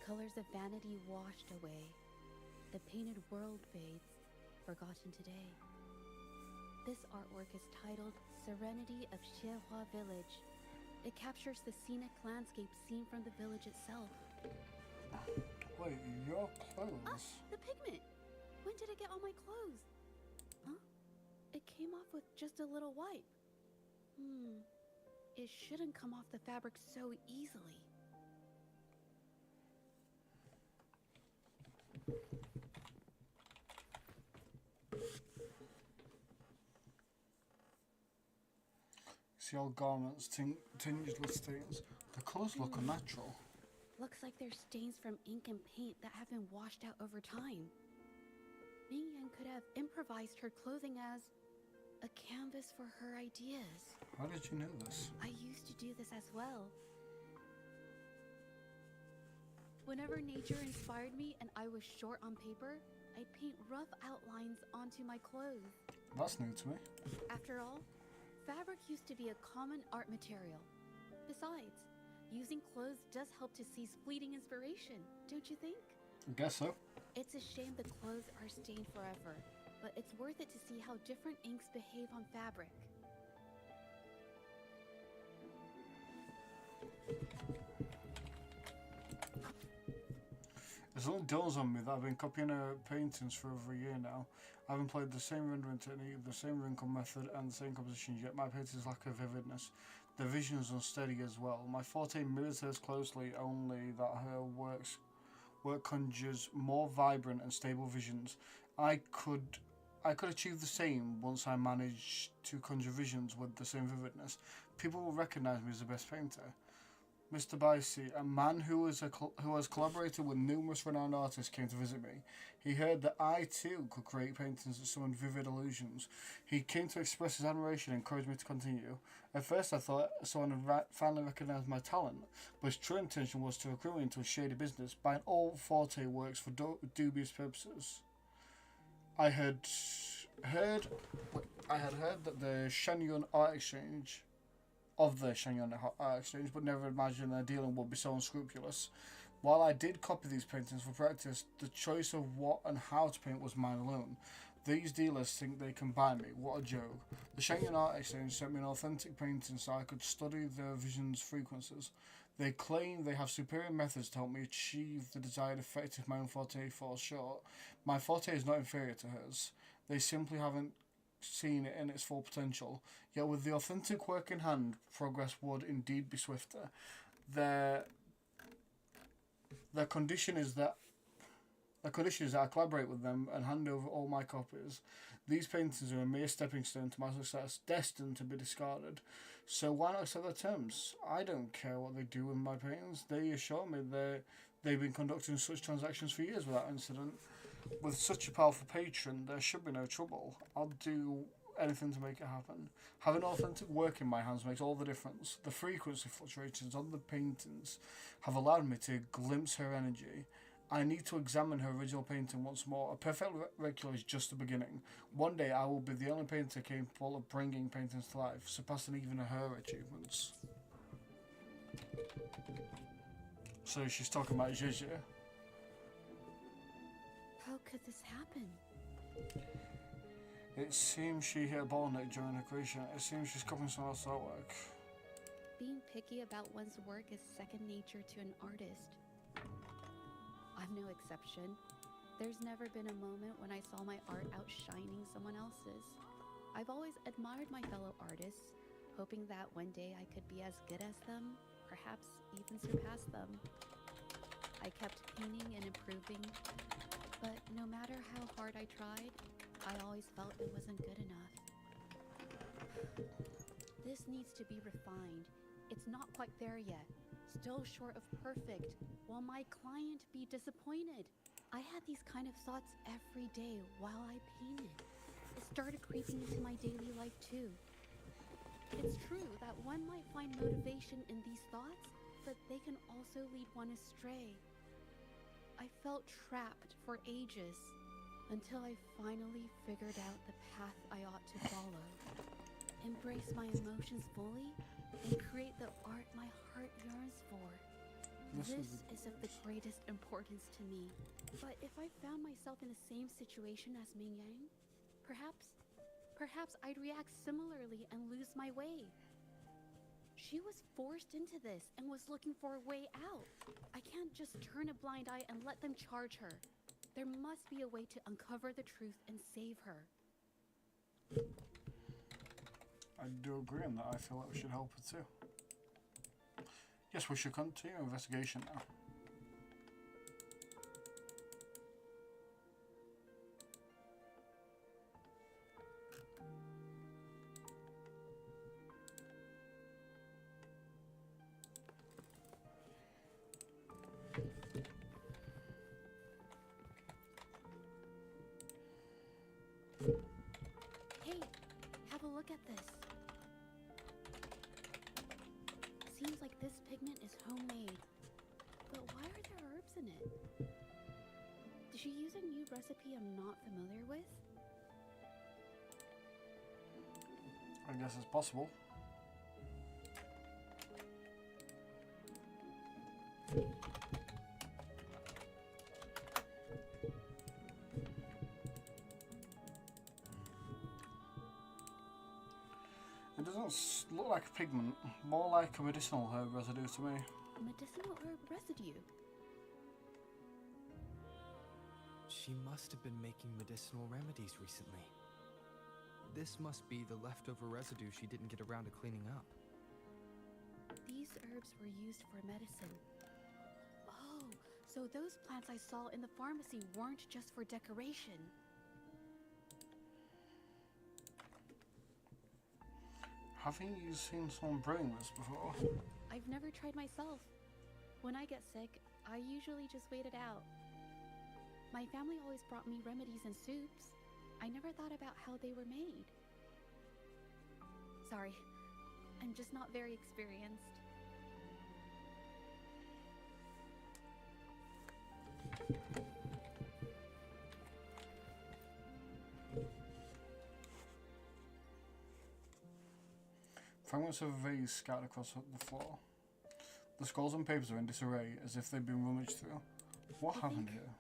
Colors of vanity washed away. The painted world fades, forgotten today. This artwork is titled Serenity of Xiehua Village. It captures the scenic landscape seen from the village itself. Wait, your clothes? The pigment! When did it get on my clothes? Huh? It came off with just a little wipe. It shouldn't come off the fabric so easily. See old garments tinged with stains. The colours look unnatural. Looks like they're stains from ink and paint that have been washed out over time. Ming Yang could have improvised her clothing as a canvas for her ideas. How did you know this? I used to do this as well. Whenever nature inspired me and I was short on paper, I'd paint rough outlines onto my clothes. That's new to me. After all, fabric used to be a common art material. Besides, using clothes does help to seize fleeting inspiration, don't you think? I guess so. It's a shame the clothes are stained forever, but it's worth it to see how different inks behave on fabric. It's only dawns on me that I've been copying her paintings for over a year now. I haven't played the same rendering technique, the same wrinkle method, and the same compositions, yet my paintings lack a vividness. The vision is unsteady as well. My forte mirrors hers closely, only that her work conjures more vibrant and stable visions. I could achieve the same once I manage to conjure visions with the same vividness. People will recognize me as the best painter. Mr. Bicey, a man who has collaborated with numerous renowned artists, came to visit me. He heard that I too could create paintings that summoned vivid illusions. He came to express his admiration and encouraged me to continue. At first I thought someone had finally recognised my talent, but his true intention was to recruit me into a shady business, buying all Forte works for dubious purposes. I had heard that the Shenyun Art Exchange but never imagined their dealing would be so unscrupulous. While I did copy these paintings for practice, the choice of what and how to paint was mine alone. These dealers think they can buy me. What a joke. The Shenyun Art Exchange sent me an authentic painting so I could study their vision's frequencies. They claim they have superior methods to help me achieve the desired effect if my own forte falls short. My forte is not inferior to hers. They simply haven't seen it in its full potential. Yet with the authentic work in hand, progress would indeed be swifter. Their condition is that I collaborate with them and hand over all my copies. These paintings are a mere stepping stone to my success, destined to be discarded. So why not accept their terms? I don't care what they do with my paintings. They assure me they've been conducting such transactions for years without incident. With such a powerful patron, there should be no trouble. I'll do anything to make it happen. Having authentic work in my hands makes all the difference. The frequency fluctuations on the paintings have allowed me to glimpse her energy. I need to examine her original painting once more. A perfect regular is just the beginning. One day I will be the only painter capable of bringing paintings to life, surpassing even her achievements. So she's talking about Gigi. How could this happen? It seems she hit a bottleneck during her creation. It seems she's copying someone else's artwork. Being picky about one's work is second nature to an artist. I'm no exception. There's never been a moment when I saw my art outshining someone else's. I've always admired my fellow artists, hoping that one day I could be as good as them, perhaps even surpass them. I kept painting and improving, but no matter how hard I tried, I always felt it wasn't good enough. This needs to be refined. It's not quite there yet. Still short of perfect. Will my client be disappointed? I had these kind of thoughts every day while I painted. It started creeping into my daily life too. It's true that one might find motivation in these thoughts, but they can also lead one astray. I felt trapped for ages until I finally figured out the path I ought to follow. Embrace my emotions fully and create the art my heart yearns for. This is of the greatest importance to me. But if I found myself in the same situation as Ming Yang, perhaps I'd react similarly and lose my way. She was forced into this and was looking for a way out. I can't just turn a blind eye and let them charge her. There must be a way to uncover the truth and save her. I do agree on that. I feel like we should help her too. Yes, we should continue investigation now. Hey, have a look at this. Seems like this pigment is homemade. But why are there herbs in it? Did she use a new recipe I'm not familiar with? I guess it's possible. It doesn't look like a pigment, more like a medicinal herb residue to me. Medicinal herb residue? She must have been making medicinal remedies recently. This must be the leftover residue she didn't get around to cleaning up. These herbs were used for medicine. Oh, so those plants I saw in the pharmacy weren't just for decoration. Haven't you seen someone brewing this before? I've never tried myself. When I get sick, I usually just wait it out. My family always brought me remedies and soups. I never thought about how they were made. Sorry, I'm just not very experienced. Fragments of a vase scattered across the floor. The scrolls and papers are in disarray, as if they've been rummaged through. What happened here?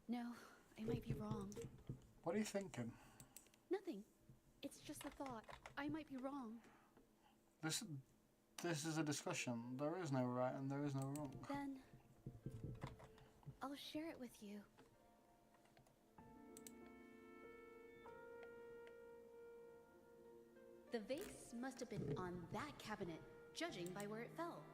No, I might be wrong. What are you thinking? Nothing. It's just a thought. I might be wrong. This is a discussion. There is no right and there is no wrong. Then I'll share it with you. The vase must have been on that cabinet, judging by where it fell.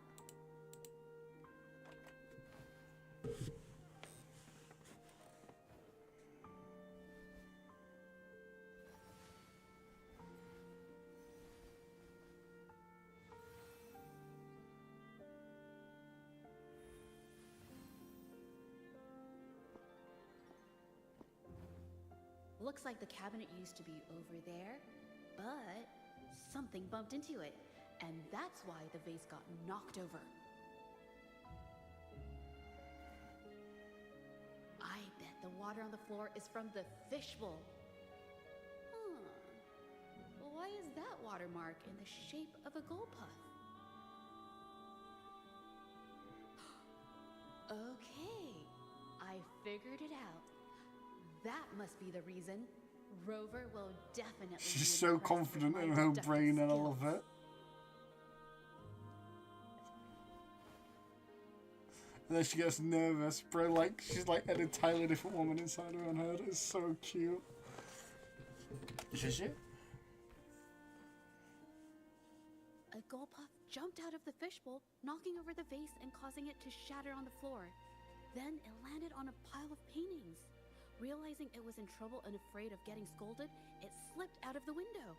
Looks like the cabinet used to be over there, but something bumped into it, and that's why the vase got knocked over. I bet the water on the floor is from the fishbowl. Why is that watermark in the shape of a gold puff? Okay, I figured it out. That must be the reason. Rover will definitely. She's so confident in her brain and all of it. And then she gets nervous, bro. Like she's like an entirely different woman inside her own head. It's so cute. Is it? A gold puff jumped out of the fishbowl, knocking over the vase and causing it to shatter on the floor. Then it landed on a pile of paintings. Realizing it was in trouble and afraid of getting scolded, it slipped out of the window.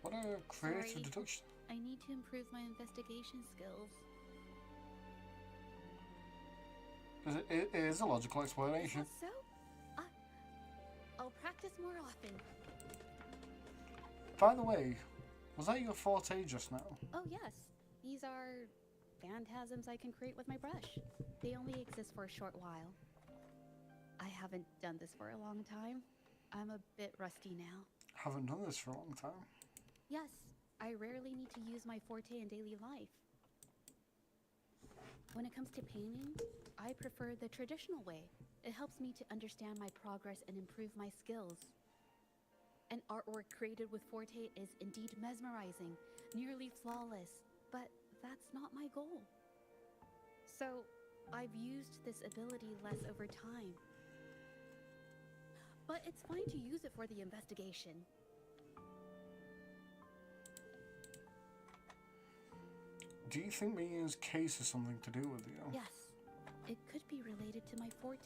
What a creative Sorry, deduction. I need to improve my investigation skills. It is a logical explanation. Is that so? I'll practice more often. By the way, was that your forte just now? Oh yes, these are phantasms I can create with my brush. They only exist for a short while. I haven't done this for a long time. I'm a bit rusty now. Haven't done this for a long time. Yes, I rarely need to use my forte in daily life. When it comes to painting, I prefer the traditional way. It helps me to understand my progress and improve my skills. An artwork created with forte is indeed mesmerizing, nearly flawless, but that's not my goal. So, I've used this ability less over time. But it's fine to use it for the investigation. Do you think Mia's case has something to do with you? Yes, it could be related to my forte.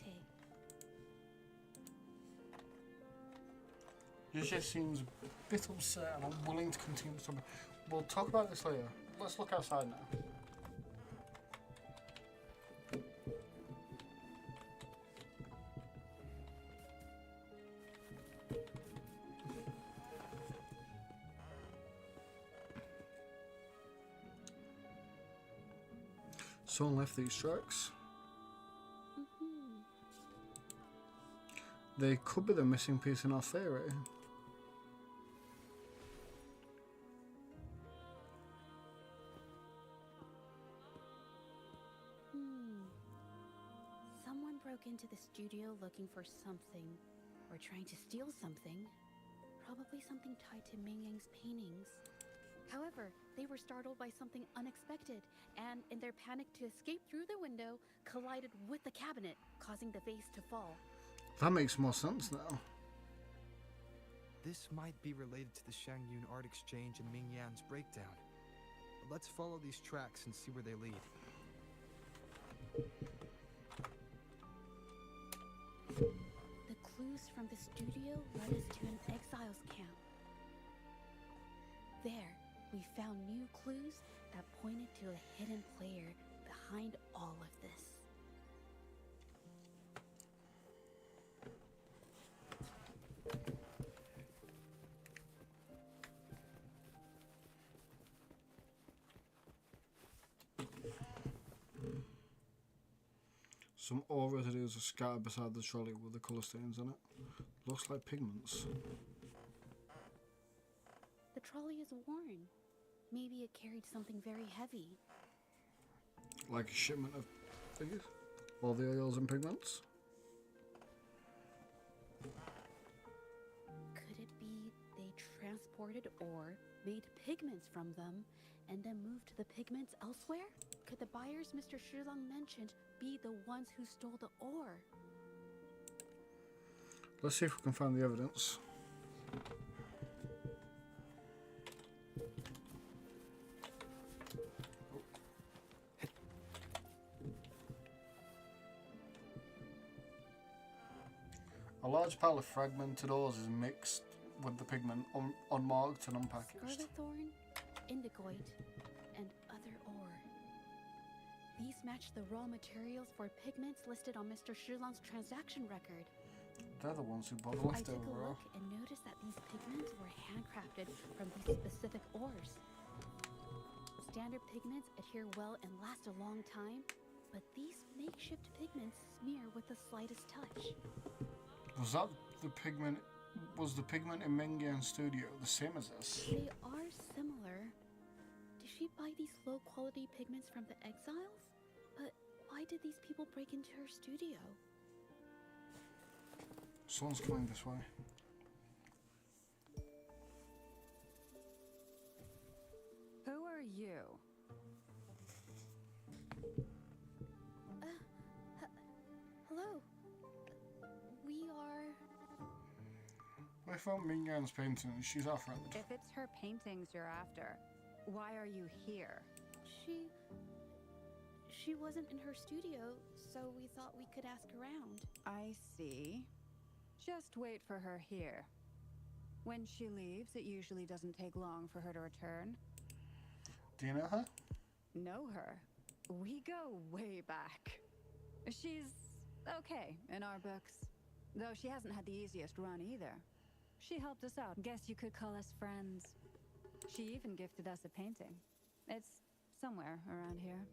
She just seems a bit upset and unwilling to continue something. We'll talk about this later. Let's look outside now. Someone left these tracks. They could be the missing piece in our theory. Someone broke into the studio looking for something, or trying to steal something. Probably something tied to Ming Yang's paintings. However, they were startled by something unexpected, and in their panic to escape through the window, collided with the cabinet, causing the vase to fall. That makes more sense now. This might be related to the Shangyun art exchange and Ming Yan's breakdown. But let's follow these tracks and see where they lead. The clues from the studio led us to an exiles camp. There, we found new clues that pointed to a hidden player behind all of this. Some ore residues are scattered beside the trolley with the colour stains on it. Looks like pigments. The trolley is worn. Maybe it carried something very heavy. Like a shipment of things? All the oils and pigments? Could it be they transported ore, made pigments from them, and then moved the pigments elsewhere? Could the buyers Mr. Shilong mentioned be the ones who stole the ore? Let's see if we can find the evidence. A large pile of fragmented ores is mixed with the pigment unmarked and unpackaged. Scarlet thorn, indigoite, and other ore. These match the raw materials for pigments listed on Mr. Shilong's transaction record. They're the ones who bought the I took leftover a ore. look and noticed that these pigments were handcrafted from these specific ores. Standard pigments adhere well and last a long time, but these makeshift pigments smear with the slightest touch. Was the pigment in Mingyan's studio the same as this? They are similar. Did she buy these low-quality pigments from the exiles? But why did these people break into her studio? Someone's coming this way. Who are you? Hello. We are... I found Mingyan's painting. She's our friend. If it's her paintings you're after, why are you here? She wasn't in her studio, so we thought we could ask around. I see. Just wait for her here. When she leaves, it usually doesn't take long for her to return. Do you know her? Know her? We go way back. She's okay in our books. Though she hasn't had the easiest run either. She helped us out. Guess you could call us friends. She even gifted us a painting. It's somewhere around here.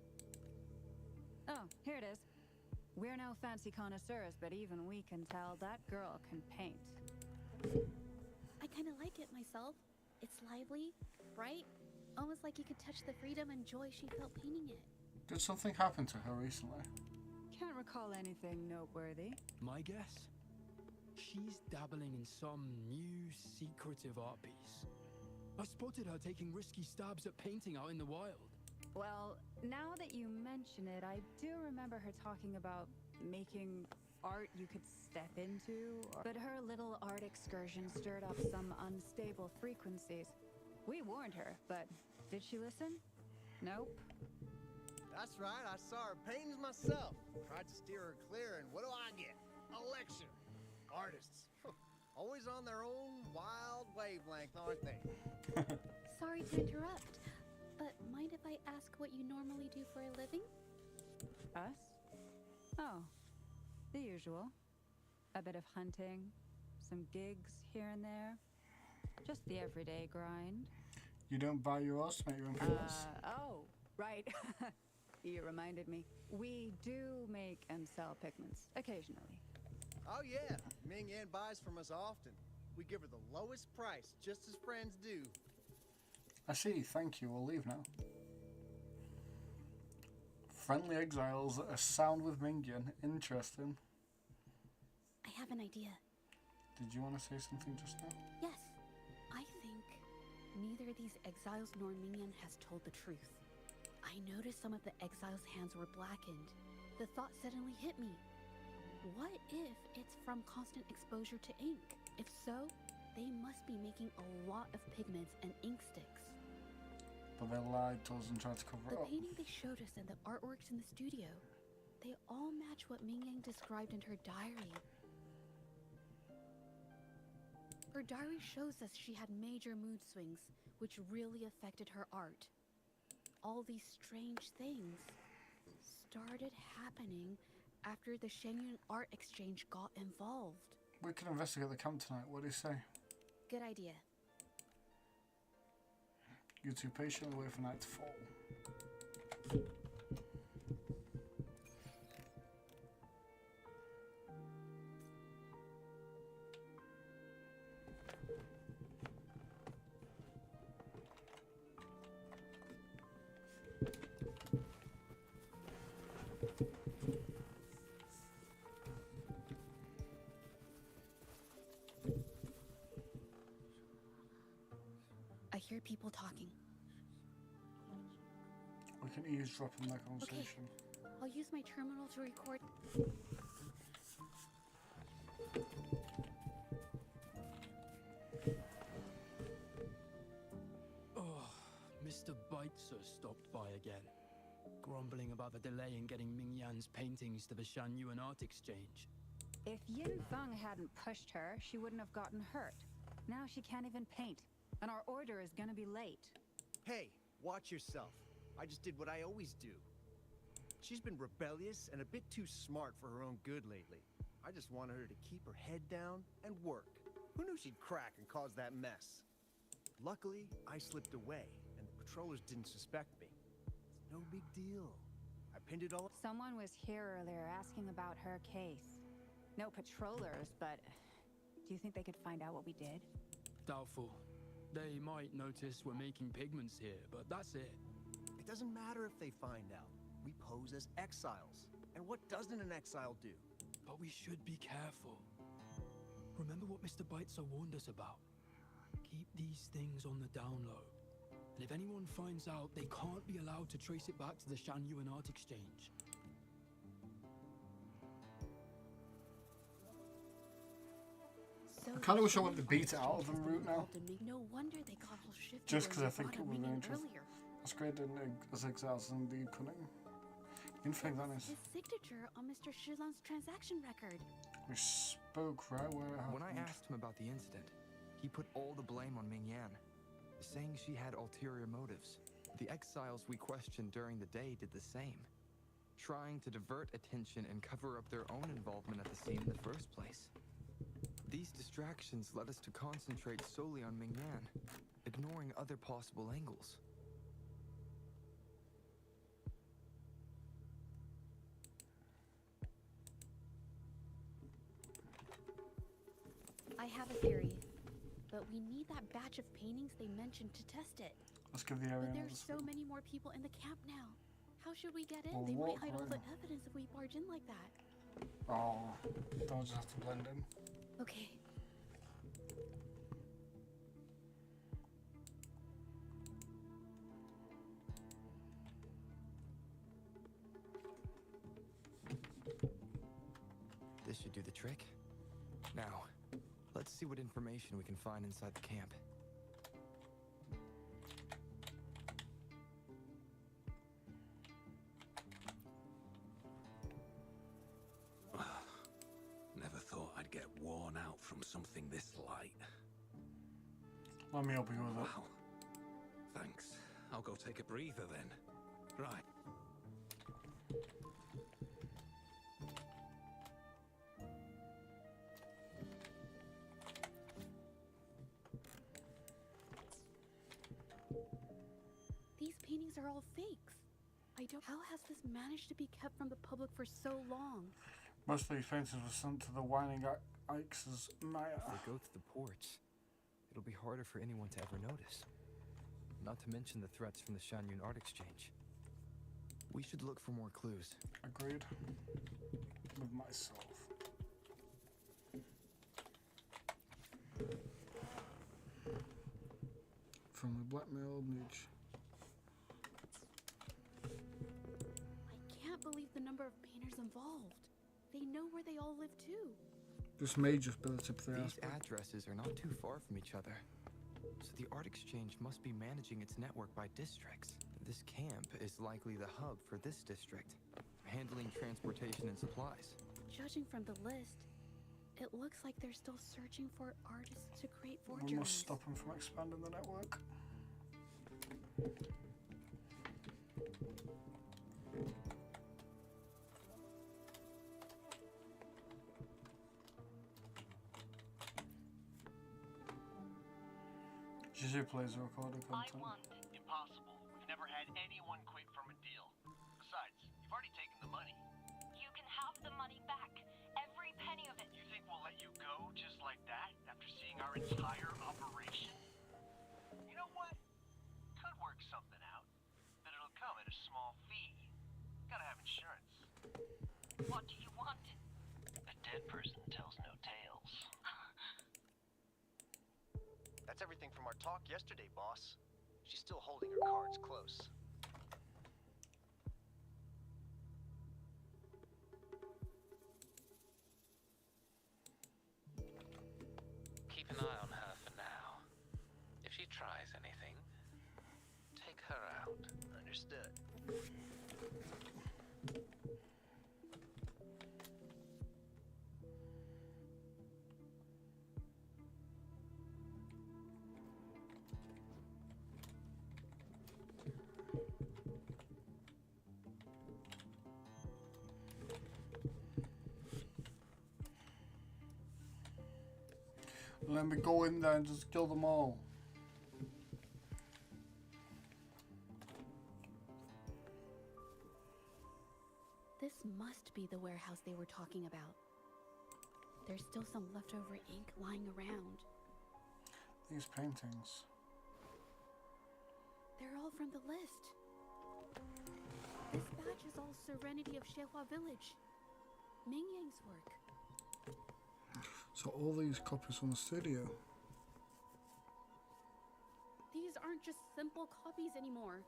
Oh, here it is. We're no fancy connoisseurs, but even we can tell that girl can paint. I kind of like it myself. It's lively, bright, almost like you could touch the freedom and joy she felt painting it. Did something happen to her recently? Can't recall anything noteworthy. My guess? She's dabbling in some new secretive art piece. I spotted her taking risky stabs at painting out in the wild. Well, now that you mention it, I do remember her talking about making art you could step into. But her little art excursion stirred up some unstable frequencies. We warned her, but did she listen? Nope. That's right, I saw her paintings myself. Tried to steer her clear, and what do I get? A lecture. Artists. Always on their own wild wavelength, aren't they? Sorry to interrupt, but mind if I ask what you normally do for a living? Us? Oh, the usual. A bit of hunting, some gigs here and there. Just the everyday grind. You don't buy your ores to make your own pigments? Oh, right. You reminded me. We do make and sell pigments, occasionally. Oh yeah, Ming Yan buys from us often. We give her the lowest price, just as friends do. I see, thank you, we'll leave now. Friendly exiles that are sound with Mingyan. Interesting. I have an idea. Did you want to say something just now? Yes, I think neither these exiles nor Mingyan has told the truth. I noticed some of the exiles' hands were blackened. The thought suddenly hit me. What if it's from constant exposure to ink? If so, they must be making a lot of pigments and ink sticks. But they lied to us and tried to cover it The up. painting they showed us and the artworks in the studio, they all match what Ming Yang described in her diary. Her diary shows us she had major mood swings, which really affected her art. All these strange things started happening after the Shenyun Art Exchange got involved. We can investigate the camp tonight. What do you say? Good idea. You two patiently wait for night to fall. I hear people talking. We can eavesdrop on their conversation. Okay, I'll use my terminal to record. Oh, Mr. Beitzer stopped by again, grumbling about the delay in getting Ming Yan's paintings to the Shanyuan Art Exchange. If Yin Feng hadn't pushed her, she wouldn't have gotten hurt. Now she can't even paint, and our order is gonna be late. Hey, watch yourself. I just did what I always do. She's been rebellious and a bit too smart for her own good lately. I just wanted her to keep her head down and work. Who knew she'd crack and cause that mess? Luckily, I slipped away, and the patrollers didn't suspect me. It's no big deal. I pinned it all. Someone was here earlier asking about her case. No patrollers, but do you think they could find out what we did? Doubtful. They might notice we're making pigments here, but that's it. It doesn't matter if they find out. We pose as exiles. And what doesn't an exile do? But we should be careful. Remember what Mr. Beitzer warned us about? Keep these things on the down low. And if anyone finds out, they can't be allowed to trace it back to the Shanyuan Art Exchange. So I kind of wish I went the beat it out of them route now. No wonder they got all shifty. Just when 'cause I they think brought it up would be Ming interesting. earlier. That's great, as exiles indeed cunning. In fact, that is. His signature on Mr. Shilan's transaction record. We spoke right where it happened. When I asked him about the incident, he put all the blame on Ming Yan, saying she had ulterior motives. The exiles we questioned during the day did the same, trying to divert attention and cover up their own involvement at the scene in the first place. These distractions led us to concentrate solely on Ming Yan, ignoring other possible angles. I have a theory, but we need that batch of paintings they mentioned to test it. Let's give the area But another there's spin. so many more people in the camp now. How should we get in? Well, They might walk hide all right the in. evidence if we barge in like that. Oh, they'll just have to blend in. Okay. This should do the trick. Now, let's see what information we can find inside the camp. Never thought I'd get worn out from something this light. Let me help you with it. Wow. Thanks. I'll go take a breather then. Right. These paintings are all fakes. How has this managed to be kept from the public for so long? Most of these paintings were sent to the Whining Ike's Maya. If they go to the ports, it'll be harder for anyone to ever notice. Not to mention the threats from the Shanyun Art Exchange. We should look for more clues. Agreed. With myself. From the blackmailed niche. I can't believe the number of painters involved. They know where they all live too. This may just be the tip of the These iceberg. addresses are not too far from each other. So the Art Exchange must be managing its network by districts. This camp is likely the hub for this district, handling transportation and supplies. Judging from the list, it looks like they're still searching for artists to create forgeries. We must stop him from expanding the network. GG plays recorded content. Impossible. We've never had anyone quit from a deal. Besides, you've already taken the money. You can have the money back. Every penny of it. You think we'll let you go just like that after seeing our entire operation? You know what? Could work something out, but it'll come at a small fee. Gotta have insurance. What do you want? A dead person tells no tales. That's everything from our talk yesterday, boss. She's still holding her cards close. Keep an eye on her for now. If she tries anything, take her out. Understood. Let me go in there and just kill them all. This must be the warehouse they were talking about. There's still some leftover ink lying around. These paintings. They're all from the list. This badge is all Serenity of Xinhua Village. Ming Yang's work. So all these copies from the studio. These aren't just simple copies anymore.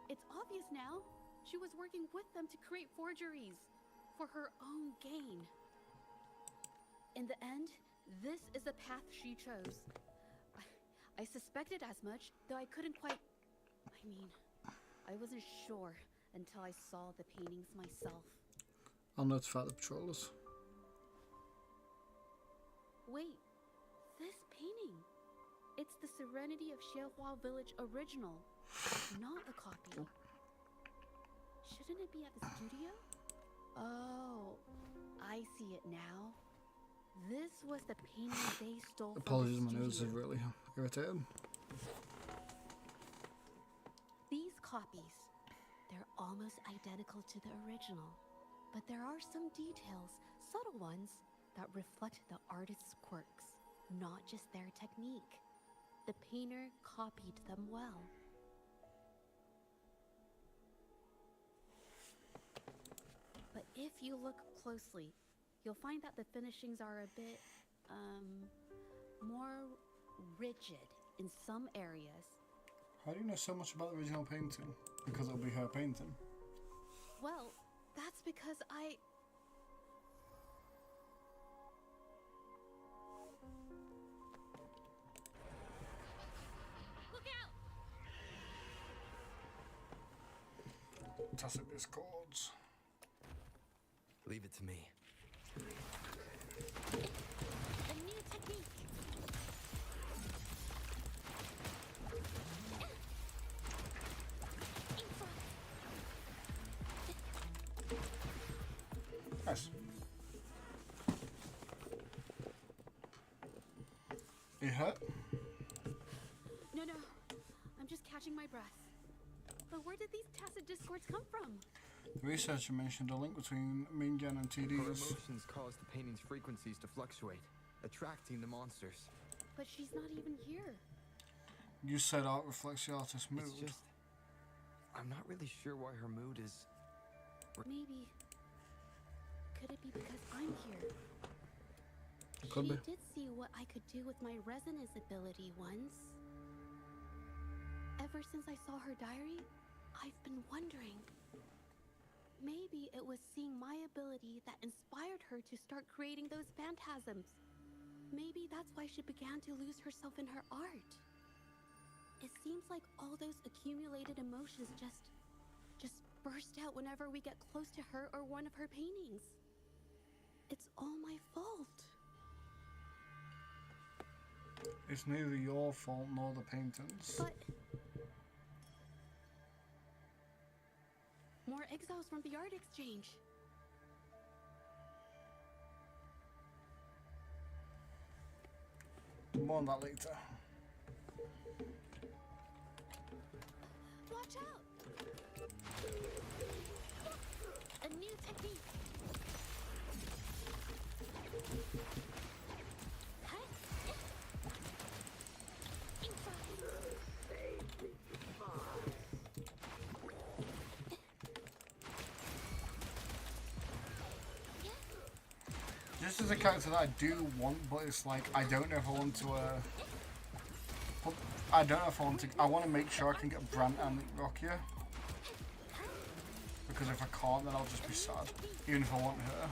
It's obvious now. She was working with them to create forgeries for her own gain. In the end, this is the path she chose. I suspected as much, though I couldn't quite... I wasn't sure until I saw the paintings myself. I'll notify the patrollers. Wait, this painting. It's the Serenity of Xinhua Village original, not a copy. Shouldn't it be at the studio? Oh, I see it now. This was the painting they stole Apologies, from my the nose is studio. really irritated. These copies, they're almost identical to the original, but there are some details, subtle ones, that reflect the artist's quirks, not just their technique. The painter copied them well. But if you look closely, you'll find that the finishings are a bit, more rigid in some areas. How do you know so much about the original painting? Because it'll be her painting. Well, that's because Look out! Tacit discords. Leave it to me. A new technique. Nice. You hurt? No, I'm just catching my breath. But where did these tacit discords come from? The researcher mentioned a link between Mingen and Her TD's. emotions cause the painting's frequencies to fluctuate, attracting the monsters. But she's not even here. You said art reflects the artist's mood. It's just... I'm not really sure why her mood is... Maybe. Could it be because I'm here? Could She be. did see what I could do with my resonance ability once. Ever since I saw her diary, I've been wondering. Maybe it was seeing my ability that inspired her to start creating those phantasms. Maybe that's why she began to lose herself in her art. It seems like all those accumulated emotions just burst out whenever we get close to her or one of her paintings. It's all my fault. It's neither your fault nor the paintings. But more exiles from the art exchange. More on that later. Watch out! A new technique. This is a character that I do want, but it's like I don't know if I want to. I don't know if I want to. I want to make sure I can get Brant and Rokia, because if I can't, then I'll just be sad. Even if I want her.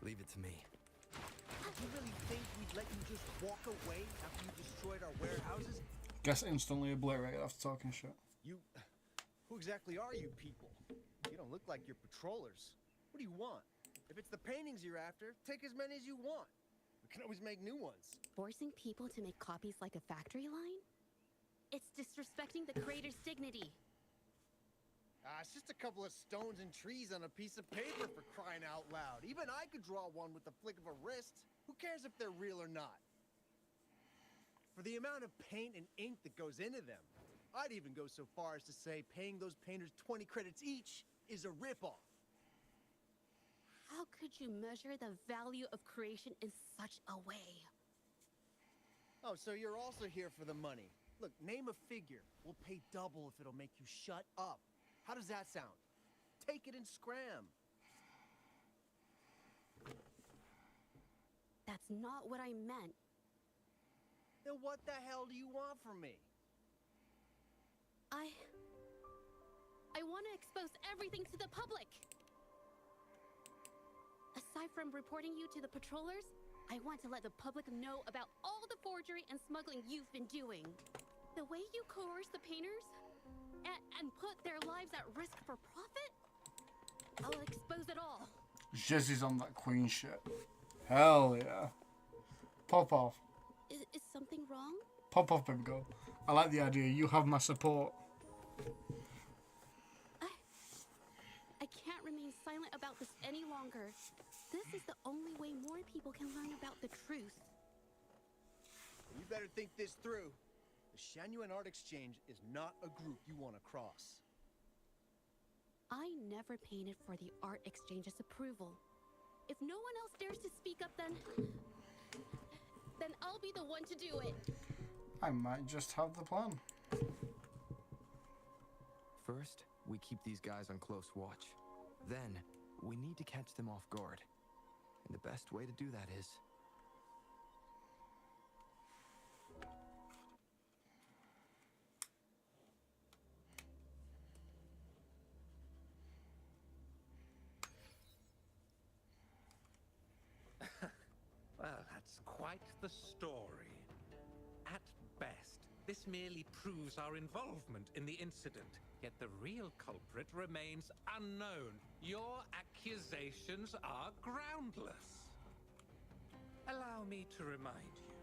Leave it to me. You really think we'd let you just walk away after you destroyed our warehouses? Guess instantly obliterated after talking shit. Who exactly are you people? You don't look like you're patrollers. What do you want? If it's the paintings you're after, take as many as you want. We can always make new ones. Forcing people to make copies like a factory line? It's disrespecting the creator's dignity. It's just a couple of stones and trees on a piece of paper, for crying out loud. Even I could draw one with the flick of a wrist. Who cares if they're real or not? For the amount of paint and ink that goes into them, I'd even go so far as to say paying those painters 20 credits each is a ripoff. How could you measure the value of creation in such a way? Oh, so you're also here for the money. Look, name a figure. We'll pay double if it'll make you shut up. How does that sound? Take it and scram. That's not what I meant. Then what the hell do you want from me? I want to expose everything to the public. Aside from reporting you to the patrollers, I want to let the public know about all the forgery and smuggling you've been doing. The way you coerce the painters and put their lives at risk for profit? I'll expose it all. Jezzy's on that queen shit. Hell yeah. Pop off. Is something wrong? Pop off, baby girl. I like the idea. You have my support. I can't remain silent about this any longer. This is the only way more people can learn about the truth. You better think this through. The Shanyuan Art Exchange is not a group you want to cross. I never painted for the art exchange's approval. If no one else dares to speak up, then I'll be the one to do it. I might just have the plan. First, we keep these guys on close watch. Then, we need to catch them off guard. And the best way to do that is... Well, that's quite the story. At best, this merely proves our involvement in the incident, yet the real culprit remains unknown. Your accusations are groundless. Allow me to remind you,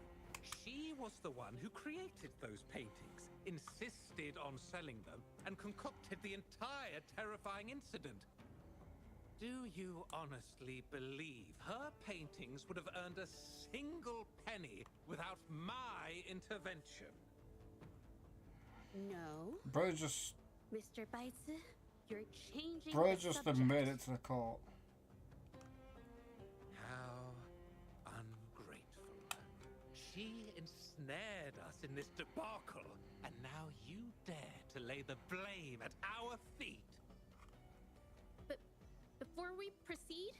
she was the one who created those paintings, insisted on selling them, and concocted the entire terrifying incident. Do you honestly believe her paintings would have earned a single penny without my intervention? No. Bro just... Mr. Baitsu, you're changing Bro the just subject. admitted it to the court. How ungrateful. She ensnared us in this debacle, and now you dare to lay the blame at our feet. But before we proceed,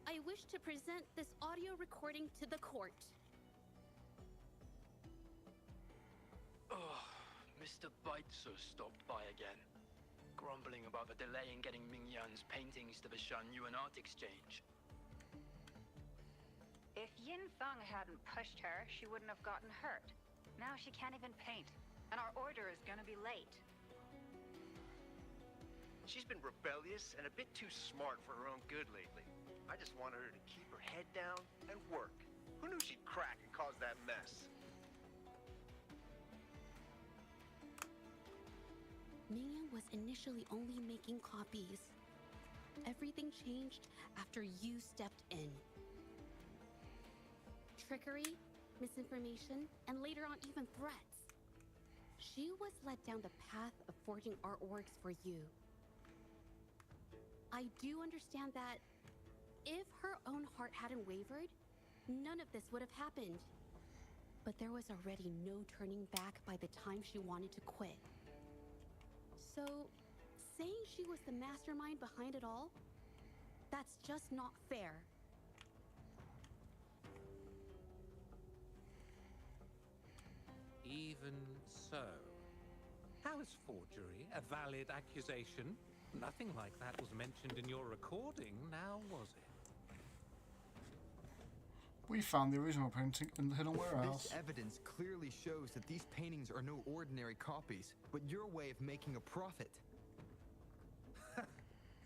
I wish to present this audio recording to the court. Oh, Mr. Baitsu stopped by again, grumbling about the delay in getting Mingyan's paintings to the Shanyuan Art Exchange. If Yin Feng hadn't pushed her, she wouldn't have gotten hurt. Now she can't even paint, and our order is gonna be late. She's been rebellious and a bit too smart for her own good lately. I just want her to keep her head down and work. Who knew she'd crack and cause that mess? Mingyan was initially only making copies. Everything changed after you stepped in. Trickery, misinformation, and later on even threats. She was led down the path of forging artworks for you. I do understand that if her own heart hadn't wavered, none of this would have happened. But there was already no turning back by the time she wanted to quit. So, saying she was the mastermind behind it all, that's just not fair. Even so, how is forgery a valid accusation? Nothing like that was mentioned in your recording, now was it? We found the original painting in the hidden warehouse. This evidence clearly shows that these paintings are no ordinary copies, but your way of making a profit.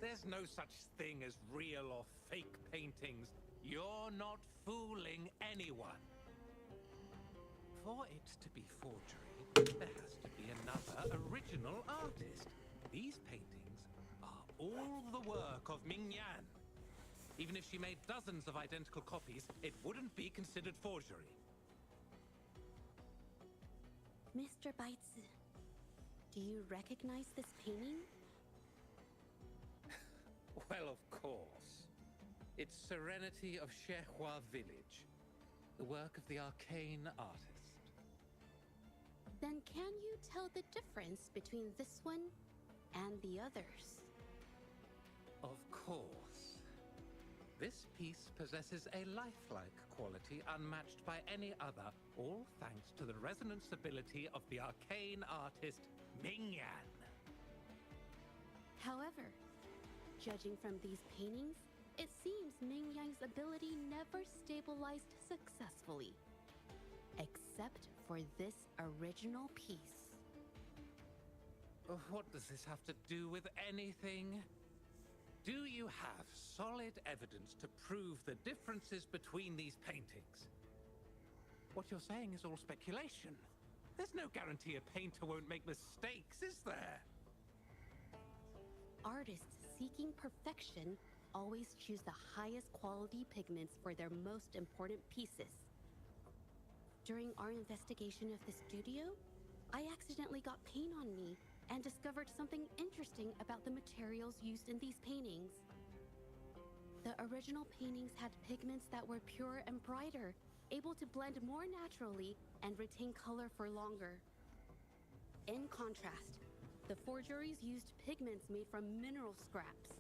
There's no such thing as real or fake paintings. You're not fooling anyone. For it to be forgery, there has to be another original artist. These paintings are all the work of Mingyan. Even if she made dozens of identical copies, it wouldn't be considered forgery. Mr. Baitsu, do you recognize this painting? Well, of course. It's Serenity of Shehua Village, the work of the arcane artist. Then can you tell the difference between this one and the others? Of course. This piece possesses a lifelike quality unmatched by any other, all thanks to the resonance ability of the arcane artist Mingyan. However, judging from these paintings, it seems Mingyang's ability never stabilized successfully. Except for this original piece. What does this have to do with anything? Do you have solid evidence to prove the differences between these paintings? What you're saying is all speculation. There's no guarantee a painter won't make mistakes, is there? Artists seeking perfection always choose the highest quality pigments for their most important pieces. During our investigation of the studio, I accidentally got paint on me and discovered something interesting about the materials used in these paintings. The original paintings had pigments that were purer and brighter, able to blend more naturally and retain color for longer. In contrast, the forgeries used pigments made from mineral scraps.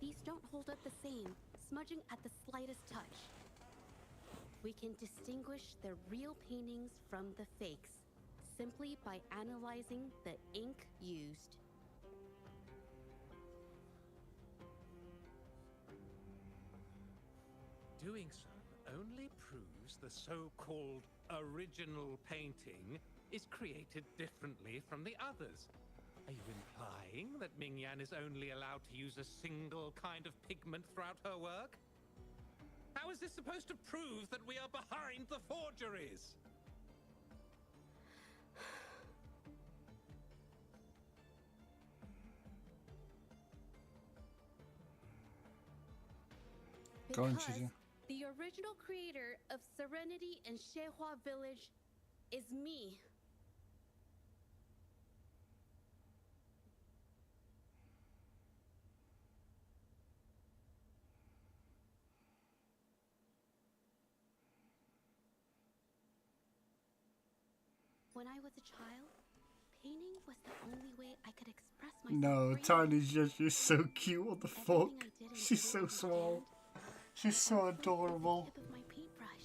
These don't hold up the same, smudging at the slightest touch. We can distinguish the real paintings from the fakes simply by analyzing the ink used. Doing so only proves the so-called original painting is created differently from the others. Are you implying that Mingyan is only allowed to use a single kind of pigment throughout her work? How is this supposed to prove that we are behind the forgeries? Because the original creator of Serenity and Shehua Village is me. When I was a child, painting was the only way I could express myself. No, Tiny's just is so cute. What the fuck? She's so small. She's so adorable. Tip of my paintbrush.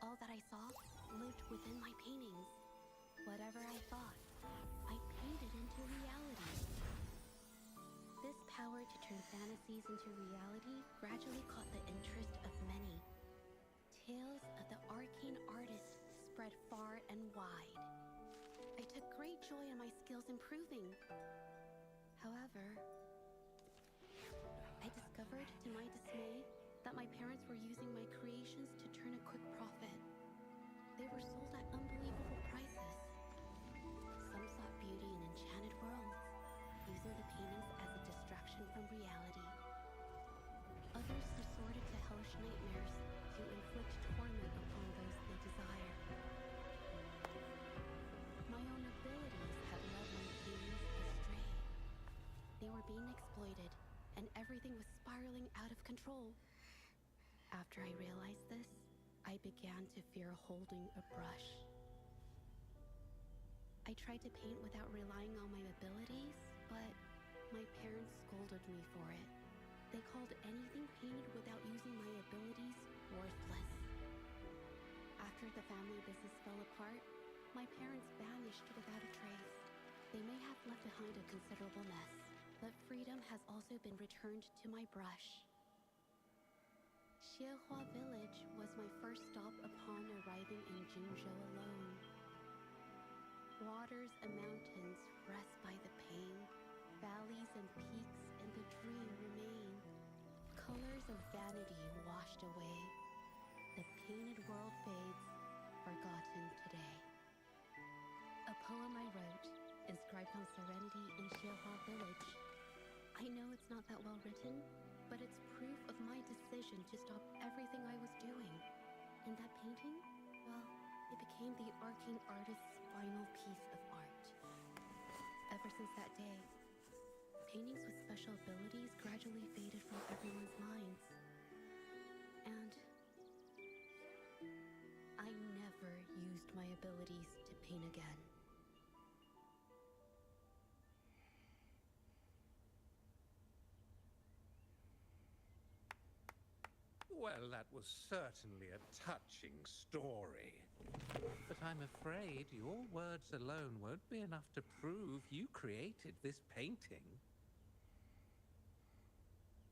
All that I saw lived within my paintings. Whatever I thought, I painted into reality. This power to turn fantasies into reality gradually caught the interest of many. Tales of the arcane artist spread far and wide. I took great joy in my skills improving. However, discovered, to my dismay, that my parents were using my creations to turn a quick profit. They were sold at unbelievable prices. Some sought beauty in enchanted worlds, using the paintings as a distraction from reality. Others resorted to hellish nightmares to inflict torment upon those they desire. My own abilities had led my paintings astray. They were being exploited, and everything was spiraling out of control. After I realized this, I began to fear holding a brush. I tried to paint without relying on my abilities, but my parents scolded me for it. They called anything painted without using my abilities worthless. After the family business fell apart, my parents vanished without a trace. They may have left behind a considerable mess, but freedom has also been returned to my brush. Xiehua Village was my first stop upon arriving in Jinzhou alone. Waters and mountains rest by the pain, valleys and peaks in the dream remain. Colors of vanity washed away. The painted world fades, forgotten today. A poem I wrote, inscribed on serenity in Xiehua Village. I know it's not that well written, but it's proof of my decision to stop everything I was doing. And that painting, well, it became the arcane artist's final piece of art. Ever since that day, paintings with special abilities gradually faded from everyone's minds. And I never used my abilities to paint again. Well, that was certainly a touching story. But I'm afraid your words alone won't be enough to prove you created this painting.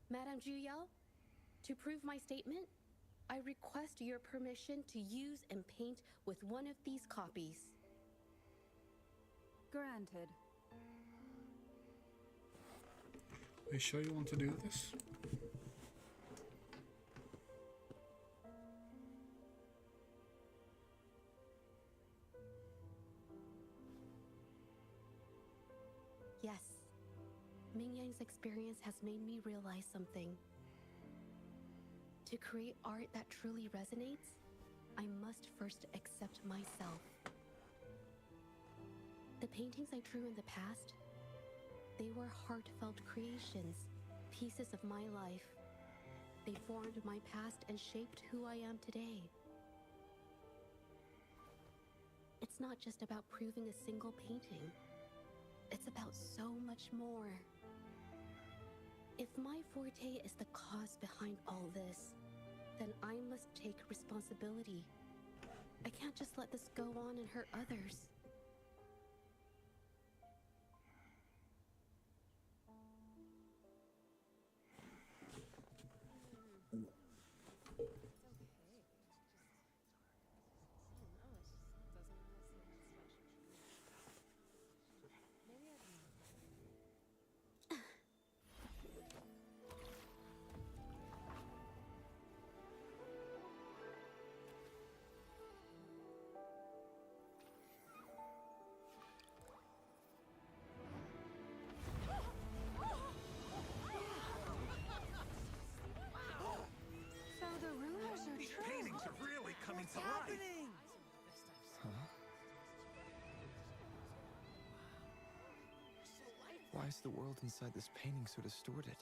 Madame Juyao, to prove my statement, I request your permission to use and paint with one of these copies. Granted. Are you sure you want to do this? Yes. Ming Yang's experience has made me realize something. To create art that truly resonates, I must first accept myself. The paintings I drew in the past, they were heartfelt creations, pieces of my life. They formed my past and shaped who I am today. It's not just about proving a single painting. It's about so much more. If my forte is the cause behind all this, then I must take responsibility. I can't just let this go on and hurt others. So the rumors are These true. paintings are really coming to life. Happening! Why is the world inside this painting so distorted?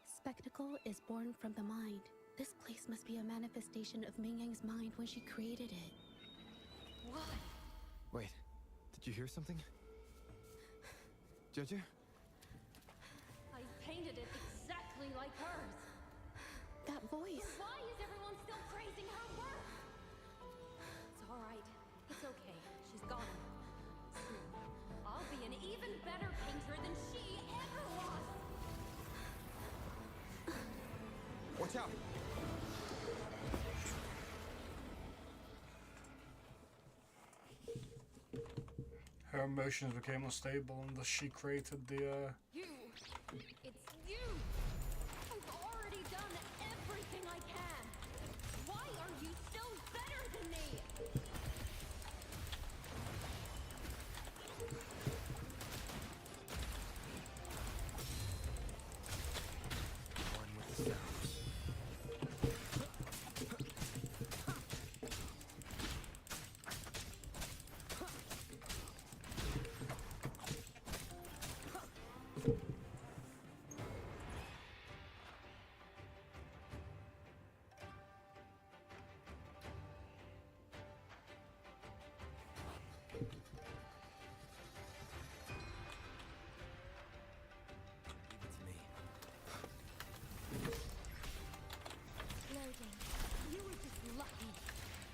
Spectacle is born from the mind. This place must be a manifestation of Ming Yang's mind when she created it. What? Wait, did you hear something? Jeje? I painted it exactly like hers. That voice. Why is everyone still praising her work? It's all right. It's okay. She's gone. Soon, I'll be an even better painter than she ever was. Watch out! Her emotions became unstable and thus she created the You! It's you! I've Loading. You were just lucky.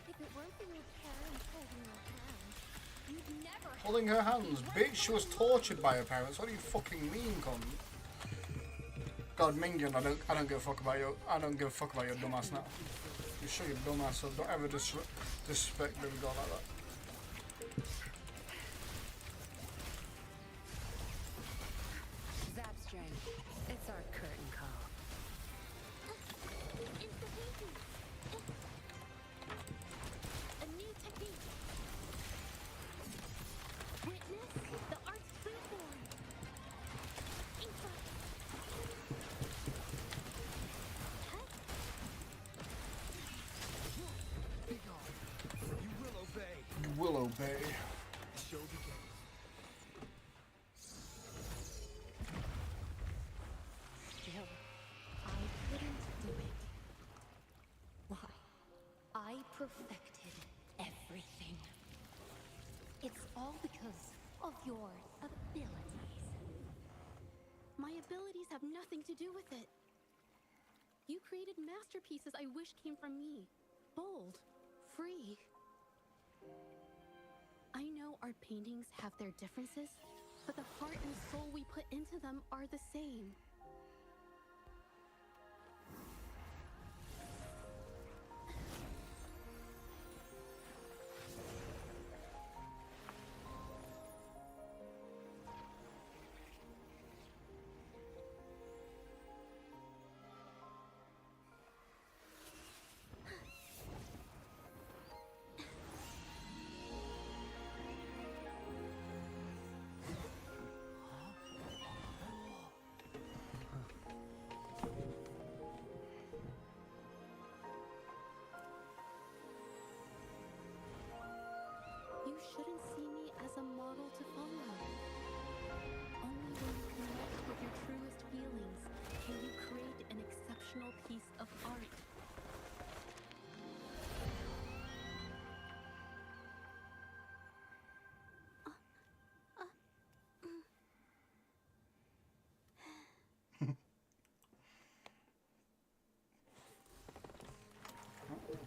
If it weren't for your parents holding your hand, you'd never have Holding her hands, bitch. She was tortured by her parents. What do you fucking mean, cunt? God, Minion, I don't give a fuck about you. I don't give a fuck about your dumbass now. You sure your dumbass, so don't ever disrespect baby girl like that. Zap string. It's our curtain call. It's the painting. A new technique. Witness the art's freeform. Insight. Be gone. You will obey. You will obey. Show begins. Still, I couldn't do it. Why? I perfected everything. It's all because of your abilities. My abilities have nothing to do with it. You created masterpieces I wish came from me. Bold, free. I know our paintings have their differences, but the heart and soul we put into them are the same. You shouldn't see me as a model to follow. Only when you connect with your truest feelings can you create an exceptional piece of art.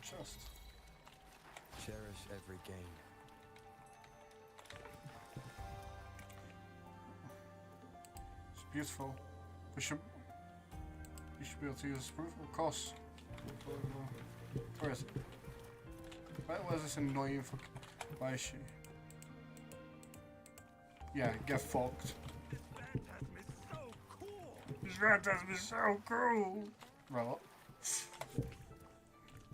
Chest. Cherish every gain. It's beautiful. You should be able to use this proof, of course. Where is it? Where's this annoying fuck? Why is she? Yeah, get fucked. This phantasm is so cool. Right.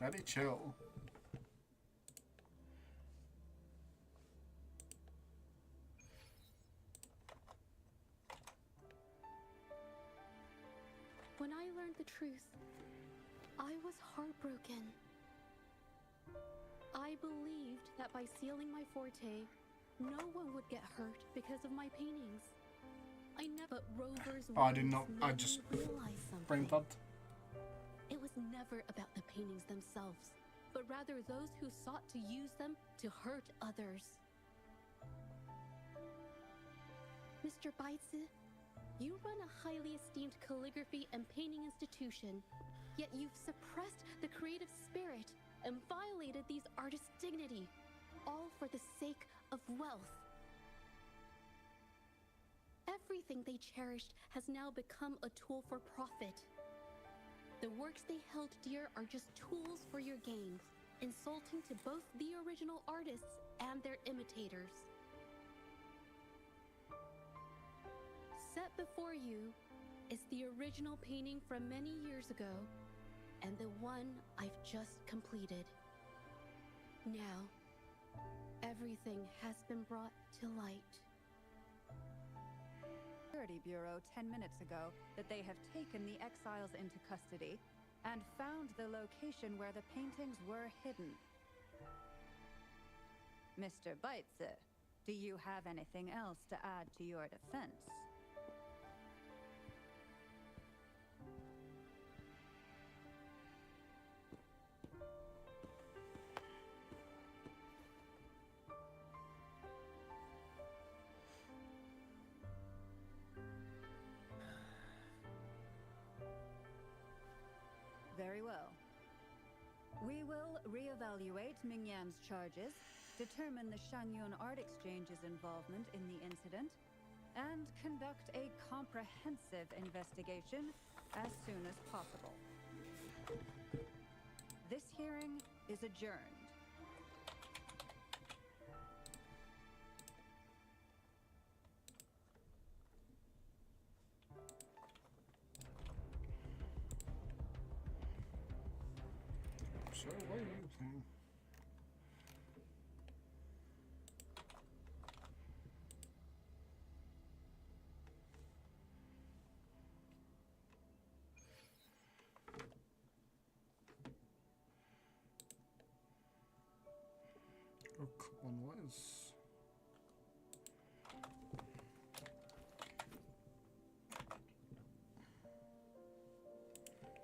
Daddy, chill. When I learned the truth, I was heartbroken. I believed that by sealing my forte, no one would get hurt because of my paintings. I never. But Rover's Oh, I did words not. made I me just realize brain something. thumped. It was never about the paintings themselves, but rather those who sought to use them to hurt others. Mr. Baitsu, you run a highly esteemed calligraphy and painting institution, yet you've suppressed the creative spirit and violated these artists' dignity, all for the sake of wealth. Everything they cherished has now become a tool for profit. The works they held dear are just tools for your gain, insulting to both the original artists and their imitators. Set before you is the original painting from many years ago, and the one I've just completed. Now, everything has been brought to light. Security Bureau 10 minutes ago that they have taken the exiles into custody and found the location where the paintings were hidden. Mr. Baitsu, do you have anything else to add to your defense? Very well. We will reevaluate Mingyan's charges, determine the Shanyun Art Exchange's involvement in the incident, and conduct a comprehensive investigation as soon as possible. This hearing is adjourned. So, what are you playing? Look, one was.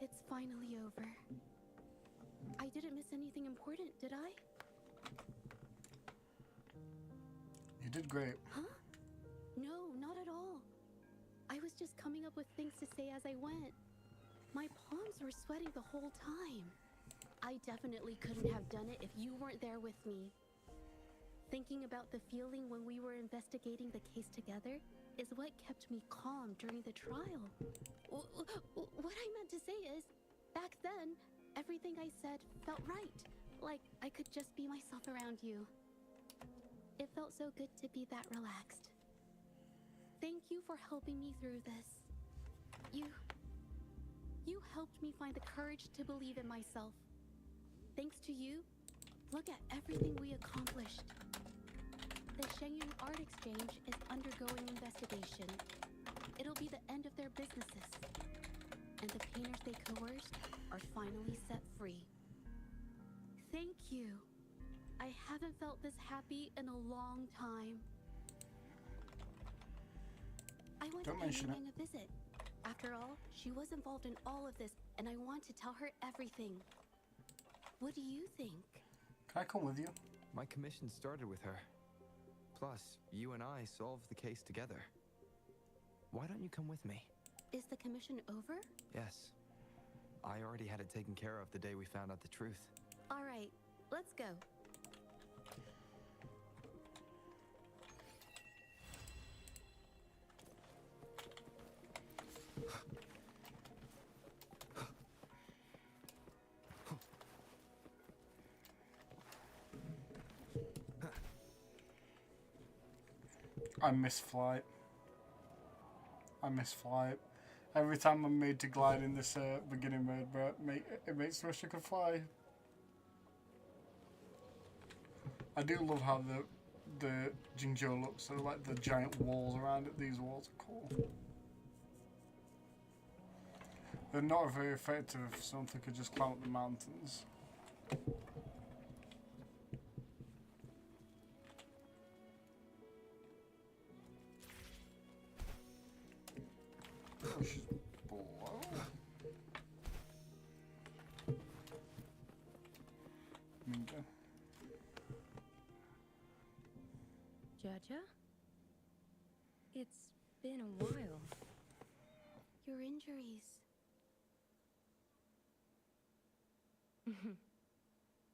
It's finally over. I didn't miss anything important, did I? You did great. Huh? No, not at all. I was just coming up with things to say as I went. My palms were sweating the whole time. I definitely couldn't have done it if you weren't there with me. Thinking about the feeling when we were investigating the case together is what kept me calm during the trial. What I meant to say is, back then, everything I said felt right. Like I could just be myself around you. It felt so good to be that relaxed. Thank you for helping me through this. You helped me find the courage to believe in myself. Thanks to you, look at everything we accomplished. The Shenyun Art Exchange is undergoing investigation. It'll be the end of their businesses. And the painters they coerced are finally set free. Thank you. I haven't felt this happy in a long time. I want Don't to pay mention it. Ming a visit. After all, she was involved in all of this, and I want to tell her everything. What do you think? Can I come with you? My commission started with her. Plus, you and I solved the case together. Why don't you come with me? Is the commission over? Yes. I already had it taken care of the day we found out the truth. All right, let's go. I miss flight. I miss flight. Every time I'm made to glide in this beginning mode, but it makes me wish I could fly. I do love how the Jingzhou looks. So like the giant walls around it. These walls are cool. They're not very effective if something could just climb up the mountains. Oh, she's below. Ninja. Jaja? It's been a while. Your injuries.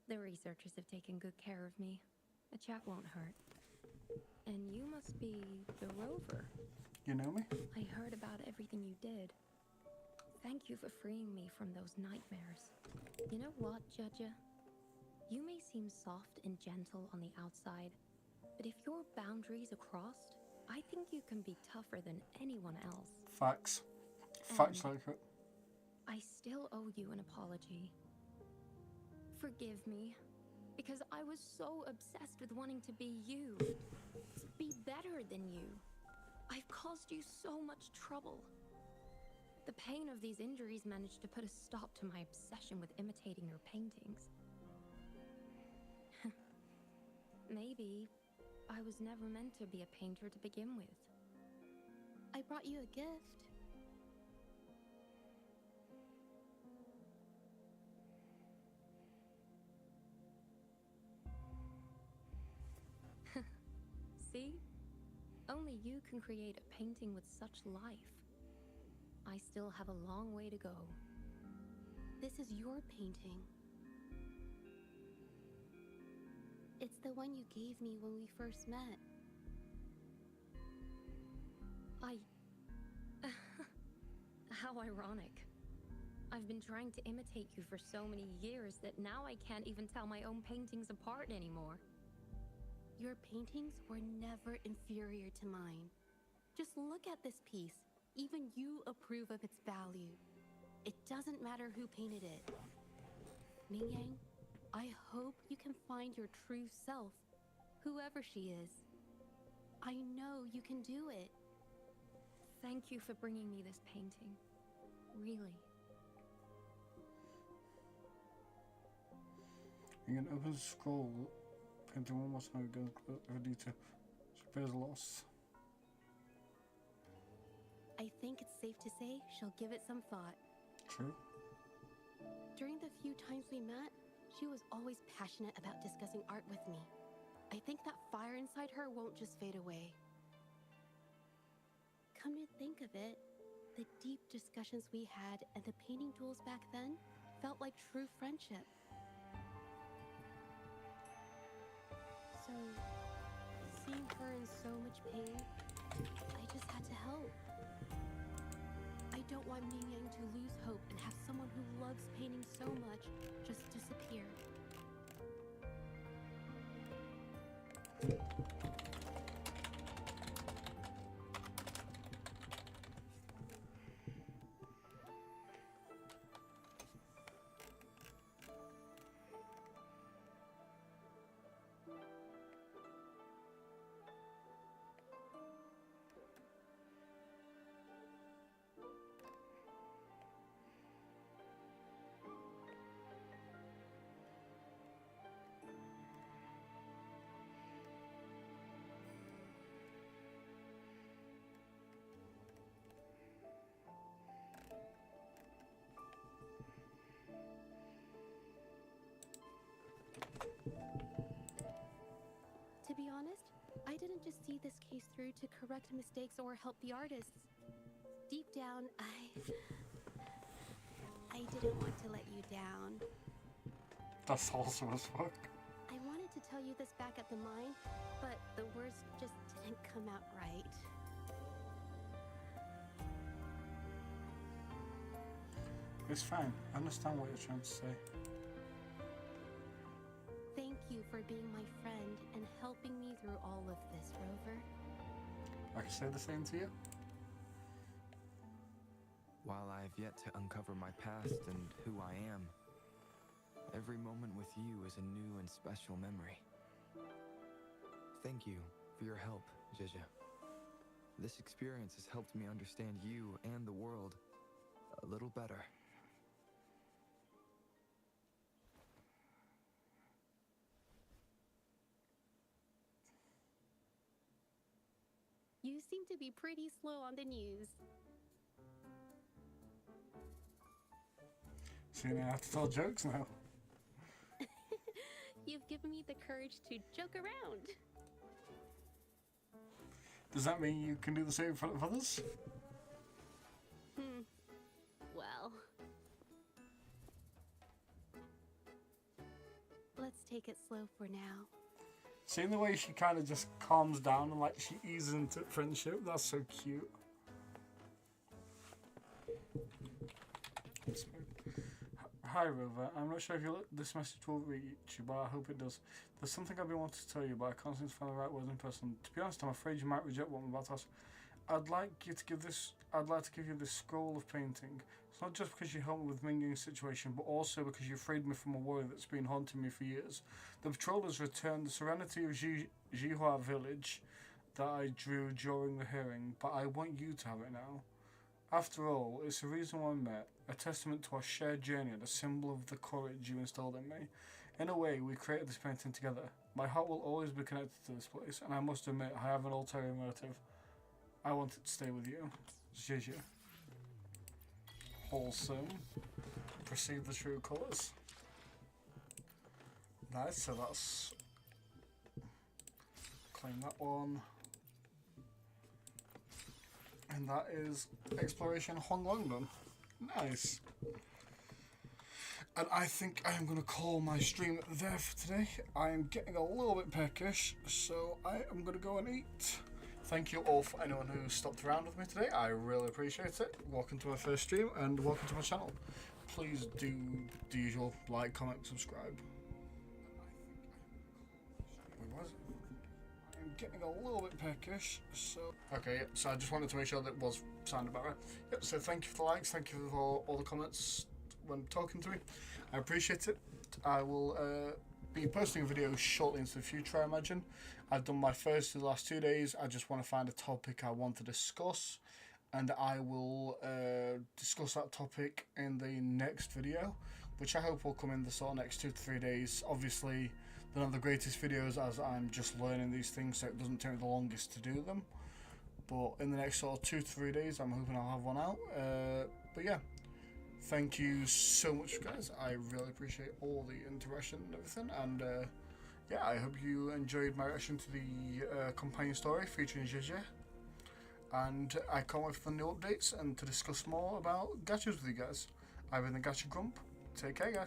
The researchers have taken good care of me. A chap won't hurt. And you must be the rover. You know me? I heard about everything you did. Thank you for freeing me from those nightmares. You know what, Jaja? You may seem soft and gentle on the outside, but if your boundaries are crossed, I think you can be tougher than anyone else. Facts. Facts And like it. I still owe you an apology. Forgive me, because I was so obsessed with wanting to be you. Be better than you. I've caused you so much trouble. The pain of these injuries managed to put a stop to my obsession with imitating your paintings. Maybe I was never meant to be a painter to begin with. I brought you a gift. See? Only you can create a painting with such life. I still have a long way to go. This is your painting. It's the one you gave me when we first met. How ironic. I've been trying to imitate you for so many years that now I can't even tell my own paintings apart anymore. Your paintings were never inferior to mine. Just look at this piece. Even you approve of its value. It doesn't matter who painted it. Mingyang, I hope you can find your true self, whoever she is. I know you can do it. Thank you for bringing me this painting. Really. You can open the scroll, painting one more time again, ready to appears lost. I think it's safe to say she'll give it some thought. True. During the few times we met, she was always passionate about discussing art with me. I think that fire inside her won't just fade away. Come to think of it, the deep discussions we had and the painting duels back then felt like true friendship. So, seeing her in so much pain, I just had to help. I don't want Mingyang to lose hope and have someone who loves painting so much just disappear. To be honest, I didn't just see this case through to correct mistakes or help the artists. Deep down, I didn't want to let you down. That's awesome as fuck. I wanted to tell you this back at the mine, but the words just didn't come out right. It's fine. I understand what you're trying to say. Thank you for being my friend and helping me through all of this, Rover. I can say the same to you. While I have yet to uncover my past and who I am, every moment with you is a new and special memory. Thank you for your help, Jeje. This experience has helped me understand you and the world a little better. You seem to be pretty slow on the news. So you have to tell jokes now. You've given me the courage to joke around. Does that mean you can do the same in front of others? Well, let's take it slow for now. Seeing the way she kind of just calms down and like she eases into friendship, that's so cute. Hi Rover, I'm not sure if this message will reach you, but I hope it does. There's something I've been wanting to tell you, but I can't seem to find the right words in person. To be honest, I'm afraid you might reject what I'm about to ask. I'd like to give you this scroll of painting. It's not just because you helped me with Mingyang's situation, but also because you freed me from a worry that's been haunting me for years. The patrol has returned the serenity of Jihua village that I drew during the hearing, but I want you to have it now. After all, it's the reason why we met, a testament to our shared journey and a symbol of the courage you instilled in me. In a way, we created this painting together. My heart will always be connected to this place, and I must admit, I have an ulterior motive. I want it to stay with you. Jeje. Wholesome. Perceive the true colours. Nice, so that's... claim that one. And that is Exploration Honglong done. Nice. And I think I am going to call my stream there for today. I am getting a little bit peckish, so I am going to go and eat. Thank you all for anyone who stopped around with me today. I really appreciate it. Welcome to my first stream and welcome to my channel. Please do the usual, like, comment, subscribe. Where was it? I'm getting a little bit peckish, so... Okay, yeah, so I just wanted to make sure that it was sounded about right. Yep, so thank you for the likes, thank you for all the comments when talking to me. I appreciate it. I will be posting a video shortly into the future, I imagine. I've done my first of the last 2 days. I just want to find a topic I want to discuss, and I will discuss that topic in the next video, which I hope will come in the sort of next 2 to 3 days. Obviously, they're not the greatest videos as I'm just learning these things, so it doesn't take me the longest to do them. But in the next sort of 2 to 3 days, I'm hoping I'll have one out. But yeah. Thank you so much, guys. I really appreciate all the interaction and everything. And yeah, I hope you enjoyed my reaction to the companion story featuring Jeje. And I can't wait for the new updates and to discuss more about gachas with you guys. I've been the Gacha Grump. Take care, guys.